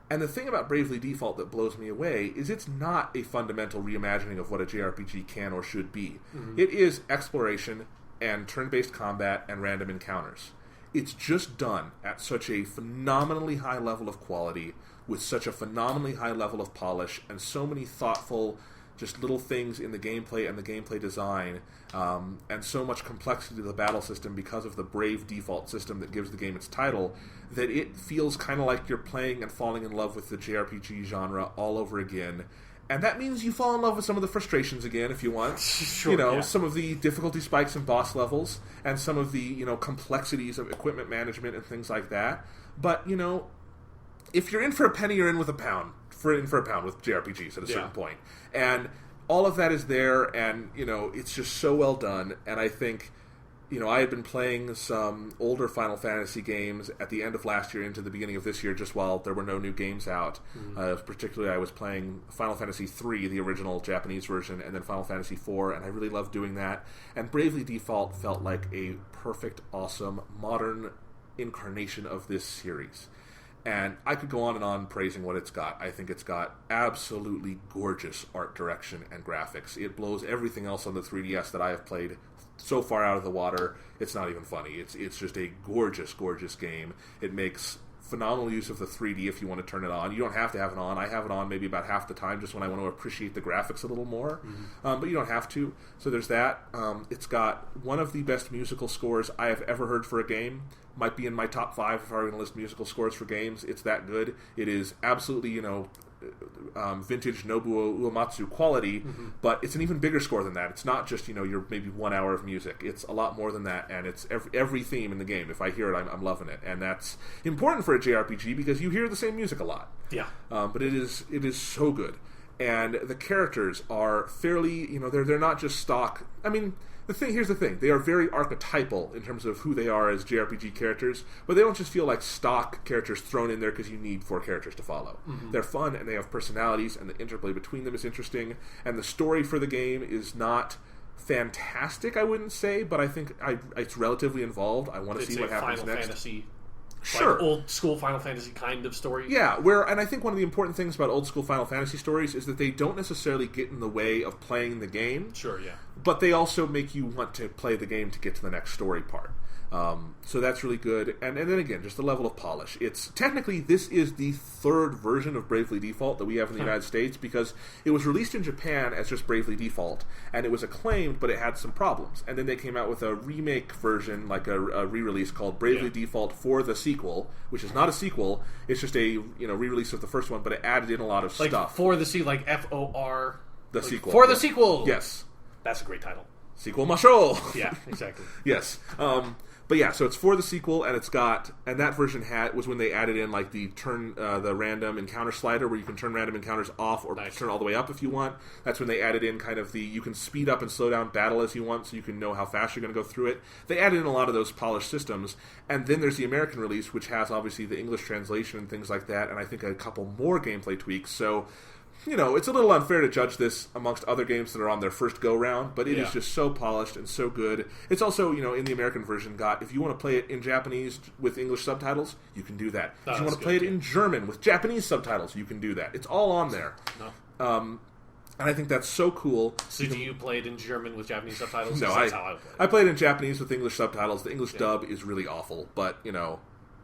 [SPEAKER 1] And the thing about Bravely Default that blows me away is it's not a fundamental reimagining of what a JRPG can or should be. Mm-hmm. It is exploration and turn-based combat and random encounters. It's just done at such a phenomenally high level of quality, with such a phenomenally high level of polish, and so many thoughtful just little things in the gameplay and the gameplay design, and so much complexity to the battle system because of the Brave Default system that gives the game its title, that it feels kind of like you're playing and falling in love with the JRPG genre all over again. And that means you fall in love with some of the frustrations again, if you want.
[SPEAKER 2] Sure,
[SPEAKER 1] some of the difficulty spikes and boss levels, and some of the, complexities of equipment management and things like that. But, if you're in for a penny, you're in with a pound. In for a pound with JRPGs at a certain point. And all of that is there, and, it's just so well done. And I think, I had been playing some older Final Fantasy games at the end of last year into the beginning of this year, just while there were no new games out. Mm-hmm. Particularly, I was playing Final Fantasy III, the original Japanese version, and then Final Fantasy IV, and I really loved doing that. And Bravely Default felt like a perfect, awesome, modern incarnation of this series. And I could go on and on praising what it's got. I think it's got absolutely gorgeous art direction and graphics. It blows everything else on the 3DS that I have played so far out of the water. It's not even funny. It's just a gorgeous, gorgeous game. It makes phenomenal use of the 3D if you want to turn it on. You don't have to have it on. I have it on maybe about half the time just when I want to appreciate the graphics a little more. Mm-hmm. But you don't have to. So there's that. It's got one of the best musical scores I have ever heard for a game. Might be in my top 5 if I were going to list musical scores for games. It's that good. It is absolutely, vintage Nobuo Uematsu quality, but it's an even bigger score than that. It's not just, your maybe 1 hour of music. It's a lot more than that, and it's every theme in the game. If I hear it, I'm loving it, and that's important for a JRPG because you hear the same music a lot.
[SPEAKER 2] Yeah.
[SPEAKER 1] But it is so good. And the characters are fairly, they're not just stock. I mean, here's the thing. They are very archetypal in terms of who they are as JRPG characters, but they don't just feel like stock characters thrown in there because you need 4 characters to follow. They're fun, and they have personalities, and the interplay between them is interesting, and the story for the game is not fantastic, I wouldn't say, but I think it's relatively involved. I want to see what happens
[SPEAKER 2] Final
[SPEAKER 1] next.
[SPEAKER 2] Fantasy.
[SPEAKER 1] Sure.
[SPEAKER 2] Like old school Final Fantasy kind of story.
[SPEAKER 1] Yeah, and I think one of the important things about old school Final Fantasy stories is that they don't necessarily get in the way of playing the game.
[SPEAKER 2] Sure, yeah.
[SPEAKER 1] But they also make you want to play the game to get to the next story part. So that's really good. And then again, just the level of polish. It's technically, this is the 3rd version of Bravely Default that we have in the United States, because it was released in Japan as just Bravely Default, and it was acclaimed, but it had some problems. And then they came out with a remake version, like a re-release called Bravely Default for the sequel, which is not a sequel. It's just a re-release of the first one, but it added in a lot of stuff.
[SPEAKER 2] For the sequel, like FOR.
[SPEAKER 1] The sequel.
[SPEAKER 2] For the sequel!
[SPEAKER 1] Yes.
[SPEAKER 2] That's a great title.
[SPEAKER 1] Sequel Masho!
[SPEAKER 2] Yeah, exactly.
[SPEAKER 1] Yes. But yeah, so it's for the sequel, and that version was when they added in like the random encounter slider, where you can turn random encounters off or turn all the way up if you want. That's when they added in kind of you can speed up and slow down battle as you want, so you can know how fast you're going to go through it. They added in a lot of those polished systems, and then there's the American release, which has obviously the English translation and things like that, and I think a couple more gameplay tweaks. So, it's a little unfair to judge this amongst other games that are on their first go-round, but it is just so polished and so good. It's also, in the American version, if you want to play it in Japanese with English subtitles, you can do that. If you want to play it in German with Japanese subtitles, you can do that. It's all on there. No. And I think that's so cool.
[SPEAKER 2] So do you play it in German with Japanese subtitles?
[SPEAKER 1] No,
[SPEAKER 2] that's how I play it.
[SPEAKER 1] I played it in Japanese with English subtitles. The English dub is really awful, but,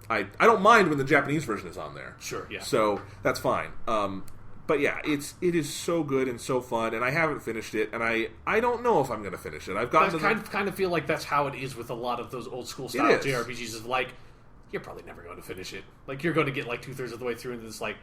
[SPEAKER 1] I don't mind when the Japanese version is on there.
[SPEAKER 2] Sure, yeah.
[SPEAKER 1] So that's fine. But yeah, it is so good and so fun, and I haven't finished it, and I don't know if I'm going to finish it. I've gotten
[SPEAKER 2] kind of feel like that's how it is with a lot of those old school style JRPGs. Is like, you're probably never going to finish it. Like, you're going to get like 2/3 of the way through, and it's like,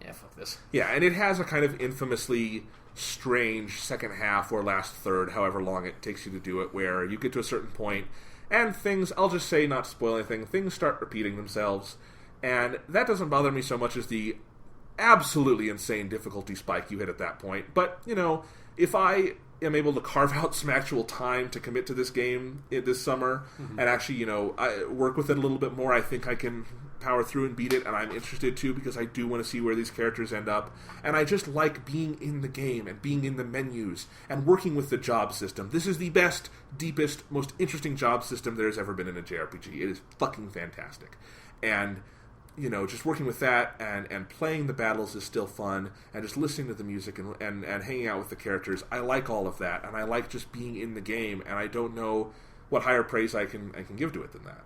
[SPEAKER 2] yeah, fuck this.
[SPEAKER 1] Yeah, and it has a kind of infamously strange second half or last third, however long it takes you to do it, where you get to a certain point, and things, I'll just say, not to spoil anything, things start repeating themselves, and that doesn't bother me so much as the absolutely insane difficulty spike you hit at that point. But, if I am able to carve out some actual time to commit to this game this summer, and actually, I work with it a little bit more, I think I can power through and beat it, and I'm interested too, because I do want to see where these characters end up, and I just like being in the game, and being in the menus, and working with the job system. This is the best, deepest, most interesting job system there has ever been in a JRPG. It is fucking fantastic. And just working with that and playing the battles is still fun, and just listening to the music and hanging out with the characters. I like all of that, and I like just being in the game, and I don't know what higher praise I can give to it than that.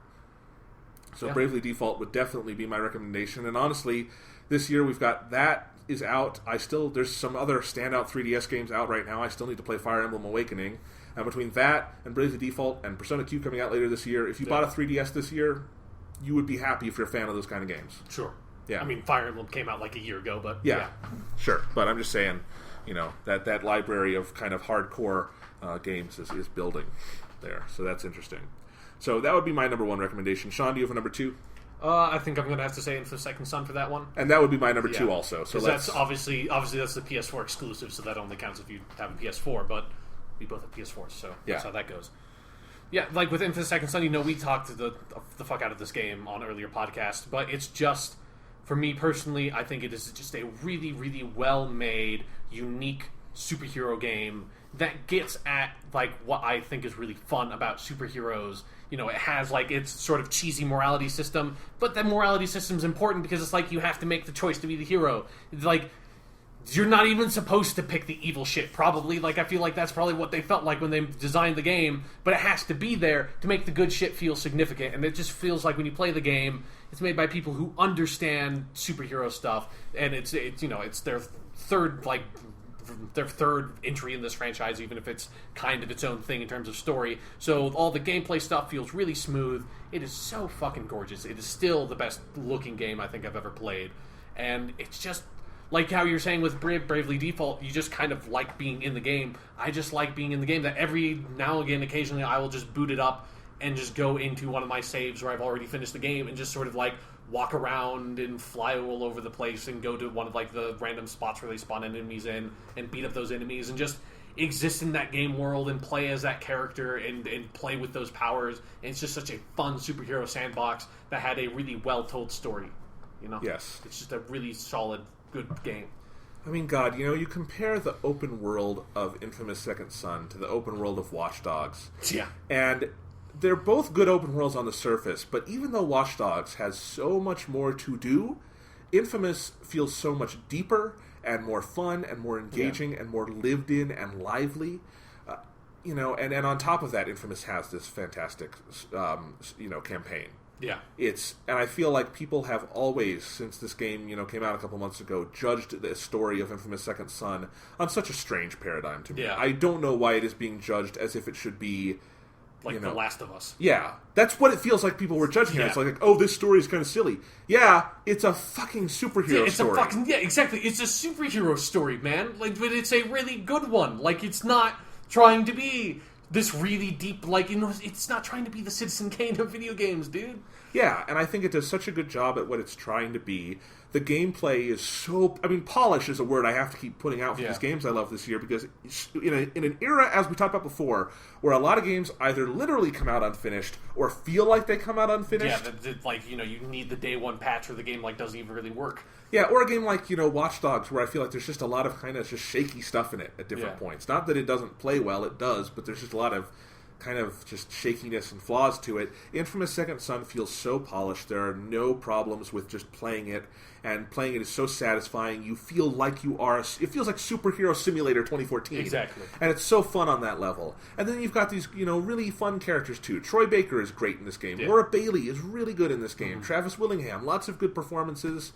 [SPEAKER 1] So Bravely Default would definitely be my recommendation, and honestly, this year we've got that is out. There's some other standout 3DS games out right now. I still need to play Fire Emblem Awakening, and between that and Bravely Default and Persona Q coming out later this year, if you bought a 3DS this year, you would be happy if you're a fan of those kind of games.
[SPEAKER 2] Sure.
[SPEAKER 1] Yeah.
[SPEAKER 2] I mean, Fire Emblem came out like a year ago, but...
[SPEAKER 1] Yeah. Sure. But I'm just saying, that library of kind of hardcore games is building there. So that's interesting. So that would be my number one recommendation. Sean, do you have a number 2?
[SPEAKER 2] I think I'm going to have to say Infamous Second Son for that one.
[SPEAKER 1] And that would be my number 2 also. So
[SPEAKER 2] that's obviously that's the PS4 exclusive, so that only counts if you have a PS4, but we both have PS4s, so that's how that goes. Yeah, like with Infamous Second Son, we talked the fuck out of this game on earlier podcasts, but it's just, for me personally, I think it is just a really, really well-made, unique superhero game that gets at, like, what I think is really fun about superheroes. It has, like, its sort of cheesy morality system, but that morality system is important because it's like you have to make the choice to be the hero. It's like, you're not even supposed to pick the evil shit, probably. Like, I feel like that's probably what they felt like when they designed the game, but it has to be there to make the good shit feel significant, and it just feels like when you play the game, it's made by people who understand superhero stuff, and it's their third entry in this franchise, even if it's kind of its own thing in terms of story. So all the gameplay stuff feels really smooth. It is so fucking gorgeous. It is still the best looking game I think I've ever played, and it's just like how you're saying with Bravely Default, you just kind of like being in the game. I just like being in the game. That every now and again, occasionally, I will just boot it up and just go into one of my saves where I've already finished the game and just sort of like walk around and fly all over the place and go to one of like the random spots where they spawn enemies in and beat up those enemies and just exist in that game world and play as that character and play with those powers. And it's just such a fun superhero sandbox that had a really well told story. You know?
[SPEAKER 1] Yes.
[SPEAKER 2] It's just a really solid, good game.
[SPEAKER 1] I mean, God, you know, you compare the open world of Infamous Second Son to the open world of Watch Dogs.
[SPEAKER 2] Yeah.
[SPEAKER 1] And they're both good open worlds on the surface, but even though Watch Dogs has so much more to do, Infamous feels so much deeper and more fun and more engaging and more lived in and lively. You know, and on top of that, Infamous has this fantastic, campaign.
[SPEAKER 2] Yeah.
[SPEAKER 1] And I feel like people have always, since this game, came out a couple months ago, judged the story of Infamous Second Son on such a strange paradigm to me.
[SPEAKER 2] Yeah.
[SPEAKER 1] I don't know why it is being judged as if it should be
[SPEAKER 2] like The Last of Us.
[SPEAKER 1] Yeah. That's what it feels like people were judging it. It's like, oh, this story is kind of silly. Yeah, it's a fucking superhero story.
[SPEAKER 2] Exactly. It's a superhero story, man. Like, but it's a really good one. Like, it's not trying to be this really deep, it's not trying to be the Citizen Kane of video games, dude.
[SPEAKER 1] Yeah, and I think it does such a good job at what it's trying to be. The gameplay is so... I mean, polish is a word I have to keep putting out for these games I love this year, because in an era, as we talked about before, where a lot of games either literally come out unfinished or feel like they come out unfinished.
[SPEAKER 2] Yeah, you need the day one patch where the game doesn't even really work.
[SPEAKER 1] Yeah, or a game like, Watch Dogs, where I feel like there's just a lot of kind of just shaky stuff in it at different points. Not that it doesn't play well, it does, but there's just a lot of kind of just shakiness and flaws to it. Infamous Second Son feels so polished. There are no problems with just playing it, and playing it is so satisfying. You feel like you are... It feels like Superhero Simulator 2014.
[SPEAKER 2] Exactly.
[SPEAKER 1] And it's so fun on that level. And then you've got these, really fun characters, too. Troy Baker is great in this game.
[SPEAKER 2] Yeah.
[SPEAKER 1] Laura Bailey is really good in this game. Travis Willingham, lots of good performances.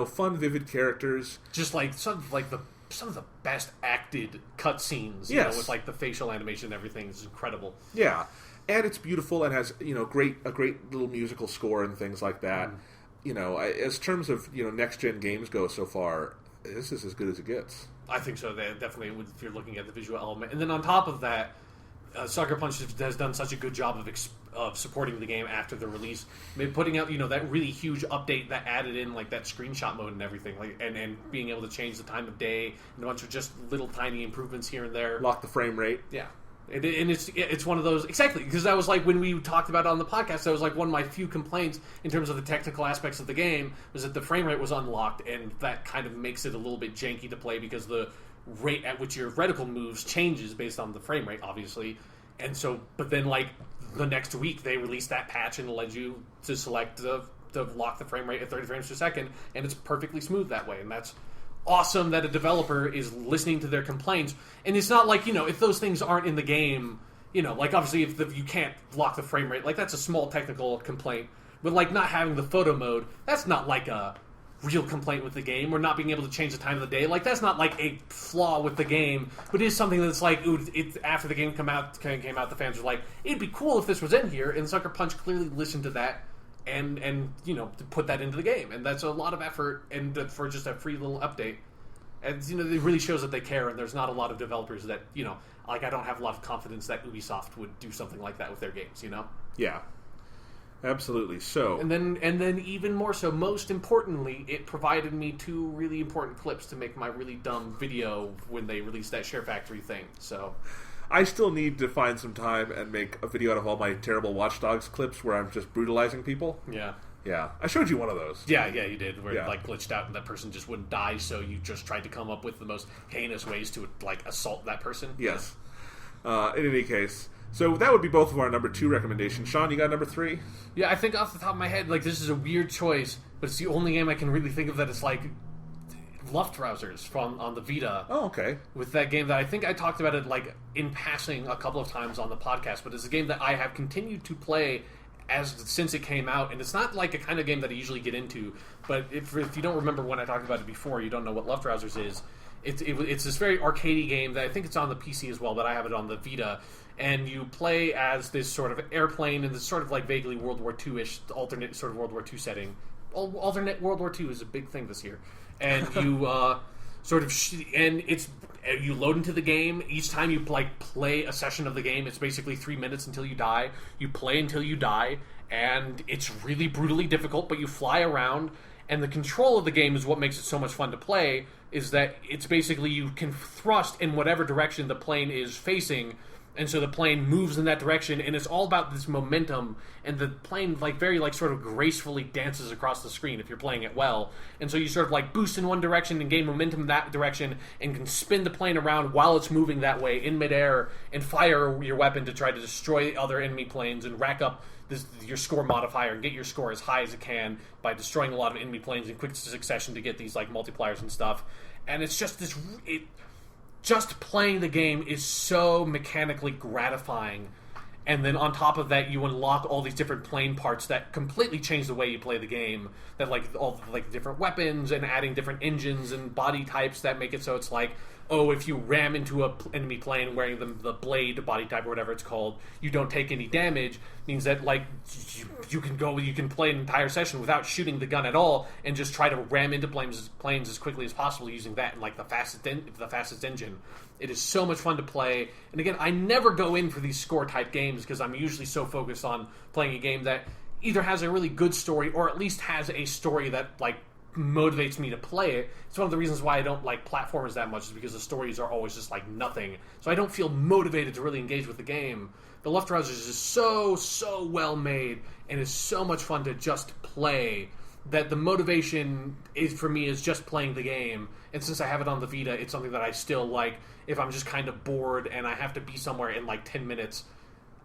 [SPEAKER 1] Fun, vivid characters.
[SPEAKER 2] Just like some of the best acted cutscenes,
[SPEAKER 1] yes.
[SPEAKER 2] With like the facial animation and everything is incredible.
[SPEAKER 1] Yeah, and it's beautiful and has a great little musical score and things like that. As terms of next gen games go so far, this is as good as it gets.
[SPEAKER 2] I think so. They definitely, if you're looking at the visual element, and then on top of that, Sucker Punch has done such a good job of supporting the game after the release. I mean, putting out that really huge update that added in like that screenshot mode and everything, and being able to change the time of day and a bunch of just little tiny improvements here and there.
[SPEAKER 1] Lock the frame rate.
[SPEAKER 2] Yeah. And it's one of those, exactly, because that was like when we talked about it on the podcast, that was like one of my few complaints in terms of the technical aspects of the game, was that the frame rate was unlocked, and that kind of makes it a little bit janky to play because the rate at which your reticle moves changes based on the frame rate, obviously. And so, but then like the next week they released that patch and led you to select to lock the frame rate at 30 frames per second, and it's perfectly smooth that way, and that's awesome that a developer is listening to their complaints. And it's not like, if those things aren't in the game, like obviously if you can't lock the frame rate, like that's a small technical complaint, but like not having the photo mode, that's not like a real complaint with the game, or not being able to change the time of the day. Like that's not like a flaw with the game, but it is something that's like, ooh, after the game came out, the fans were like, it'd be cool if this was in here, and Sucker Punch clearly listened to that and to put that into the game, and that's a lot of effort, and for just a free little update. And it really shows that they care, and there's not a lot of developers that like I don't have a lot of confidence that Ubisoft would do something like that with their games.
[SPEAKER 1] Yeah, absolutely. So
[SPEAKER 2] and then even more so, most importantly, it provided me 2 really important clips to make my really dumb video when they released that Share Factory thing. So
[SPEAKER 1] I still need to find some time and make a video out of all my terrible Watch Dogs clips where I'm just brutalizing people. Yeah, I showed you one of those.
[SPEAKER 2] Yeah, you did, where it like glitched out and that person just wouldn't die, so you just tried to come up with the most heinous ways to like assault that person.
[SPEAKER 1] Yes. In any case, so that would be both of our number 2 recommendations. Sean, you got number 3?
[SPEAKER 2] Yeah, I think off the top of my head, like this is a weird choice, but it's the only game I can really think of that is like Luftrausers on the Vita.
[SPEAKER 1] Oh, okay.
[SPEAKER 2] With that game that I think I talked about it like in passing a couple of times on the podcast, but it's a game that I have continued to play since it came out, and it's not like a kind of game that I usually get into, but if you don't remember when I talked about it before, you don't know what Luftrausers is. It's this very arcadey game that I think it's on the PC as well, but I have it on the Vita, and you play as this sort of airplane in this sort of like vaguely World War II-ish, alternate sort of World War II setting, alternate World War II is a big thing this year, and you you load into the game. Each time you play a session of the game, it's basically 3 minutes until you die. You play until you die, and it's really brutally difficult. But you fly around, and the control of the game is what makes it so much fun to play. Is that it's basically you can thrust in whatever direction the plane is facing. And so the plane moves in that direction, and it's all about this momentum, and the plane very sort of gracefully dances across the screen if you're playing it well. And so you sort of boost in one direction and gain momentum in that direction, and can spin the plane around while it's moving that way in midair, and fire your weapon to try to destroy other enemy planes and rack up your score modifier and get your score as high as it can by destroying a lot of enemy planes in quick succession to get these multipliers and stuff. And it's just just playing the game is so mechanically gratifying, and then on top of that, you unlock all these different plane parts that completely change the way you play the game. That all the different weapons and adding different engines and body types that make it so it's if you ram into a enemy plane wearing the blade body type or whatever it's called, you don't take any damage. Means that you can play an entire session without shooting the gun at all and just try to ram into planes as quickly as possible using that and the fastest engine. It is so much fun to play. And again, I never go in for these score type games because I'm usually so focused on playing a game that either has a really good story or at least has a story that motivates me to play it. It's one of the reasons why I don't like platformers that much, is because the stories are always just nothing. So I don't feel motivated to really engage with the game. The Left Trousers is so well made and is so much fun to just play that the motivation for me is just playing the game. And since I have it on the Vita, it's something that I still if I'm just kind of bored and I have to be somewhere in 10 minutes,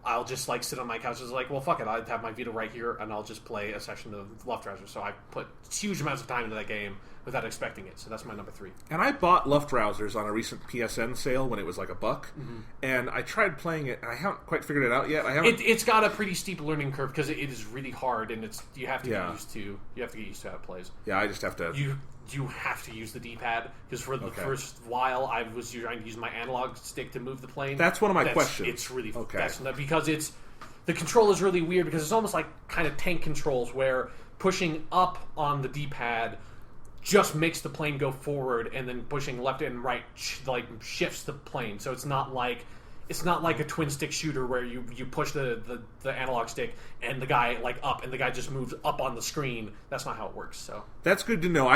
[SPEAKER 2] I'll just sit on my couch and well, fuck it, I'll have my Vita right here and I'll just play a session of Left Trousers. So I put huge amounts of time into that game without expecting it. So that's my number 3.
[SPEAKER 1] And I bought Left Trousers on a recent PSN sale when it was $1,
[SPEAKER 2] mm-hmm.
[SPEAKER 1] and I tried playing it, and I haven't quite figured it out yet.
[SPEAKER 2] It's got a pretty steep learning curve because it is really hard, and you have to get used to how it plays.
[SPEAKER 1] Yeah, I just have to.
[SPEAKER 2] You have to use the D-pad, because for the first while I was trying to use my analog stick to move the plane.
[SPEAKER 1] That's one of my questions.
[SPEAKER 2] It's really because the control is really weird, because it's almost like kind of tank controls where pushing up on the D-pad just makes the plane go forward, and then pushing left and right shifts the plane. So it's not like a twin stick shooter where you push the analog stick and the guy up and the guy just moves up on the screen. That's not how it works. So
[SPEAKER 1] that's good to know.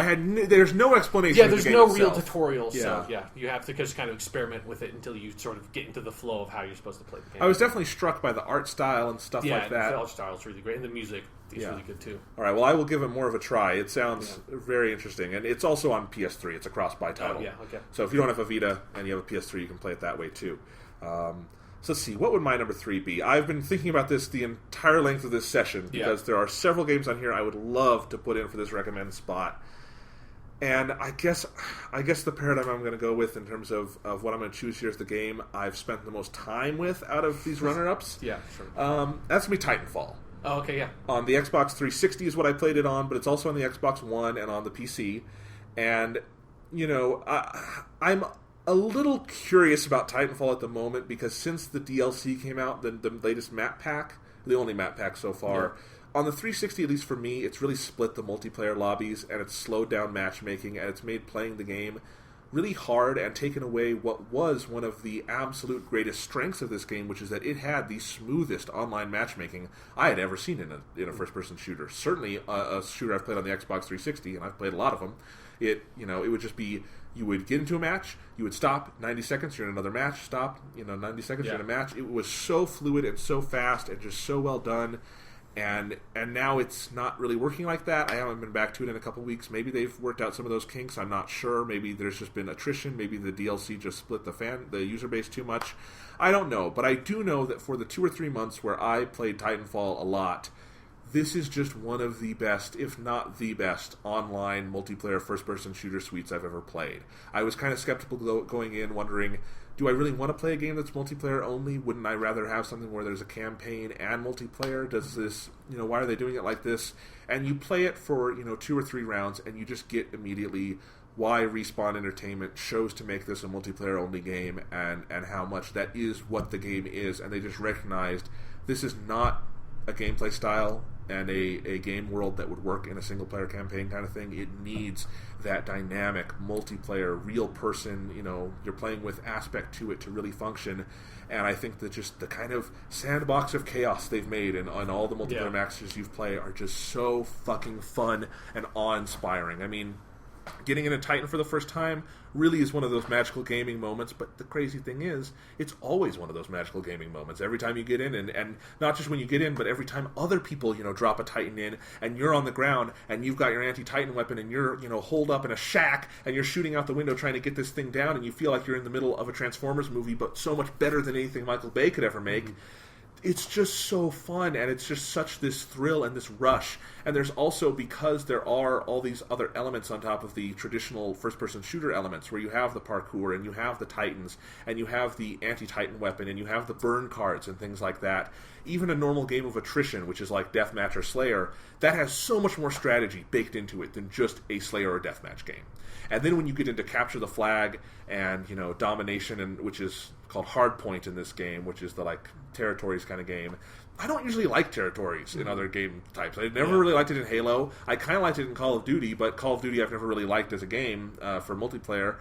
[SPEAKER 1] There's no explanation.
[SPEAKER 2] Yeah, there's no real
[SPEAKER 1] itself.
[SPEAKER 2] tutorial. Yeah. So yeah, you have to just kind of experiment with it until you sort of get into the flow of how you're supposed to play the game.
[SPEAKER 1] I was definitely struck by the art style and stuff like that.
[SPEAKER 2] The art style is really great, and the music is really good too.
[SPEAKER 1] All right, well, I will give it more of a try. It sounds very interesting, and it's also on PS3. It's a cross-buy title.
[SPEAKER 2] Oh, yeah, okay.
[SPEAKER 1] So if you don't have a Vita and you have a PS3, you can play it that way too. So let's see, what would my number 3 be? I've been thinking about this the entire length of this session because there are several games on here I would love to put in for this recommend spot. And I guess the paradigm I'm going to go with in terms of what I'm going to choose here is the game I've spent the most time with out of these runner-ups.
[SPEAKER 2] Yeah, sure.
[SPEAKER 1] That's going to be Titanfall.
[SPEAKER 2] Oh, okay, yeah.
[SPEAKER 1] On the Xbox 360 is what I played it on, but it's also on the Xbox One and on the PC. And, I'm a little curious about Titanfall at the moment, because since the DLC came out, the latest map pack, the only map pack so far, on the 360, at least for me, it's really split the multiplayer lobbies, and it's slowed down matchmaking, and it's made playing the game really hard and taken away what was one of the absolute greatest strengths of this game, which is that it had the smoothest online matchmaking I had ever seen in a first-person shooter. Certainly a shooter I've played on the Xbox 360, and I've played a lot of them. It would just be, you would get into a match, you would stop, 90 seconds, you're in another match, stop, 90 seconds, you're in a match. It was so fluid and so fast and just so well done. And now it's not really working like that. I haven't been back to it in a couple weeks. Maybe they've worked out some of those kinks. I'm not sure. Maybe there's just been attrition. Maybe the DLC just split the user base too much. I don't know. But I do know that for the 2 or 3 months where I played Titanfall a lot, this is just one of the best, if not the best, online multiplayer first-person shooter suites I've ever played. I was kind of skeptical going in, wondering, do I really want to play a game that's multiplayer only? Wouldn't I rather have something where there's a campaign and multiplayer? Does this, why are they doing it like this? And you play it for, 2 or 3 rounds, and you just get immediately why Respawn Entertainment chose to make this a multiplayer-only game, and how much that is what the game is. And they just recognized this is not a gameplay style and a game world that would work in a single-player campaign kind of thing, it needs that dynamic, multiplayer, real person, you're playing with aspect to it to really function. And I think that just the kind of sandbox of chaos they've made and on all the multiplayer matches you've played are just so fucking fun and awe-inspiring. I mean, getting into Titan for the first time really is one of those magical gaming moments, but the crazy thing is, it's always one of those magical gaming moments. Every time you get in, and not just when you get in, but every time other people, drop a Titan in, and you're on the ground, and you've got your anti-Titan weapon, and you're, holed up in a shack, and you're shooting out the window trying to get this thing down, and you feel like you're in the middle of a Transformers movie, but so much better than anything Michael Bay could ever make. Mm-hmm. It's just so fun, and it's just such this thrill and this rush. And there's also, because there are all these other elements on top of the traditional first-person shooter elements, where you have the parkour, and you have the Titans, and you have the anti-Titan weapon, and you have the burn cards and things like that. Even a normal game of attrition, which is like Deathmatch or Slayer, that has so much more strategy baked into it than just a Slayer or Deathmatch game. And then when you get into Capture the Flag and, Domination, and which is called Hardpoint in this game, which is the, territories kind of game. I don't usually like territories in other game types. I never really liked it in Halo. I kind of liked it in Call of Duty, but Call of Duty I've never really liked as a game for multiplayer.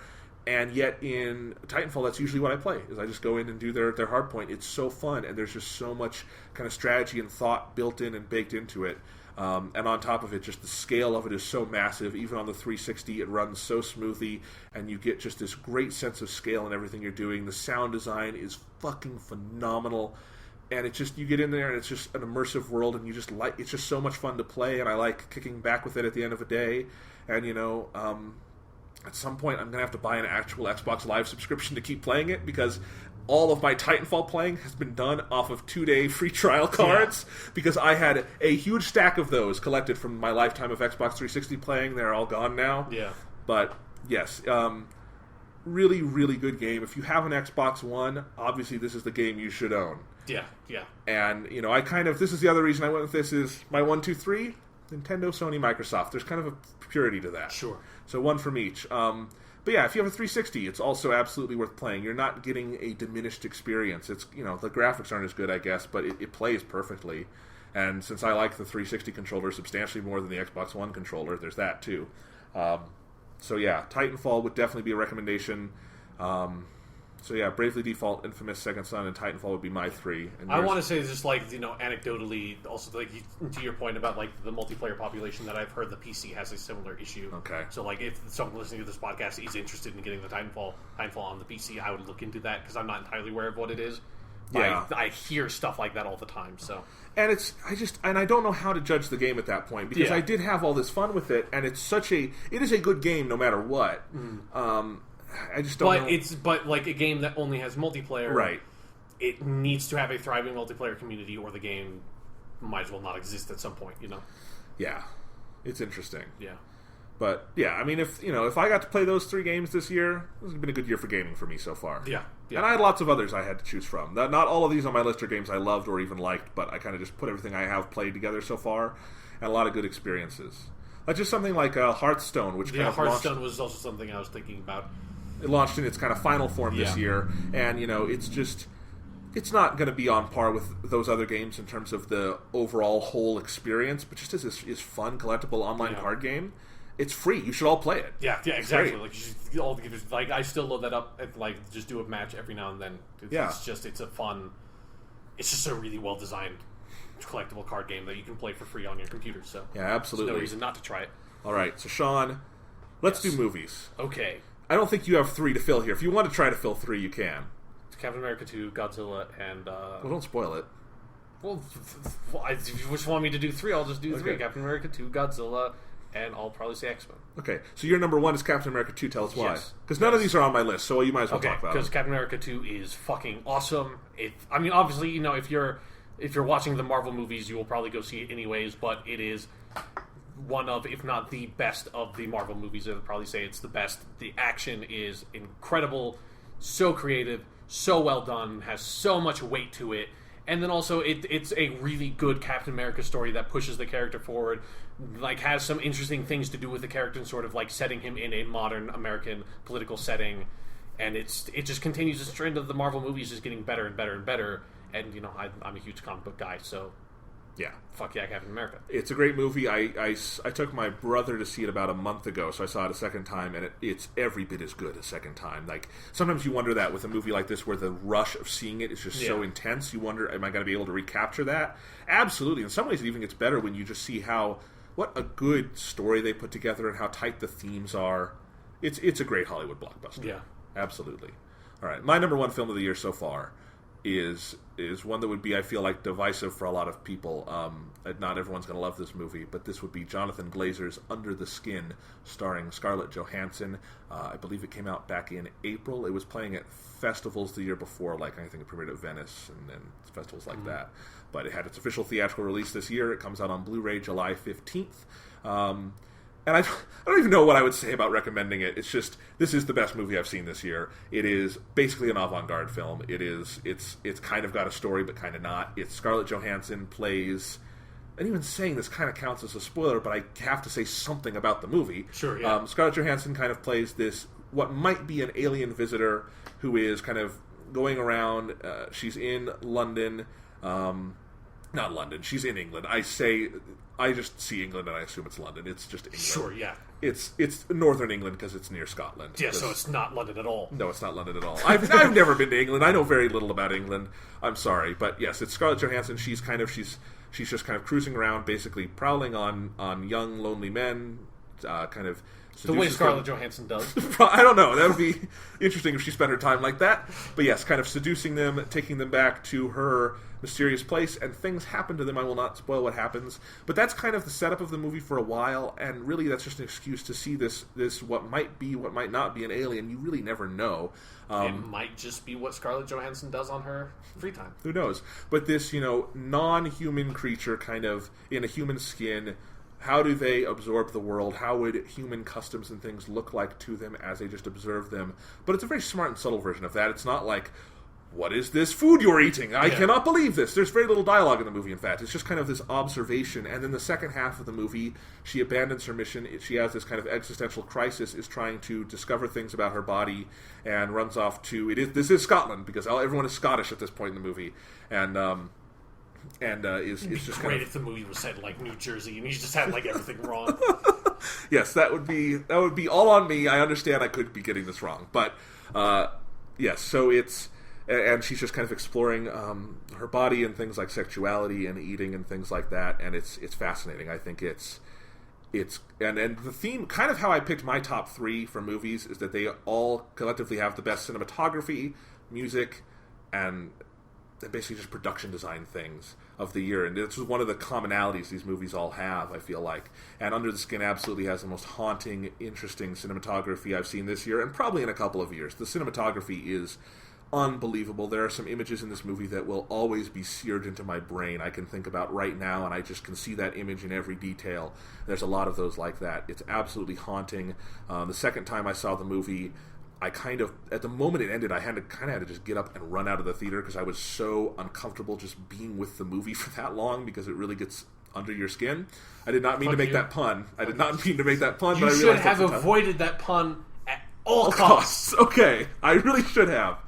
[SPEAKER 1] And yet in Titanfall, that's usually what I play, is I just go in and do their hardpoint. It's so fun, and there's just so much kind of strategy and thought built in and baked into it. And on top of it, just the scale of it is so massive. Even on the 360, it runs so smoothly, and you get just this great sense of scale in everything you're doing. The sound design is fucking phenomenal, and it just, you get in there, and it's just an immersive world, and it's just so much fun to play, and I like kicking back with it at the end of the day. And, at some point, I'm going to have to buy an actual Xbox Live subscription to keep playing it, because all of my Titanfall playing has been done off of 2-day free trial cards, because I had a huge stack of those collected from my lifetime of Xbox 360 playing. They're all gone now. Yeah. But, yes, really, really good game. If you have an Xbox One, obviously this is the game you should own.
[SPEAKER 2] Yeah, yeah.
[SPEAKER 1] And, this is the other reason I went with this is my 1, 2, 3, Nintendo, Sony, Microsoft. There's kind of a purity to that.
[SPEAKER 2] Sure.
[SPEAKER 1] So one from each. But yeah, if you have a 360, it's also absolutely worth playing. You're not getting a diminished experience. It's, the graphics aren't as good, I guess, but it plays perfectly. And since I like the 360 controller substantially more than the Xbox One controller, there's that too. So yeah, Titanfall would definitely be a recommendation. So yeah, Bravely Default, Infamous, Second Son, and Titanfall would be my 3. And
[SPEAKER 2] I want to say just anecdotally, also to your point about the multiplayer population, that I've heard the PC has a similar issue.
[SPEAKER 1] Okay.
[SPEAKER 2] So if someone listening to this podcast is interested in getting the Titanfall on the PC, I would look into that, because I'm not entirely aware of what it is. Yeah. I hear stuff like that all the time. So.
[SPEAKER 1] And I don't know how to judge the game at that point, because I did have all this fun with it, and it is a good game no matter what. I just don't know.
[SPEAKER 2] But a game that only has multiplayer,
[SPEAKER 1] right?
[SPEAKER 2] It needs to have a thriving multiplayer community, or the game might as well not exist at some point.
[SPEAKER 1] Yeah, it's interesting.
[SPEAKER 2] Yeah,
[SPEAKER 1] but yeah, I mean, if I got to play those 3 games this year, this has been a good year for gaming for me so far.
[SPEAKER 2] Yeah.
[SPEAKER 1] And I had lots of others I had to choose from. Not all of these on my list are games I loved or even liked, but I kind of just put everything I have played together so far, and a lot of good experiences. Like just something like Hearthstone, which kind of
[SPEAKER 2] Hearthstone was also something I was thinking about.
[SPEAKER 1] It launched in its kind of final form this year, and it's not going to be on par with those other games in terms of the overall whole experience, but just as is fun, collectible online card game. It's free. You should all play it.
[SPEAKER 2] Yeah, exactly. I still load that up and just do a match every now and then. It's just a really well designed collectible card game that you can play for free on your computer. So
[SPEAKER 1] yeah, absolutely.
[SPEAKER 2] There's no reason not to try it.
[SPEAKER 1] All right, so Sean, let's do movies.
[SPEAKER 2] Okay.
[SPEAKER 1] I don't think you have 3 to fill here. If you want to try to fill 3, you can.
[SPEAKER 2] It's Captain America 2, Godzilla, and...
[SPEAKER 1] Well, don't spoil it.
[SPEAKER 2] Well, if you just want me to do 3, I'll just do 3. Captain America 2, Godzilla, and I'll probably say X-Men. Okay, so your number 1 is Captain America 2. Tell us why. Because none of these are on my list, so you might as well talk about it. Because Captain America 2 is fucking awesome. Obviously, if you're watching the Marvel movies, you will probably go see it anyways, but it is one of, if not the best of the Marvel movies. I would probably say it's the best. The action is incredible, so creative, so well done, has so much weight to it. And then also, it's a really good Captain America story that pushes the character forward, has some interesting things to do with the character and sort of setting him in a modern American political setting. And it just continues this trend of the Marvel movies just getting better and better and better. And, I'm a huge comic book guy, so
[SPEAKER 1] Yeah.
[SPEAKER 2] Fuck yeah, Captain America.
[SPEAKER 1] It's a great movie. I took my brother to see it about a month ago, so I saw it a second time, and it's every bit as good a second time. Like, sometimes you wonder that with a movie like this, where the rush of seeing it is just so intense, you wonder, am I going to be able to recapture that? Absolutely. In some ways, it even gets better when you just see what a good story they put together and how tight the themes are. It's a great Hollywood blockbuster.
[SPEAKER 2] Yeah.
[SPEAKER 1] Absolutely. All right, my number one film of the year so far is one that would be, I feel like, divisive for a lot of people. Not everyone's going to love this movie, but this would be Jonathan Glazer's Under the Skin, starring Scarlett Johansson. I believe it came out back in April. It was playing at festivals the year before, like I think it premiered at Venice and festivals like that. But it had its official theatrical release this year. It comes out on Blu-ray July 15th. And I don't even know what I would say about recommending it. It's just, this is the best movie I've seen this year. It is basically an avant-garde film. It's kind of got a story, but kind of not. It's Scarlett Johansson plays, and even saying this kind of counts as a spoiler, but I have to say something about the movie.
[SPEAKER 2] Sure, yeah.
[SPEAKER 1] Scarlett Johansson kind of plays this, what might be an alien visitor who is kind of going around. She's in London. Not London. She's in England. I just see England and I assume it's London. It's just England.
[SPEAKER 2] Sure, yeah.
[SPEAKER 1] It's northern England because it's near Scotland.
[SPEAKER 2] Yeah, so it's not London at all.
[SPEAKER 1] No, it's not London at all. I've never been to England. I know very little about England. I'm sorry, but yes, it's Scarlett Johansson. She's just kind of cruising around, basically prowling on young lonely men, kind of.
[SPEAKER 2] The way Scarlett Johansson does.
[SPEAKER 1] I don't know. That would be interesting if she spent her time like that. But yes, kind of seducing them, taking them back to her mysterious place, and things happen to them. I will not spoil what happens. But that's kind of the setup of the movie for a while, and really that's just an excuse to see this what might be, what might not be an alien. You really never know.
[SPEAKER 2] It might just be what Scarlett Johansson does on her free time.
[SPEAKER 1] Who knows? But this, non-human creature kind of in a human skin. How do they absorb the world? How would human customs and things look like to them as they just observe them? But it's a very smart and subtle version of that. It's not like, what is this food you're eating? I cannot believe this. There's very little dialogue in the movie, in fact. It's just kind of this observation. And then the second half of the movie, she abandons her mission. She has this kind of existential crisis, is trying to discover things about her body, and runs off to... This is Scotland, because everyone is Scottish at this point in the movie. And is just
[SPEAKER 2] great
[SPEAKER 1] kind of,
[SPEAKER 2] if the movie was set in like New Jersey and he just had like everything wrong.
[SPEAKER 1] Yes, that would be all on me. I understand I could be getting this wrong, but yes. So it's, and she's just kind of exploring her body and things like sexuality and eating and things like that, and it's fascinating. I think it's and the theme, kind of how I picked my top three for movies, is that they all collectively have the best cinematography, music, and basically just production design things of the year. And this is one of the commonalities these movies all have, I feel like. And Under the Skin absolutely has the most haunting, interesting cinematography I've seen this year, and probably in a couple of years. The cinematography is unbelievable. There are some images in this movie that will always be seared into my brain. I can think about right now, and I just can see that image in every detail. There's a lot of those like that. It's absolutely haunting. The second time I saw the movie, I kind of, at the moment it ended, I had to just get up and run out of the theater because I was so uncomfortable just being with the movie for that long, because it really gets under your skin. I did not mean to make that pun. I did not mean to make that pun.
[SPEAKER 2] You
[SPEAKER 1] but I
[SPEAKER 2] should have avoided that pun at all costs.
[SPEAKER 1] Okay, I really should have.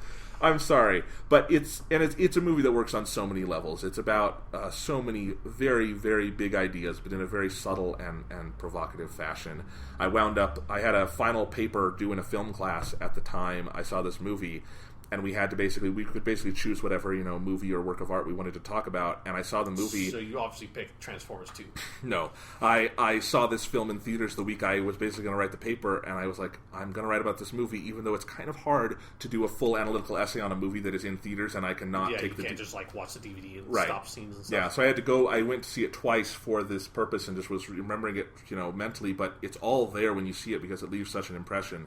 [SPEAKER 1] I'm sorry, but it's a movie that works on so many levels. It's about so many very, very big ideas, but in a very subtle and provocative fashion. I had a final paper due in a film class at the time I saw this movie, and we could basically choose whatever movie or work of art we wanted to talk about. And I saw the movie.
[SPEAKER 2] So you obviously picked Transformers 2.
[SPEAKER 1] No, I saw this film in theaters the week I was basically going to write the paper, and I was like, I'm going to write about this movie, even though it's kind of hard to do a full analytical essay on a movie that is in theaters, and I cannot take the...
[SPEAKER 2] you can't just like watch the DVD and
[SPEAKER 1] right.
[SPEAKER 2] Stop scenes and stuff.
[SPEAKER 1] Yeah, so I had to go. I went to see it twice for this purpose, and just was remembering it, mentally. But it's all there when you see it because it leaves such an impression.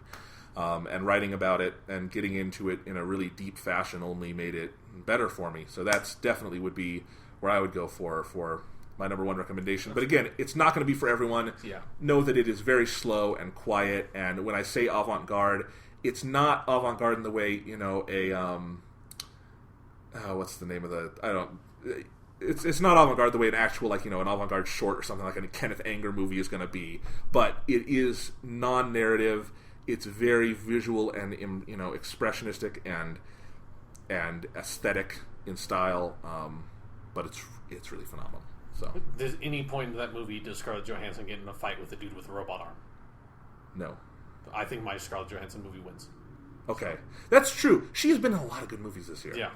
[SPEAKER 1] And writing about it and getting into it in a really deep fashion only made it better for me. So that's definitely would be where I would go for my number one recommendation. But again, it's not going to be for everyone.
[SPEAKER 2] Yeah.
[SPEAKER 1] Know that it is very slow and quiet. And when I say avant-garde, it's not avant-garde in the way, what's the name of the... It's not avant-garde the way an actual, an avant-garde short or something like a Kenneth Anger movie is going to be. But it is non-narrative. It's very visual and expressionistic and aesthetic in style, but it's really phenomenal. So,
[SPEAKER 2] does any point in that movie does Scarlett Johansson get in a fight with a dude with a robot arm?
[SPEAKER 1] no.
[SPEAKER 2] I think my Scarlett Johansson movie wins.
[SPEAKER 1] Okay, that's true. She's been in a lot of good movies this year.
[SPEAKER 2] Yeah.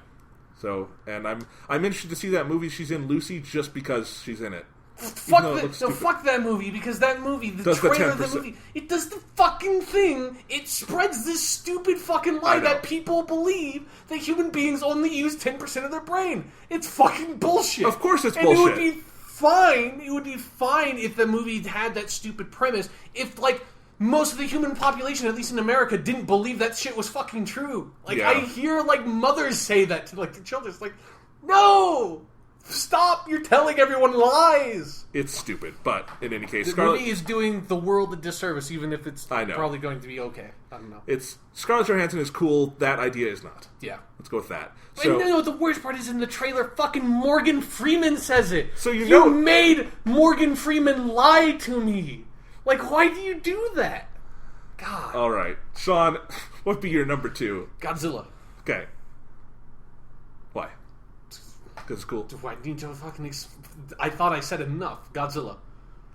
[SPEAKER 1] So, and I'm interested to see that movie she's in, Lucy, just because she's in it.
[SPEAKER 2] Fuck that movie, because that movie, the trailer of the movie, it does the fucking thing. It spreads this stupid fucking lie that people believe that human beings only use 10% of their brain. It's fucking bullshit.
[SPEAKER 1] Of course it's bullshit.
[SPEAKER 2] It would be fine. It would be fine if the movie had that stupid premise. If, like, most of the human population, at least in America, didn't believe that shit was fucking true. Like, I hear, like, mothers say that to, like, their children. It's like, no! Stop! You're telling everyone lies!
[SPEAKER 1] It's stupid, but in any case,
[SPEAKER 2] the movie is doing the world a disservice, even if it's
[SPEAKER 1] I know.
[SPEAKER 2] probably going to be okay. I don't know.
[SPEAKER 1] Scarlett Johansson is cool, that idea is not.
[SPEAKER 2] Yeah.
[SPEAKER 1] Let's go with that.
[SPEAKER 2] So, no, the worst part is in the trailer, fucking Morgan Freeman says it.
[SPEAKER 1] So
[SPEAKER 2] you made Morgan Freeman lie to me. Like, why do you do that? God.
[SPEAKER 1] Alright. Sean, what be your number 2?
[SPEAKER 2] Godzilla.
[SPEAKER 1] Okay. Why? Because it's cool.
[SPEAKER 2] Do I need to fucking... I thought I said enough. Godzilla.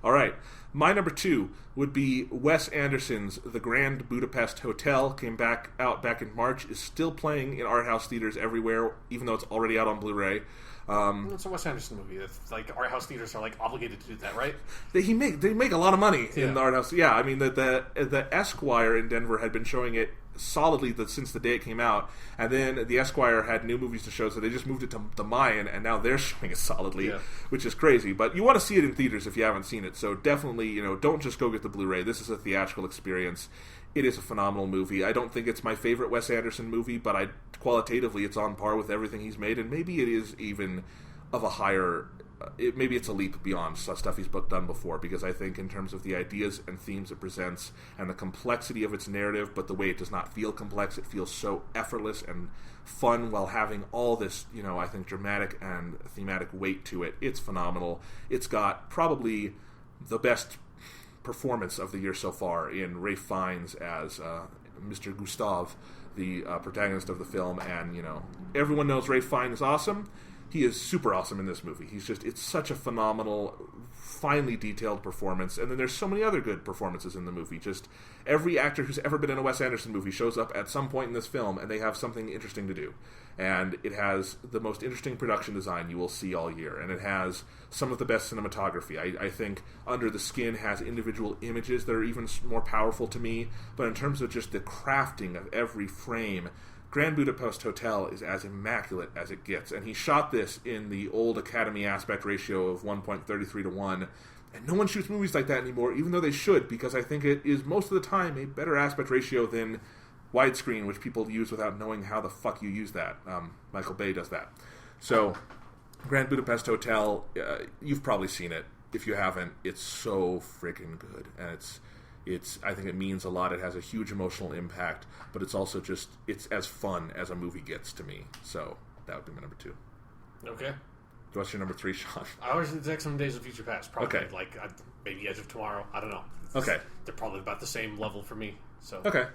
[SPEAKER 1] Alright. My number 2 would be Wes Anderson's The Grand Budapest Hotel. Came out back in March. Is still playing in art house theaters everywhere, even though it's already out on Blu-ray.
[SPEAKER 2] It's a Wes Anderson movie. It's like art house theaters are like obligated to do that, right?
[SPEAKER 1] They make a lot of money in the art house. Yeah, I mean the Esquire in Denver had been showing it solidly since the day it came out, and then the Esquire had new movies to show, so they just moved it to the Mayan, and now they're showing it solidly, which is crazy. But you want to see it in theaters if you haven't seen it, so definitely don't just go get the Blu-ray. This is a theatrical experience. It is a phenomenal movie. I don't think it's my favorite Wes Anderson movie, but qualitatively it's on par with everything he's made, and maybe it is even of a higher... maybe it's a leap beyond stuff he's done before, because I think in terms of the ideas and themes it presents and the complexity of its narrative, but the way it does not feel complex, it feels so effortless and fun while having all this, I think dramatic and thematic weight to it. It's phenomenal. It's got probably the best performance of the year so far in Ralph Fiennes as Mr. Gustav, the protagonist of the film, and everyone knows Ralph Fiennes is awesome. He is super awesome in this movie. It's such a phenomenal, finely detailed performance, and then there's so many other good performances in the movie. Just every actor who's ever been in a Wes Anderson movie shows up at some point in this film, and they have something interesting to do. And it has the most interesting production design you will see all year, and it has some of the best cinematography. I think Under the Skin has individual images that are even more powerful to me, but in terms of just the crafting of every frame, Grand Budapest Hotel is as immaculate as it gets, and he shot this in the old Academy aspect ratio of 1.33 to 1, and no one shoots movies like that anymore, even though they should, because I think it is most of the time a better aspect ratio than widescreen, which people use without knowing how the fuck you use that. Michael Bay does that. So, Grand Budapest Hotel, you've probably seen it. If you haven't, it's so freaking good, and it's I think it means a lot. It has a huge emotional impact, but it's also it's as fun as a movie gets to me. So that would be my number 2.
[SPEAKER 2] Okay.
[SPEAKER 1] What's your number 3, Sean?
[SPEAKER 2] I was the X-Men Days of Future Past. Probably.
[SPEAKER 1] Okay.
[SPEAKER 2] Like, maybe Edge of Tomorrow. I don't know.
[SPEAKER 1] Okay.
[SPEAKER 2] They're probably about the same level for me. So.
[SPEAKER 1] Okay.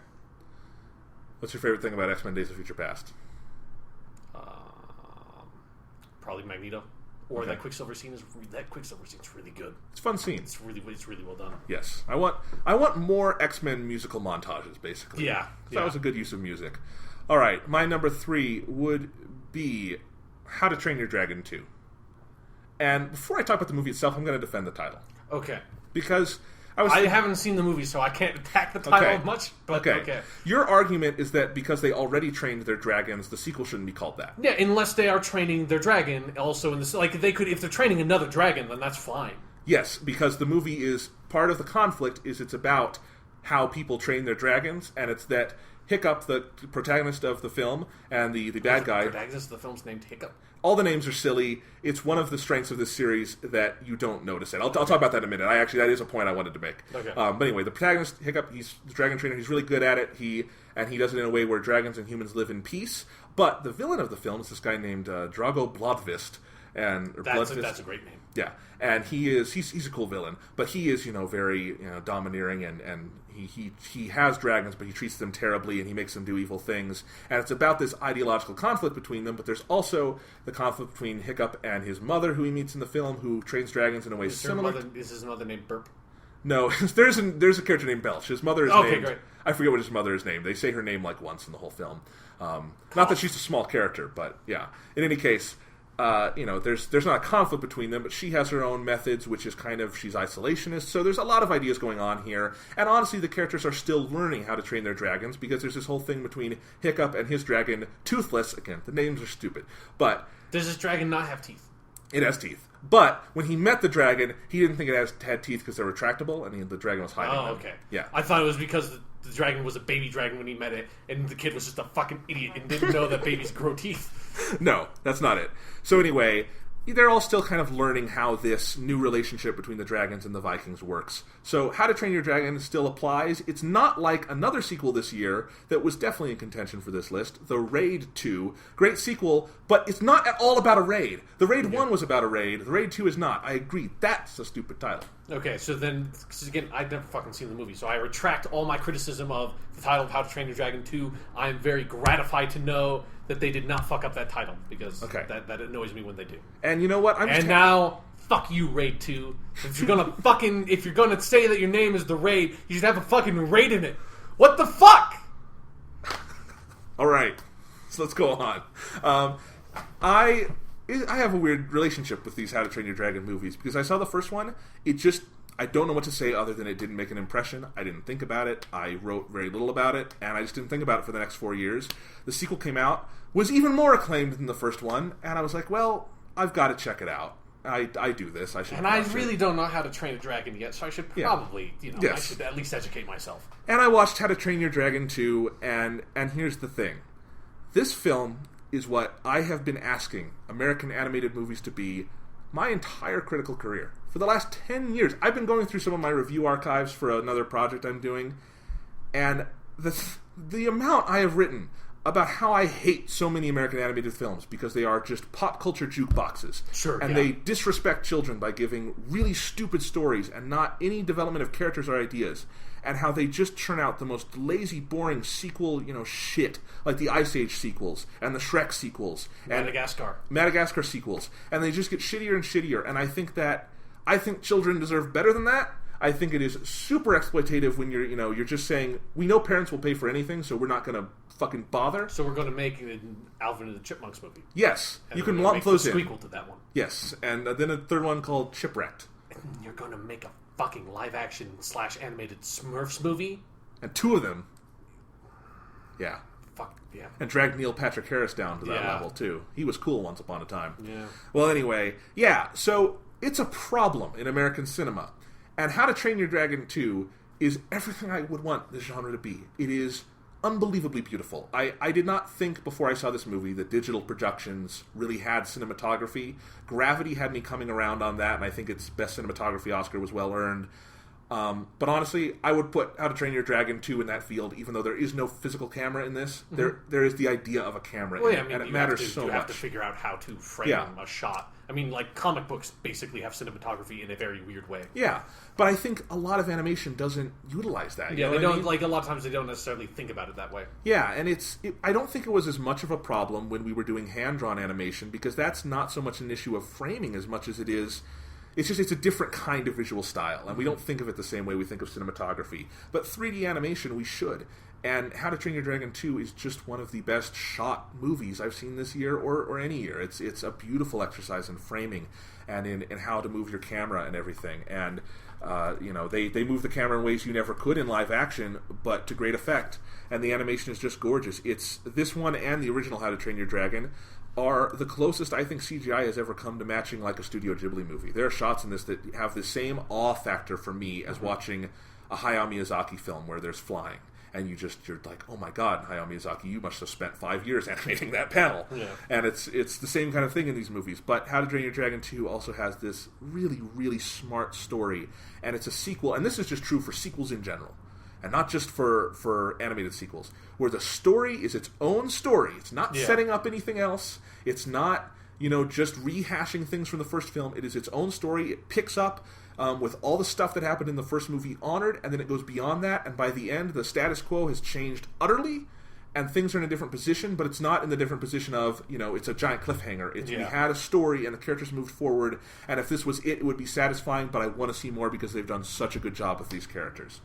[SPEAKER 1] What's your favorite thing about X-Men Days of Future Past?
[SPEAKER 2] Probably Magneto. Or that Quicksilver scene is really good.
[SPEAKER 1] It's a fun scene.
[SPEAKER 2] It's really well done.
[SPEAKER 1] Yes, I want more X-Men musical montages. Basically,
[SPEAKER 2] yeah.
[SPEAKER 1] That was a good use of music. All right, my number 3 would be How to Train Your Dragon 2. And before I talk about the movie itself, I'm going to defend the title.
[SPEAKER 2] Okay.
[SPEAKER 1] Because
[SPEAKER 2] I haven't seen the movie, so I can't attack the title much. But okay.
[SPEAKER 1] Your argument is that because they already trained their dragons, the sequel shouldn't be called that.
[SPEAKER 2] Yeah, unless they are training their dragon also in this. Like, they could, if they're training another dragon, then that's fine.
[SPEAKER 1] Yes, because the movie is part of the conflict. It's about how people train their dragons, and it's that Hiccup, the protagonist of the film, and the bad guy.
[SPEAKER 2] The protagonist of the film's named Hiccup.
[SPEAKER 1] All the names are silly. It's one of the strengths of this series that you don't notice it. I'll talk about that in a minute. That is a point I wanted to make.
[SPEAKER 2] Okay.
[SPEAKER 1] But anyway, the protagonist, Hiccup, he's the dragon trainer. He's really good at it. He does it in a way where dragons and humans live in peace. But the villain of the film is this guy named Drago Blodvist.
[SPEAKER 2] That's a great name.
[SPEAKER 1] Yeah, and he's a cool villain, but he is very domineering and he has dragons, but he treats them terribly and he makes them do evil things, and it's about this ideological conflict between them. But there's also the conflict between Hiccup and his mother, who he meets in the film, who trains dragons in a way similar.
[SPEAKER 2] Is his mother named Burp?
[SPEAKER 1] No, there's a character named Belch. His mother is named.
[SPEAKER 2] Great.
[SPEAKER 1] I forget what his mother is named. They say her name like once in the whole film. Not that she's a small character, but yeah. In any case. There's not a conflict between them, but she has her own methods, which is she's isolationist. So there's a lot of ideas going on here. And honestly, the characters are still learning how to train their dragons, because there's this whole thing between Hiccup and his dragon, Toothless. Again, the names are stupid. But
[SPEAKER 2] does this dragon not have teeth?
[SPEAKER 1] It has teeth. But when he met the dragon, he didn't think it had teeth because they're retractable, and the dragon was hiding them.
[SPEAKER 2] Oh, okay.
[SPEAKER 1] Yeah.
[SPEAKER 2] I thought it was because the dragon was a baby dragon when he met it, and the kid was just a fucking idiot and didn't know that babies grow teeth.
[SPEAKER 1] No, that's not it. So anyway, they're all still kind of learning how this new relationship between the dragons and the Vikings works. So How to Train Your Dragon still applies. It's not like another sequel this year that was definitely in contention for this list, The Raid 2. Great sequel, but it's not at all about a raid. The Raid 1 was about a raid. The Raid 2 is not. I agree. That's a stupid title.
[SPEAKER 2] Okay, so then, because again, I've never fucking seen the movie, so I retract all my criticism of the title of How to Train Your Dragon 2. I'm very gratified to know that they did not fuck up that title, because that annoys me when they do.
[SPEAKER 1] And you know what?
[SPEAKER 2] Now, fuck you, Raid 2. If you're gonna say that your name is The Raid, you should have a fucking raid in it. What the fuck?
[SPEAKER 1] Alright, so let's go on. I have a weird relationship with these How to Train Your Dragon movies, because I saw the first one, I don't know what to say other than it didn't make an impression. I didn't think about it. I wrote very little about it, and I just didn't think about it for the next 4 years. The sequel came out, was even more acclaimed than the first one, and I was like, well, I've got to check it out. I do this. I should.
[SPEAKER 2] And I really don't know How to Train a Dragon yet, so I should probably, I should at least educate myself.
[SPEAKER 1] And I watched How to Train Your Dragon 2, and here's the thing. This film is what I have been asking American animated movies to be my entire critical career. For the last 10 years, I've been going through some of my review archives for another project I'm doing, and the amount I have written about how I hate so many American animated films because they are just pop culture jukeboxes.
[SPEAKER 2] Sure,
[SPEAKER 1] and they disrespect children by giving really stupid stories and not any development of characters or ideas, and how they just churn out the most lazy, boring sequel, shit, like the Ice Age sequels and the Shrek sequels and Madagascar sequels, and they just get shittier and shittier. And I think children deserve better than that. I think it is super exploitative when you're just saying, we know parents will pay for anything, so we're not going to fucking bother.
[SPEAKER 2] So we're going to make an Alvin and the Chipmunks movie.
[SPEAKER 1] Yes,
[SPEAKER 2] and
[SPEAKER 1] you can lump those in.
[SPEAKER 2] Sequel to that one.
[SPEAKER 1] Yes, and then a third one called Shipwrecked.
[SPEAKER 2] And you're going to make a fucking live action / animated Smurfs movie,
[SPEAKER 1] and 2 of them. Yeah.
[SPEAKER 2] Fuck yeah.
[SPEAKER 1] And drag Neil Patrick Harris down to that level too. He was cool once upon a time.
[SPEAKER 2] Yeah.
[SPEAKER 1] Well, anyway, so it's a problem in American cinema. And How to Train Your Dragon 2 is everything I would want this genre to be. It is unbelievably beautiful. I did not think before I saw this movie that digital productions really had cinematography. Gravity had me coming around on that, and I think its Best Cinematography Oscar was well earned. But honestly, I would put How to Train Your Dragon 2 in that field, even though there is no physical camera in this. Mm-hmm. There is the idea of a camera, and it matters so much.
[SPEAKER 2] You have to figure out how to frame a shot. I mean, like, comic books basically have cinematography in a very weird way.
[SPEAKER 1] Yeah, but I think a lot of animation doesn't utilize that.
[SPEAKER 2] Yeah, they don't. Like, a lot of times they don't necessarily think about it that way.
[SPEAKER 1] Yeah, and I don't think it was as much of a problem when we were doing hand-drawn animation, because that's not so much an issue of framing as much as it is... It's a different kind of visual style, and we don't think of it the same way we think of cinematography. But 3D animation, we should. And How to Train Your Dragon 2 is just one of the best shot movies I've seen this year or any year. It's a beautiful exercise in framing and in how to move your camera and everything. And, they move the camera in ways you never could in live action, but to great effect. And the animation is just gorgeous. It's this one and the original How to Train Your Dragon are the closest I think CGI has ever come to matching like a Studio Ghibli movie. There are shots in this that have the same awe factor for me as watching a Hayao Miyazaki film where there's flying. And you're like, oh my god, Hayao Miyazaki, you must have spent 5 years animating that panel. Yeah. And it's the same kind of thing in these movies. But How to Train Your Dragon 2 also has this really, really smart story. And it's a sequel, and this is just true for sequels in general. And not just for animated sequels, where the story is its own story. It's not setting up anything else. It's not, just rehashing things from the first film. It is its own story. It picks up with all the stuff that happened in the first movie honored, and then it goes beyond that, and by the end, the status quo has changed utterly, and things are in a different position, but it's not in the different position of, it's a giant cliffhanger. We had a story, and the characters moved forward, and if this was it would be satisfying, but I want to see more because they've done such a good job with these characters.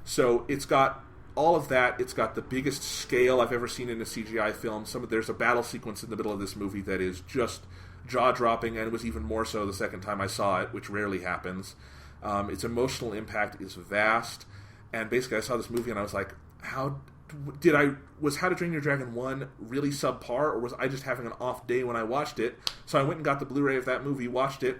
[SPEAKER 1] So it's got all of that. It's got the biggest scale I've ever seen in a CGI film. There's a battle sequence in the middle of this movie that is just jaw-dropping, and was even more so the second time I saw it, which rarely happens. Its emotional impact is vast, and basically I saw this movie and I was like, was How to Train Your Dragon 1 really subpar, or was I just having an off day when I watched it? So I went and got the Blu-ray of that movie, watched it.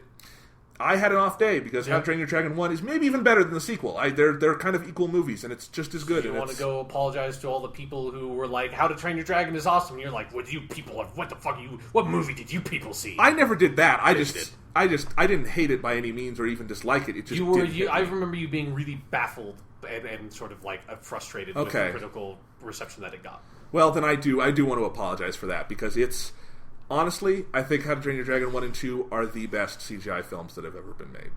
[SPEAKER 1] I had an off day because How to Train Your Dragon 1 is maybe even better than the sequel. They're kind of equal movies, and it's just as good.
[SPEAKER 2] You want to go apologize to all the people who were like, How to Train Your Dragon is awesome. And you're like, what the fuck what movie did you people see?
[SPEAKER 1] I never did that. I didn't hate it by any means or even dislike it. It just
[SPEAKER 2] I remember you being really baffled and sort of like frustrated with the critical reception that it got.
[SPEAKER 1] Well, then I do want to apologize for that, because it's... Honestly, I think How to Train Your Dragon 1 and 2 are the best CGI films that have ever been made.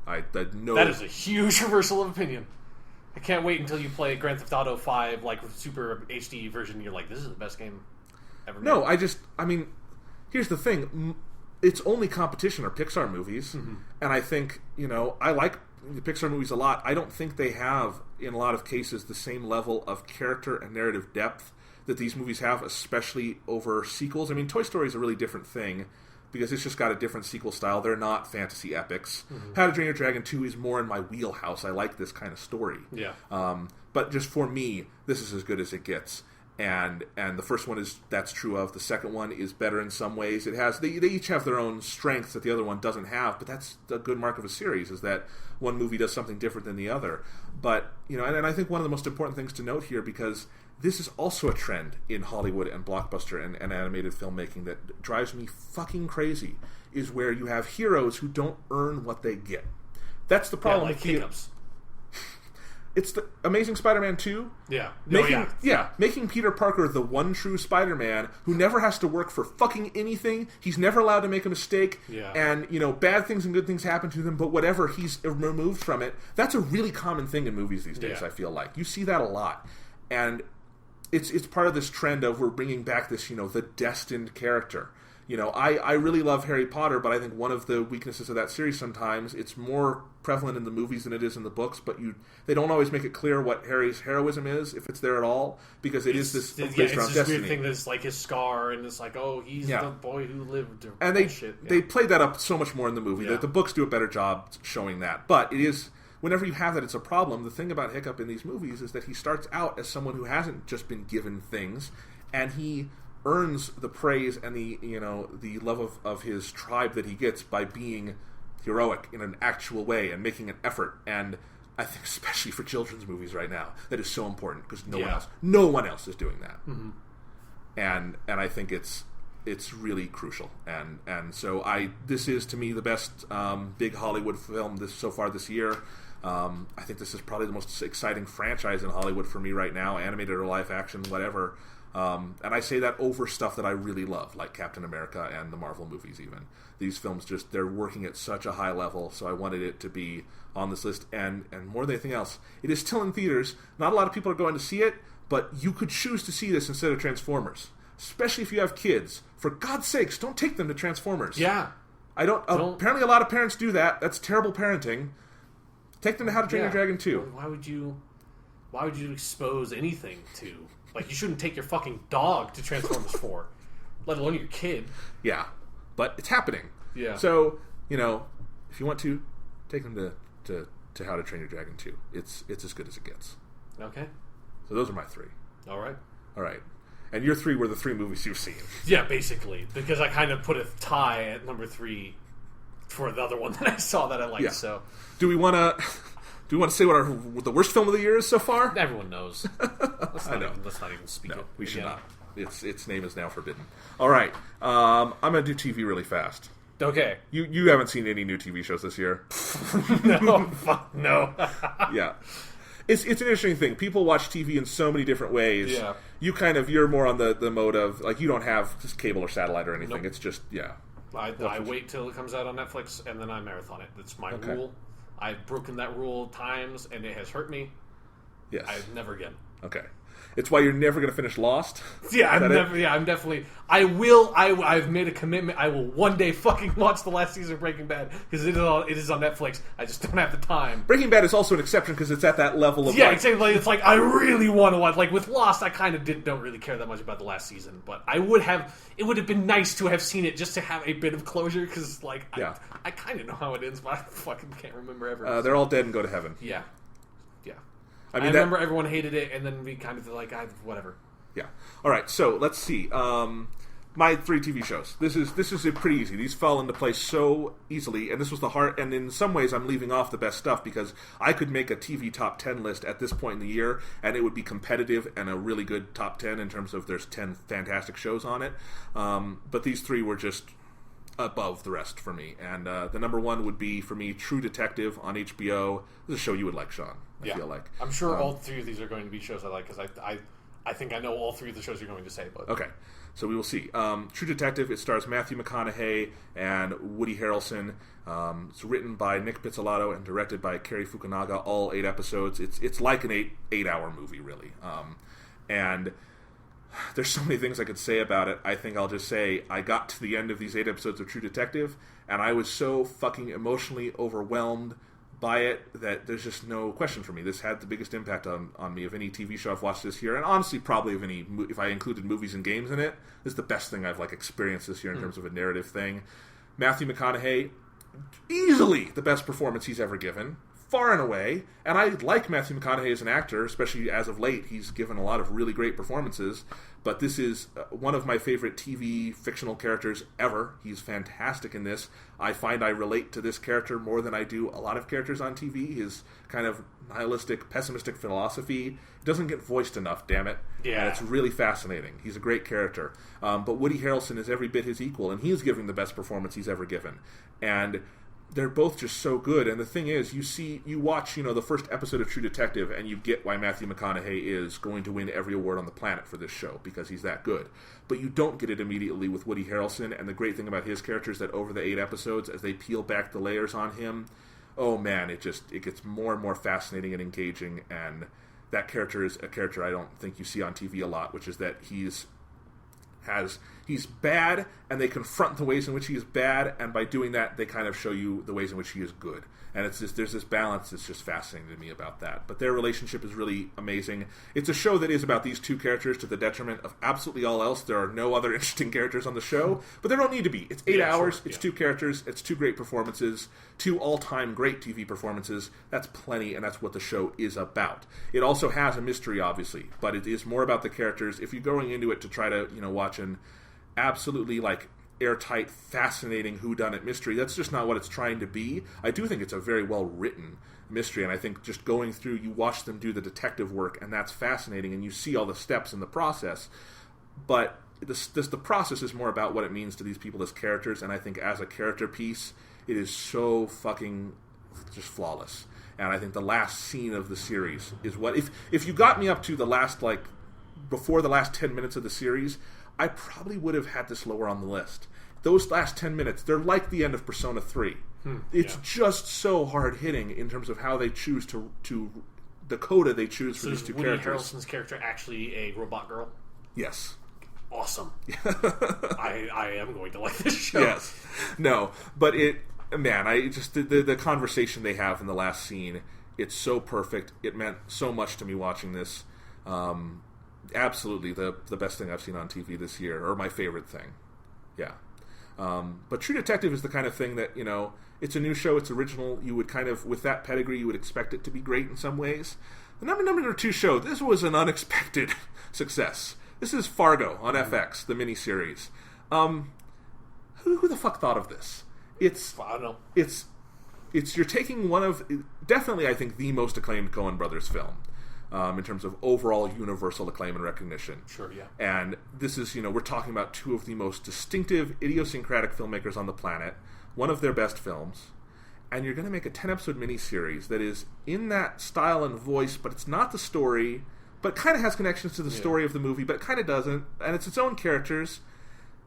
[SPEAKER 2] That is a huge reversal of opinion. I can't wait until you play Grand Theft Auto 5, like, with Super HD version, and you're like, this is the best game ever made.
[SPEAKER 1] No, here's the thing. Its only competition are Pixar movies, and I think, I like the Pixar movies a lot. I don't think they have, in a lot of cases, the same level of character and narrative depth that these movies have, especially over sequels. Toy Story is a really different thing because it's just got a different sequel style. They're not fantasy epics. How to Train Your Dragon 2 is more in my wheelhouse. I like this kind of story.
[SPEAKER 2] Yeah.
[SPEAKER 1] But just for me, this is as good as it gets. And the first one that's true of. The second one is better in some ways. They each have their own strengths that the other one doesn't have, but that's a good mark of a series, is that one movie does something different than the other. But, and I think one of the most important things to note here, because this is also a trend in Hollywood and blockbuster and animated filmmaking that drives me fucking crazy, is where you have heroes who don't earn what they get. That's the problem with
[SPEAKER 2] hiccups.
[SPEAKER 1] It's the Amazing Spider-Man 2.
[SPEAKER 2] Yeah.
[SPEAKER 1] Making Peter Parker the one true Spider-Man who never has to work for fucking anything. He's never allowed to make a mistake.
[SPEAKER 2] Yeah.
[SPEAKER 1] And, bad things and good things happen to him, but whatever, he's removed from it. That's a really common thing in movies these days, I feel like. You see that a lot. And it's part of this trend of we're bringing back this, the destined character. I really love Harry Potter, but I think one of the weaknesses of that series sometimes, it's more prevalent in the movies than it is in the books, but they don't always make it clear what Harry's heroism is, if it's there at all, because it's based around
[SPEAKER 2] this
[SPEAKER 1] destiny.
[SPEAKER 2] Weird thing that's like his scar, and it's like, oh, he's the boy who lived.
[SPEAKER 1] And they played that up so much more in the movie. The books do a better job showing that. But it is... Whenever you have that, it's a problem. The thing about Hiccup in these movies is that he starts out as someone who hasn't just been given things, and he earns the praise and the love of his tribe that he gets by being heroic in an actual way and making an effort. And I think especially for children's movies right now, that is so important, because no one else is doing that. And I think it's really crucial. And so this is, to me, the best big Hollywood film so far this year. I think this is probably the most exciting franchise in Hollywood for me right now, animated or live action, whatever. And I say that over stuff that I really love, like Captain America and the Marvel movies even. These films they're working at such a high level, so I wanted it to be on this list. And more than anything else, it is still in theaters. Not a lot of people are going to see it, but you could choose to see this instead of Transformers. Especially if you have kids. For God's sakes, don't take them to Transformers.
[SPEAKER 2] Yeah.
[SPEAKER 1] Apparently a lot of parents do that. That's terrible parenting. Take them to How to Train Your Dragon 2.
[SPEAKER 2] Why would you expose anything to... Like, you shouldn't take your fucking dog to Transformers 4, let alone your kid.
[SPEAKER 1] Yeah, but it's happening.
[SPEAKER 2] Yeah.
[SPEAKER 1] So, if you want to, take them to How to Train Your Dragon 2. It's as good as it gets.
[SPEAKER 2] Okay.
[SPEAKER 1] So those are my 3.
[SPEAKER 2] All right.
[SPEAKER 1] And your 3 were the 3 movies you've seen.
[SPEAKER 2] Yeah, basically, because I kind of put a tie at number 3 for the other one that I saw that I liked. Yeah. So,
[SPEAKER 1] do we want to say what the worst film of the year is so far?
[SPEAKER 2] Everyone knows. Let's not even speak it.
[SPEAKER 1] We should not. Its name is now forbidden. All right. I'm going to do TV really fast.
[SPEAKER 2] Okay.
[SPEAKER 1] You haven't seen any new TV shows this year?
[SPEAKER 2] No. Fuck no.
[SPEAKER 1] Yeah. It's an interesting thing. People watch TV in so many different ways.
[SPEAKER 2] Yeah.
[SPEAKER 1] You're more on the mode of, like, you don't have just cable or satellite or anything.
[SPEAKER 2] Nope.
[SPEAKER 1] It's just,
[SPEAKER 2] I wait till it comes out on Netflix, and then I marathon it. That's my rule. I've broken that rule times, and it has hurt me.
[SPEAKER 1] Yes.
[SPEAKER 2] Never again.
[SPEAKER 1] Okay. It's why you're never going to finish Lost?
[SPEAKER 2] Yeah, I'm definitely... I've made a commitment. I will one day fucking watch the last season of Breaking Bad, because it is on Netflix. I just don't have the time.
[SPEAKER 1] Breaking Bad is also an exception, because it's at that level of...
[SPEAKER 2] Yeah, exactly. It's like, I really want to watch... Like, with Lost, I kind of don't really care that much about the last season, but it would have been nice to have seen it, just to have a bit of closure, because, like, I kind of know how it ends, but I fucking can't remember ever.
[SPEAKER 1] They're all dead and go to heaven.
[SPEAKER 2] Yeah. I
[SPEAKER 1] mean,
[SPEAKER 2] remember everyone hated it, and then we kind of like, whatever.
[SPEAKER 1] Yeah. All right. So let's see. My 3 TV shows. This is pretty easy. These fell into place so easily, and this was the heart. And in some ways, I'm leaving off the best stuff because I could make a TV top 10 list at this point in the year, and it would be competitive and a really good top 10 in terms of there's 10 fantastic shows on it. But these 3 were just above the rest for me. And the number 1 would be, for me, True Detective on HBO. This is a show you would like, Sean. I feel like.
[SPEAKER 2] I'm sure all 3 of these are going to be shows I like, because I think I know all 3 of the shows you're going to say. But
[SPEAKER 1] okay, so we will see. True Detective, it stars Matthew McConaughey and Woody Harrelson. It's written by Nick Pizzolatto and directed by Cary Fukunaga, all 8 episodes. It's like an 8-hour movie, really. And there's so many things I could say about it. I think I'll just say I got to the end of these 8 episodes of True Detective, and I was so fucking emotionally overwhelmed by it that there's just no question for me. This had the biggest impact on me of any TV show I've watched this year, and honestly probably of any, if I included movies and games in it, this is the best thing I've like experienced this year in terms of a narrative thing. Matthew McConaughey, easily the best performance he's ever given, far and away, and I like Matthew McConaughey as an actor, especially as of late. He's given a lot of really great performances, but this is one of my favorite TV fictional characters ever. He's fantastic in this. I find I relate to this character more than I do a lot of characters on TV. His kind of nihilistic, pessimistic philosophy doesn't get voiced enough, damn it.
[SPEAKER 2] Yeah.
[SPEAKER 1] And it's really fascinating. He's a great character. But Woody Harrelson is every bit his equal, and he's giving the best performance he's ever given. And they're both just so good. And the thing is, you watch, the first episode of True Detective, and you get why Matthew McConaughey is going to win every award on the planet for this show, because he's that good. But you don't get it immediately with Woody Harrelson, and the great thing about his character is that over the 8 episodes, as they peel back the layers on him, oh man, it gets more and more fascinating and engaging, and that character is a character I don't think you see on TV a lot, which is that he's bad, and they confront the ways in which he is bad, and by doing that, they kind of show you the ways in which he is good. And there's this balance that's just fascinating to me about that. But their relationship is really amazing. It's a show that is about these 2 characters to the detriment of absolutely all else. There are no other interesting characters on the show, but there don't need to be. It's 8 hours, sure, it's 2 characters, it's 2 great performances, 2 all-time great TV performances. That's plenty, and that's what the show is about. It also has a mystery, obviously, but it is more about the characters. If you're going into it to try to, watch an absolutely, airtight, fascinating whodunit mystery, that's just not what it's trying to be. I do think it's a very well-written mystery, and I think just going through, you watch them do the detective work, and that's fascinating, and you see all the steps in the process. But the process is more about what it means to these people as characters, and I think as a character piece, it is so fucking just flawless. And I think the last scene of the series is what... If you got me up to the last, before the last 10 minutes of the series, I probably would have had this lower on the list. Those last 10 minutes, they're like the end of Persona 3. It's just so hard-hitting in terms of how they choose to the coda they choose for these 2
[SPEAKER 2] Woody
[SPEAKER 1] characters.
[SPEAKER 2] Harrelson's character actually a robot girl?
[SPEAKER 1] Yes.
[SPEAKER 2] Awesome. I am going to like this show.
[SPEAKER 1] Yes. No, but the conversation they have in the last scene, it's so perfect. It meant so much to me watching this. Absolutely the best thing I've seen on TV this year, or my favorite thing. Yeah. But True Detective is the kind of thing that, it's a new show, it's original, you would kind of, with that pedigree, you would expect it to be great in some ways. The number 2 show, this was an unexpected success. This is Fargo on FX, the miniseries. Who the fuck thought of this?
[SPEAKER 2] I don't know.
[SPEAKER 1] You're taking one of, definitely I think, the most acclaimed Coen Brothers film. In terms of overall universal acclaim and recognition.
[SPEAKER 2] Sure, yeah.
[SPEAKER 1] And this is, we're talking about 2 of the most distinctive, idiosyncratic filmmakers on the planet, one of their best films, and you're going to make a 10-episode miniseries that is in that style and voice, but it's not the story, but kind of has connections to the story of the movie, but it kind of doesn't, and it's its own characters.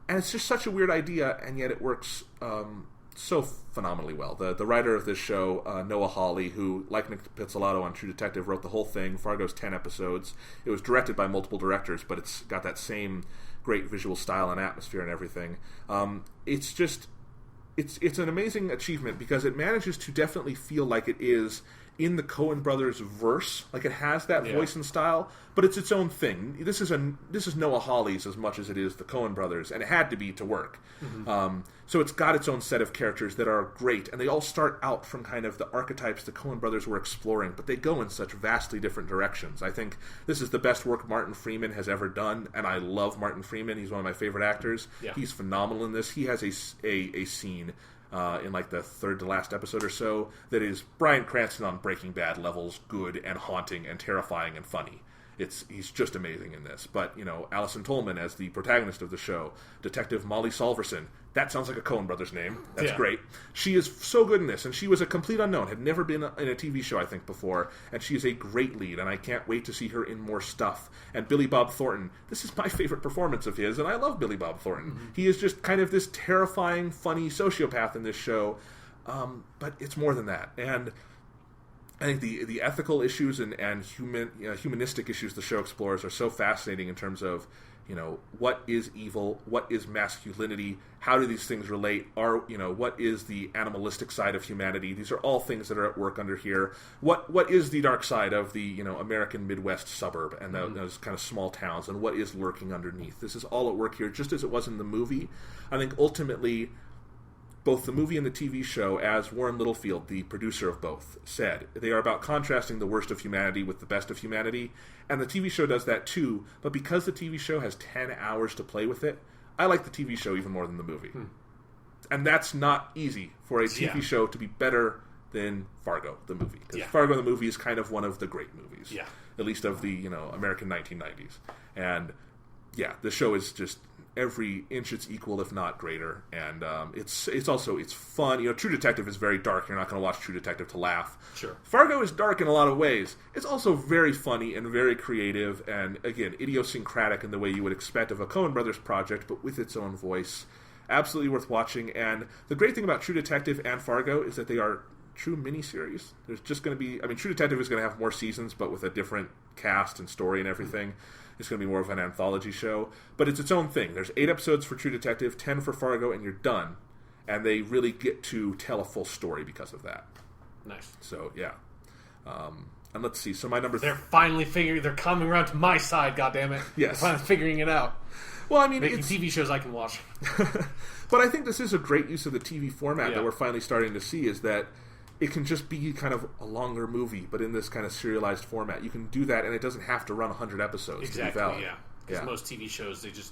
[SPEAKER 1] And it's just such a weird idea, and yet it works so phenomenally well. The writer of this show, Noah Hawley, who, like Nick Pizzolatto on True Detective, wrote the whole thing. Fargo's 10 episodes. It was directed by multiple directors, but it's got that same great visual style and atmosphere and everything. It's just... It's an amazing achievement because it manages to definitely feel like it is in the Coen brothers verse, like it has that voice and style, but it's its own thing. This is Noah Hawley's as much as it is the Coen brothers, and it had to be to work. So it's got its own set of characters that are great, and they all start out from kind of the archetypes the Coen brothers were exploring, but they go in such vastly different directions. I think this is the best work Martin Freeman has ever done, and I love Martin Freeman. He's one of my favorite actors. He's phenomenal in this. He has a scene in like the third to last episode or so that is Bryan Cranston on Breaking Bad levels good and haunting and terrifying and funny. He's just amazing in this. But, Alison Tolman as the protagonist of the show, Detective Molly Solverson, that sounds like a Coen Brothers name. That's great. She is so good in this, and she was a complete unknown, had never been in a TV show, I think, before, and she is a great lead, and I can't wait to see her in more stuff. And Billy Bob Thornton, this is my favorite performance of his, and I love Billy Bob Thornton. He is just kind of this terrifying, funny sociopath in this show, but it's more than that. And I think the ethical issues and humanistic issues the show explores are so fascinating in terms of, what is evil, what is masculinity, how do these things relate, what is the animalistic side of humanity? These are all things that are at work under here. What is the dark side of the, American Midwest suburb and those kind of small towns, and what is lurking underneath? This is all at work here, just as it was in the movie. I think ultimately, both the movie and the TV show, as Warren Littlefield, the producer of both, said, they are about contrasting the worst of humanity with the best of humanity, and the TV show does that too, but because the TV show has 10 hours to play with it, I like the TV show even more than the movie. And that's not easy for a TV show to be better than Fargo, the movie. Because Fargo, the movie, is kind of one of the great movies. At least of the, American 1990s. And, the show is just... every inch it's equal, if not greater, and it's fun. True Detective is very dark. You're not going to watch True Detective to laugh.
[SPEAKER 2] Sure.
[SPEAKER 1] Fargo is dark in a lot of ways. It's also very funny and very creative, and again, idiosyncratic in the way you would expect of a Coen Brothers project, but with its own voice. Absolutely worth watching. And the great thing about True Detective and Fargo is that they are true miniseries. There's just going to be... True Detective is going to have more seasons, but with a different cast and story and everything. It's going to be more of an anthology show. But it's its own thing. There's 8 episodes for True Detective, 10 for Fargo, and you're done. And they really get to tell a full story because of that.
[SPEAKER 2] Nice.
[SPEAKER 1] So, yeah. And let's see. So my number...
[SPEAKER 2] They're finally figuring... They're coming around to my side, goddammit.
[SPEAKER 1] Yes.
[SPEAKER 2] They're finally figuring it out.
[SPEAKER 1] Well,
[SPEAKER 2] Making TV shows I can watch.
[SPEAKER 1] But I think this is a great use of the TV format that we're finally starting to see, is that it can just be kind of a longer movie, but in this kind of serialized format. You can do that, and it doesn't have to run 100 episodes to be valid.
[SPEAKER 2] Because most TV shows, they just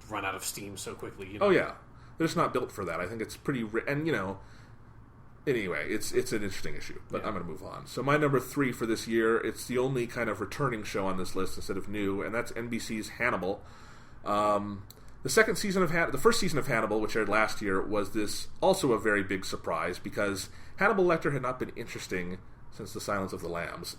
[SPEAKER 2] run out of steam so quickly.
[SPEAKER 1] Oh, yeah. They're just not built for that. I think it's pretty... And, anyway, it's an interesting issue, but I'm going to move on. So my number 3 for this year, it's the only kind of returning show on this list instead of new, and that's NBC's Hannibal. The first season of Hannibal, which aired last year, was this also a very big surprise because Hannibal Lecter had not been interesting since The Silence of the Lambs.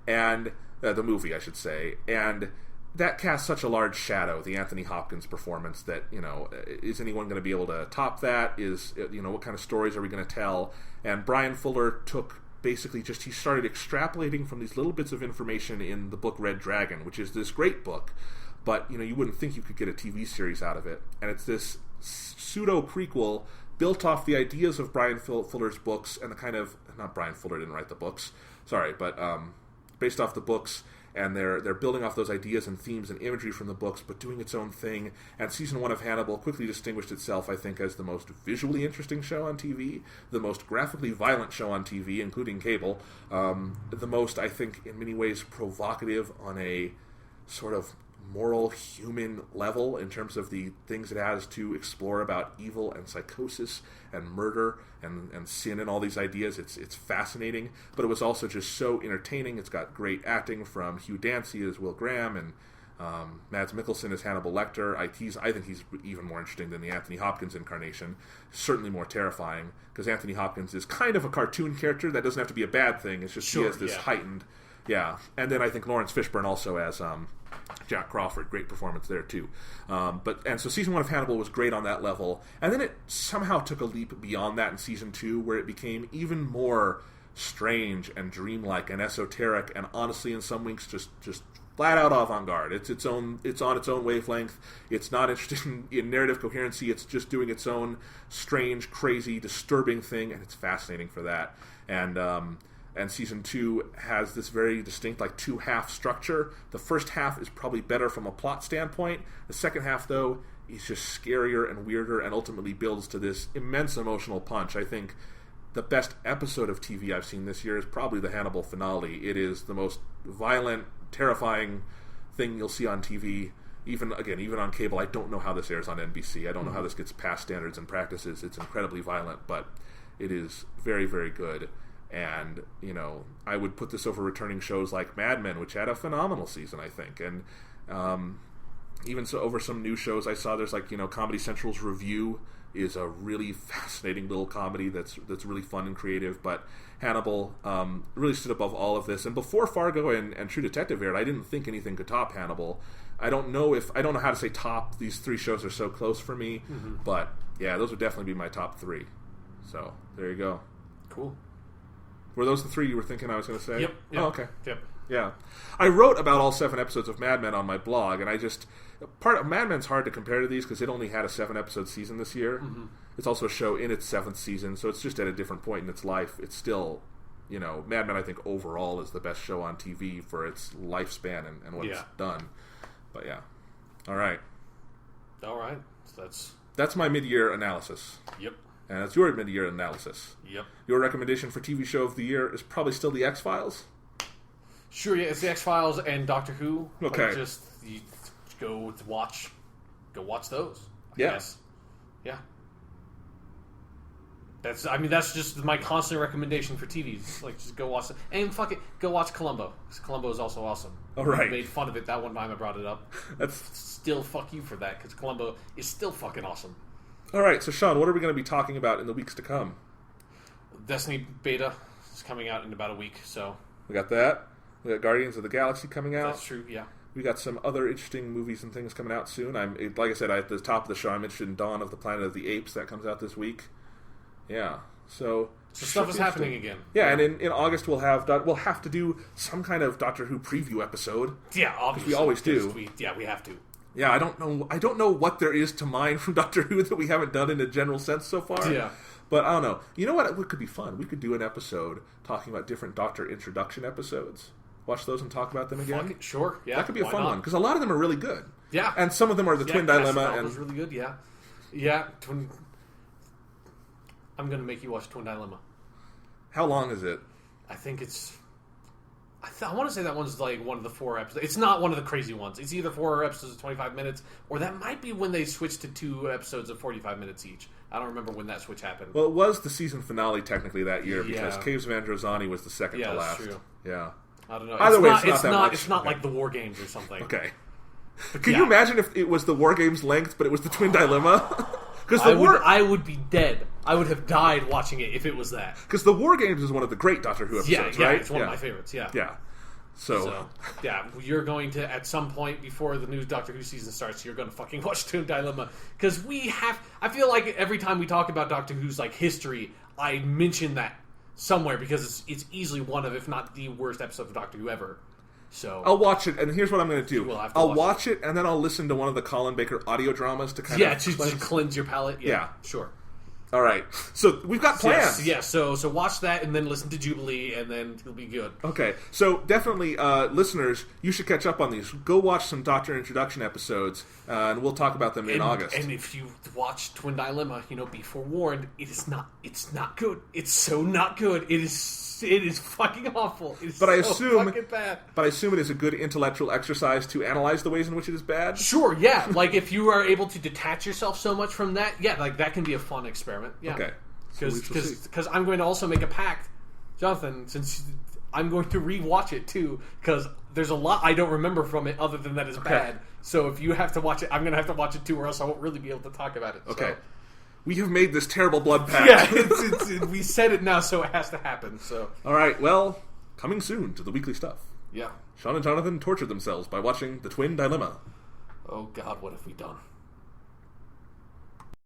[SPEAKER 1] And the movie, I should say. And that cast such a large shadow, the Anthony Hopkins performance, that, is anyone going to be able to top that? What kind of stories are we going to tell? And Brian Fuller took basically he started extrapolating from these little bits of information in the book Red Dragon, which is this great book. But, you wouldn't think you could get a TV series out of it. And it's this pseudo-prequel built off the ideas of Brian Fuller's books and the kind of... Not Brian Fuller didn't write the books. Sorry, but based off the books, and they're building off those ideas and themes and imagery from the books, but doing its own thing. And Season 1 of Hannibal quickly distinguished itself, I think, as the most visually interesting show on TV, the most graphically violent show on TV, including cable, the most, I think, in many ways provocative on a sort of moral human level in terms of the things it has to explore about evil and psychosis and murder and sin and all these ideas. It's fascinating, but it was also just so entertaining. It's got great acting from Hugh Dancy as Will Graham and Mads Mikkelsen as Hannibal Lecter. I think he's even more interesting than the Anthony Hopkins incarnation. Certainly more terrifying, because Anthony Hopkins is kind of a cartoon character. That doesn't have to be a bad thing. It's just he has this heightened... Yeah. And then I think Lawrence Fishburne also as... Jack Crawford, great performance there too. So season 1 of Hannibal was great on that level, and then it somehow took a leap beyond that in season 2, where it became even more strange and dreamlike and esoteric, and honestly, in some weeks, just flat out avant-garde. It's on its own wavelength. It's not interested in narrative coherency. It's just doing its own strange, crazy, disturbing thing, and it's fascinating for that. And season 2 has this very distinct, like, 2-half structure. The first half is probably better from a plot standpoint. The second half, though, is just scarier and weirder, and ultimately builds to this immense emotional punch. I think the best episode of TV I've seen this year is probably the Hannibal finale. It is the most violent, terrifying thing you'll see on TV. Even on cable. I don't know how this airs on NBC. I don't know how this gets past standards and practices. It's incredibly violent, but it is very, very good. And, I would put this over returning shows like Mad Men, which had a phenomenal season, I think. And even so, over some new shows I saw, there's Comedy Central's Review is a really fascinating little comedy that's really fun and creative. But Hannibal really stood above all of this. And before Fargo and True Detective aired, I didn't think anything could top Hannibal. I don't know how to say top. These 3 shows are so close for me. Mm-hmm. But yeah, those would definitely be my top 3. So there you go.
[SPEAKER 2] Cool.
[SPEAKER 1] Were those the 3 you were thinking I was going to say?
[SPEAKER 2] Yep.
[SPEAKER 1] Oh, okay.
[SPEAKER 2] Yep.
[SPEAKER 1] Yeah. I wrote about all 7 episodes of Mad Men on my blog, and part of Mad Men's hard to compare to these because it only had a 7-episode season this year. Mm-hmm. It's also a show in its 7th season, so it's just at a different point in its life. It's still, Mad Men, I think, overall is the best show on TV for its lifespan and what it's done. But yeah. All right.
[SPEAKER 2] So
[SPEAKER 1] that's my mid-year analysis.
[SPEAKER 2] Yep.
[SPEAKER 1] And that's your mid-year analysis.
[SPEAKER 2] Yep.
[SPEAKER 1] Your recommendation for TV show of the year is probably still The X-Files?
[SPEAKER 2] Sure, yeah. It's The X-Files and Doctor Who.
[SPEAKER 1] Okay.
[SPEAKER 2] Like, just you go watch those.
[SPEAKER 1] Yeah.
[SPEAKER 2] Yes. Yeah. That's just my constant recommendation for TV. Like, just go watch it. And fuck it, go watch Columbo. Because Columbo is also awesome.
[SPEAKER 1] All right.
[SPEAKER 2] I made fun of it that one time I brought it up.
[SPEAKER 1] That's
[SPEAKER 2] still fuck you for that, because Columbo is still fucking awesome.
[SPEAKER 1] All right, so Sean, what are we going to be talking about in the weeks to come?
[SPEAKER 2] Destiny Beta is coming out in about a week, so...
[SPEAKER 1] We got that. We got Guardians of the Galaxy coming out.
[SPEAKER 2] That's true, yeah.
[SPEAKER 1] We got some other interesting movies and things coming out soon. Like I said, at the top of the show, I'm interested in Dawn of the Planet of the Apes. That comes out this week. Yeah, so
[SPEAKER 2] stuff is happening again.
[SPEAKER 1] Yeah, and in August we'll have to do some kind of Doctor Who preview episode.
[SPEAKER 2] Yeah, obviously.
[SPEAKER 1] We always do.
[SPEAKER 2] We have to.
[SPEAKER 1] Yeah, I don't know what there is to mine from Doctor Who that we haven't done in a general sense so far.
[SPEAKER 2] Yeah.
[SPEAKER 1] But I don't know. You know what? It could be fun. We could do an episode talking about different Doctor introduction episodes. Watch those and talk about them again.
[SPEAKER 2] Sure, yeah.
[SPEAKER 1] That could be a fun one, because a lot of them are really good.
[SPEAKER 2] Yeah.
[SPEAKER 1] And some of them are the Twin Dilemma.
[SPEAKER 2] And was really good, yeah. Yeah, I'm going to make you watch Twin Dilemma.
[SPEAKER 1] How long is it?
[SPEAKER 2] I think it's... I want to say that one's like one of the 4 episodes. It's not one of the crazy ones. It's either 4 episodes of 25 minutes, or that might be when they switched to 2 episodes of 45 minutes each. I don't remember when that switch happened.
[SPEAKER 1] Well, it was the season finale technically that year, because Caves of Androzani was the second to last.
[SPEAKER 2] That's true.
[SPEAKER 1] Yeah.
[SPEAKER 2] I don't know.
[SPEAKER 1] Either way, it's not that much.
[SPEAKER 2] It's not like the War Games or something.
[SPEAKER 1] Okay. Can you imagine if it was the War Games length, but it was the Twin Dilemma?
[SPEAKER 2] I would be dead. I would have died watching it if it was that.
[SPEAKER 1] Because the War Games is one of the great Doctor Who episodes, right?
[SPEAKER 2] Yeah, it's one of my favorites, yeah.
[SPEAKER 1] Yeah. So,
[SPEAKER 2] yeah, you're going to, at some point before the new Doctor Who season starts, you're going to fucking watch Twin Dilemma. Because I feel like every time we talk about Doctor Who's, like, history, I mention that somewhere, because it's easily one of, if not the worst episode of Doctor Who ever. So
[SPEAKER 1] I'll watch it, and here's what I'm going to do. I'll watch it, and then I'll listen to one of the Colin Baker audio dramas to kind of...
[SPEAKER 2] to cleanse your palate. Yeah, sure.
[SPEAKER 1] All right. So we've got plans.
[SPEAKER 2] Yes, so watch that, and then listen to Jubilee, and then it'll be good.
[SPEAKER 1] Okay. So definitely, listeners, you should catch up on these. Go watch some Doctor Introduction episodes, and we'll talk about them in August.
[SPEAKER 2] And if you watch Twin Dilemma, be forewarned, it's not good. It's so not good. It is fucking awful. It is fucking bad.
[SPEAKER 1] But I assume it is a good intellectual exercise to analyze the ways in which it is bad?
[SPEAKER 2] Sure, yeah. Like, if you are able to detach yourself so much from that, like, that can be a fun experiment. Yeah.
[SPEAKER 1] Okay.
[SPEAKER 2] Because I'm going to also make a pact, Jonathan, since I'm going to rewatch it, too, because there's a lot I don't remember from it other than that it's bad. So if you have to watch it, I'm going to have to watch it, too, or else I won't really be able to talk about it.
[SPEAKER 1] Okay.
[SPEAKER 2] So.
[SPEAKER 1] We have made this terrible blood pact.
[SPEAKER 2] Yeah, we said it now, so it has to happen. So,
[SPEAKER 1] all right. Well, coming soon to the weekly stuff.
[SPEAKER 2] Yeah.
[SPEAKER 1] Sean and Jonathan tortured themselves by watching The Twin Dilemma.
[SPEAKER 2] Oh God, what have we done?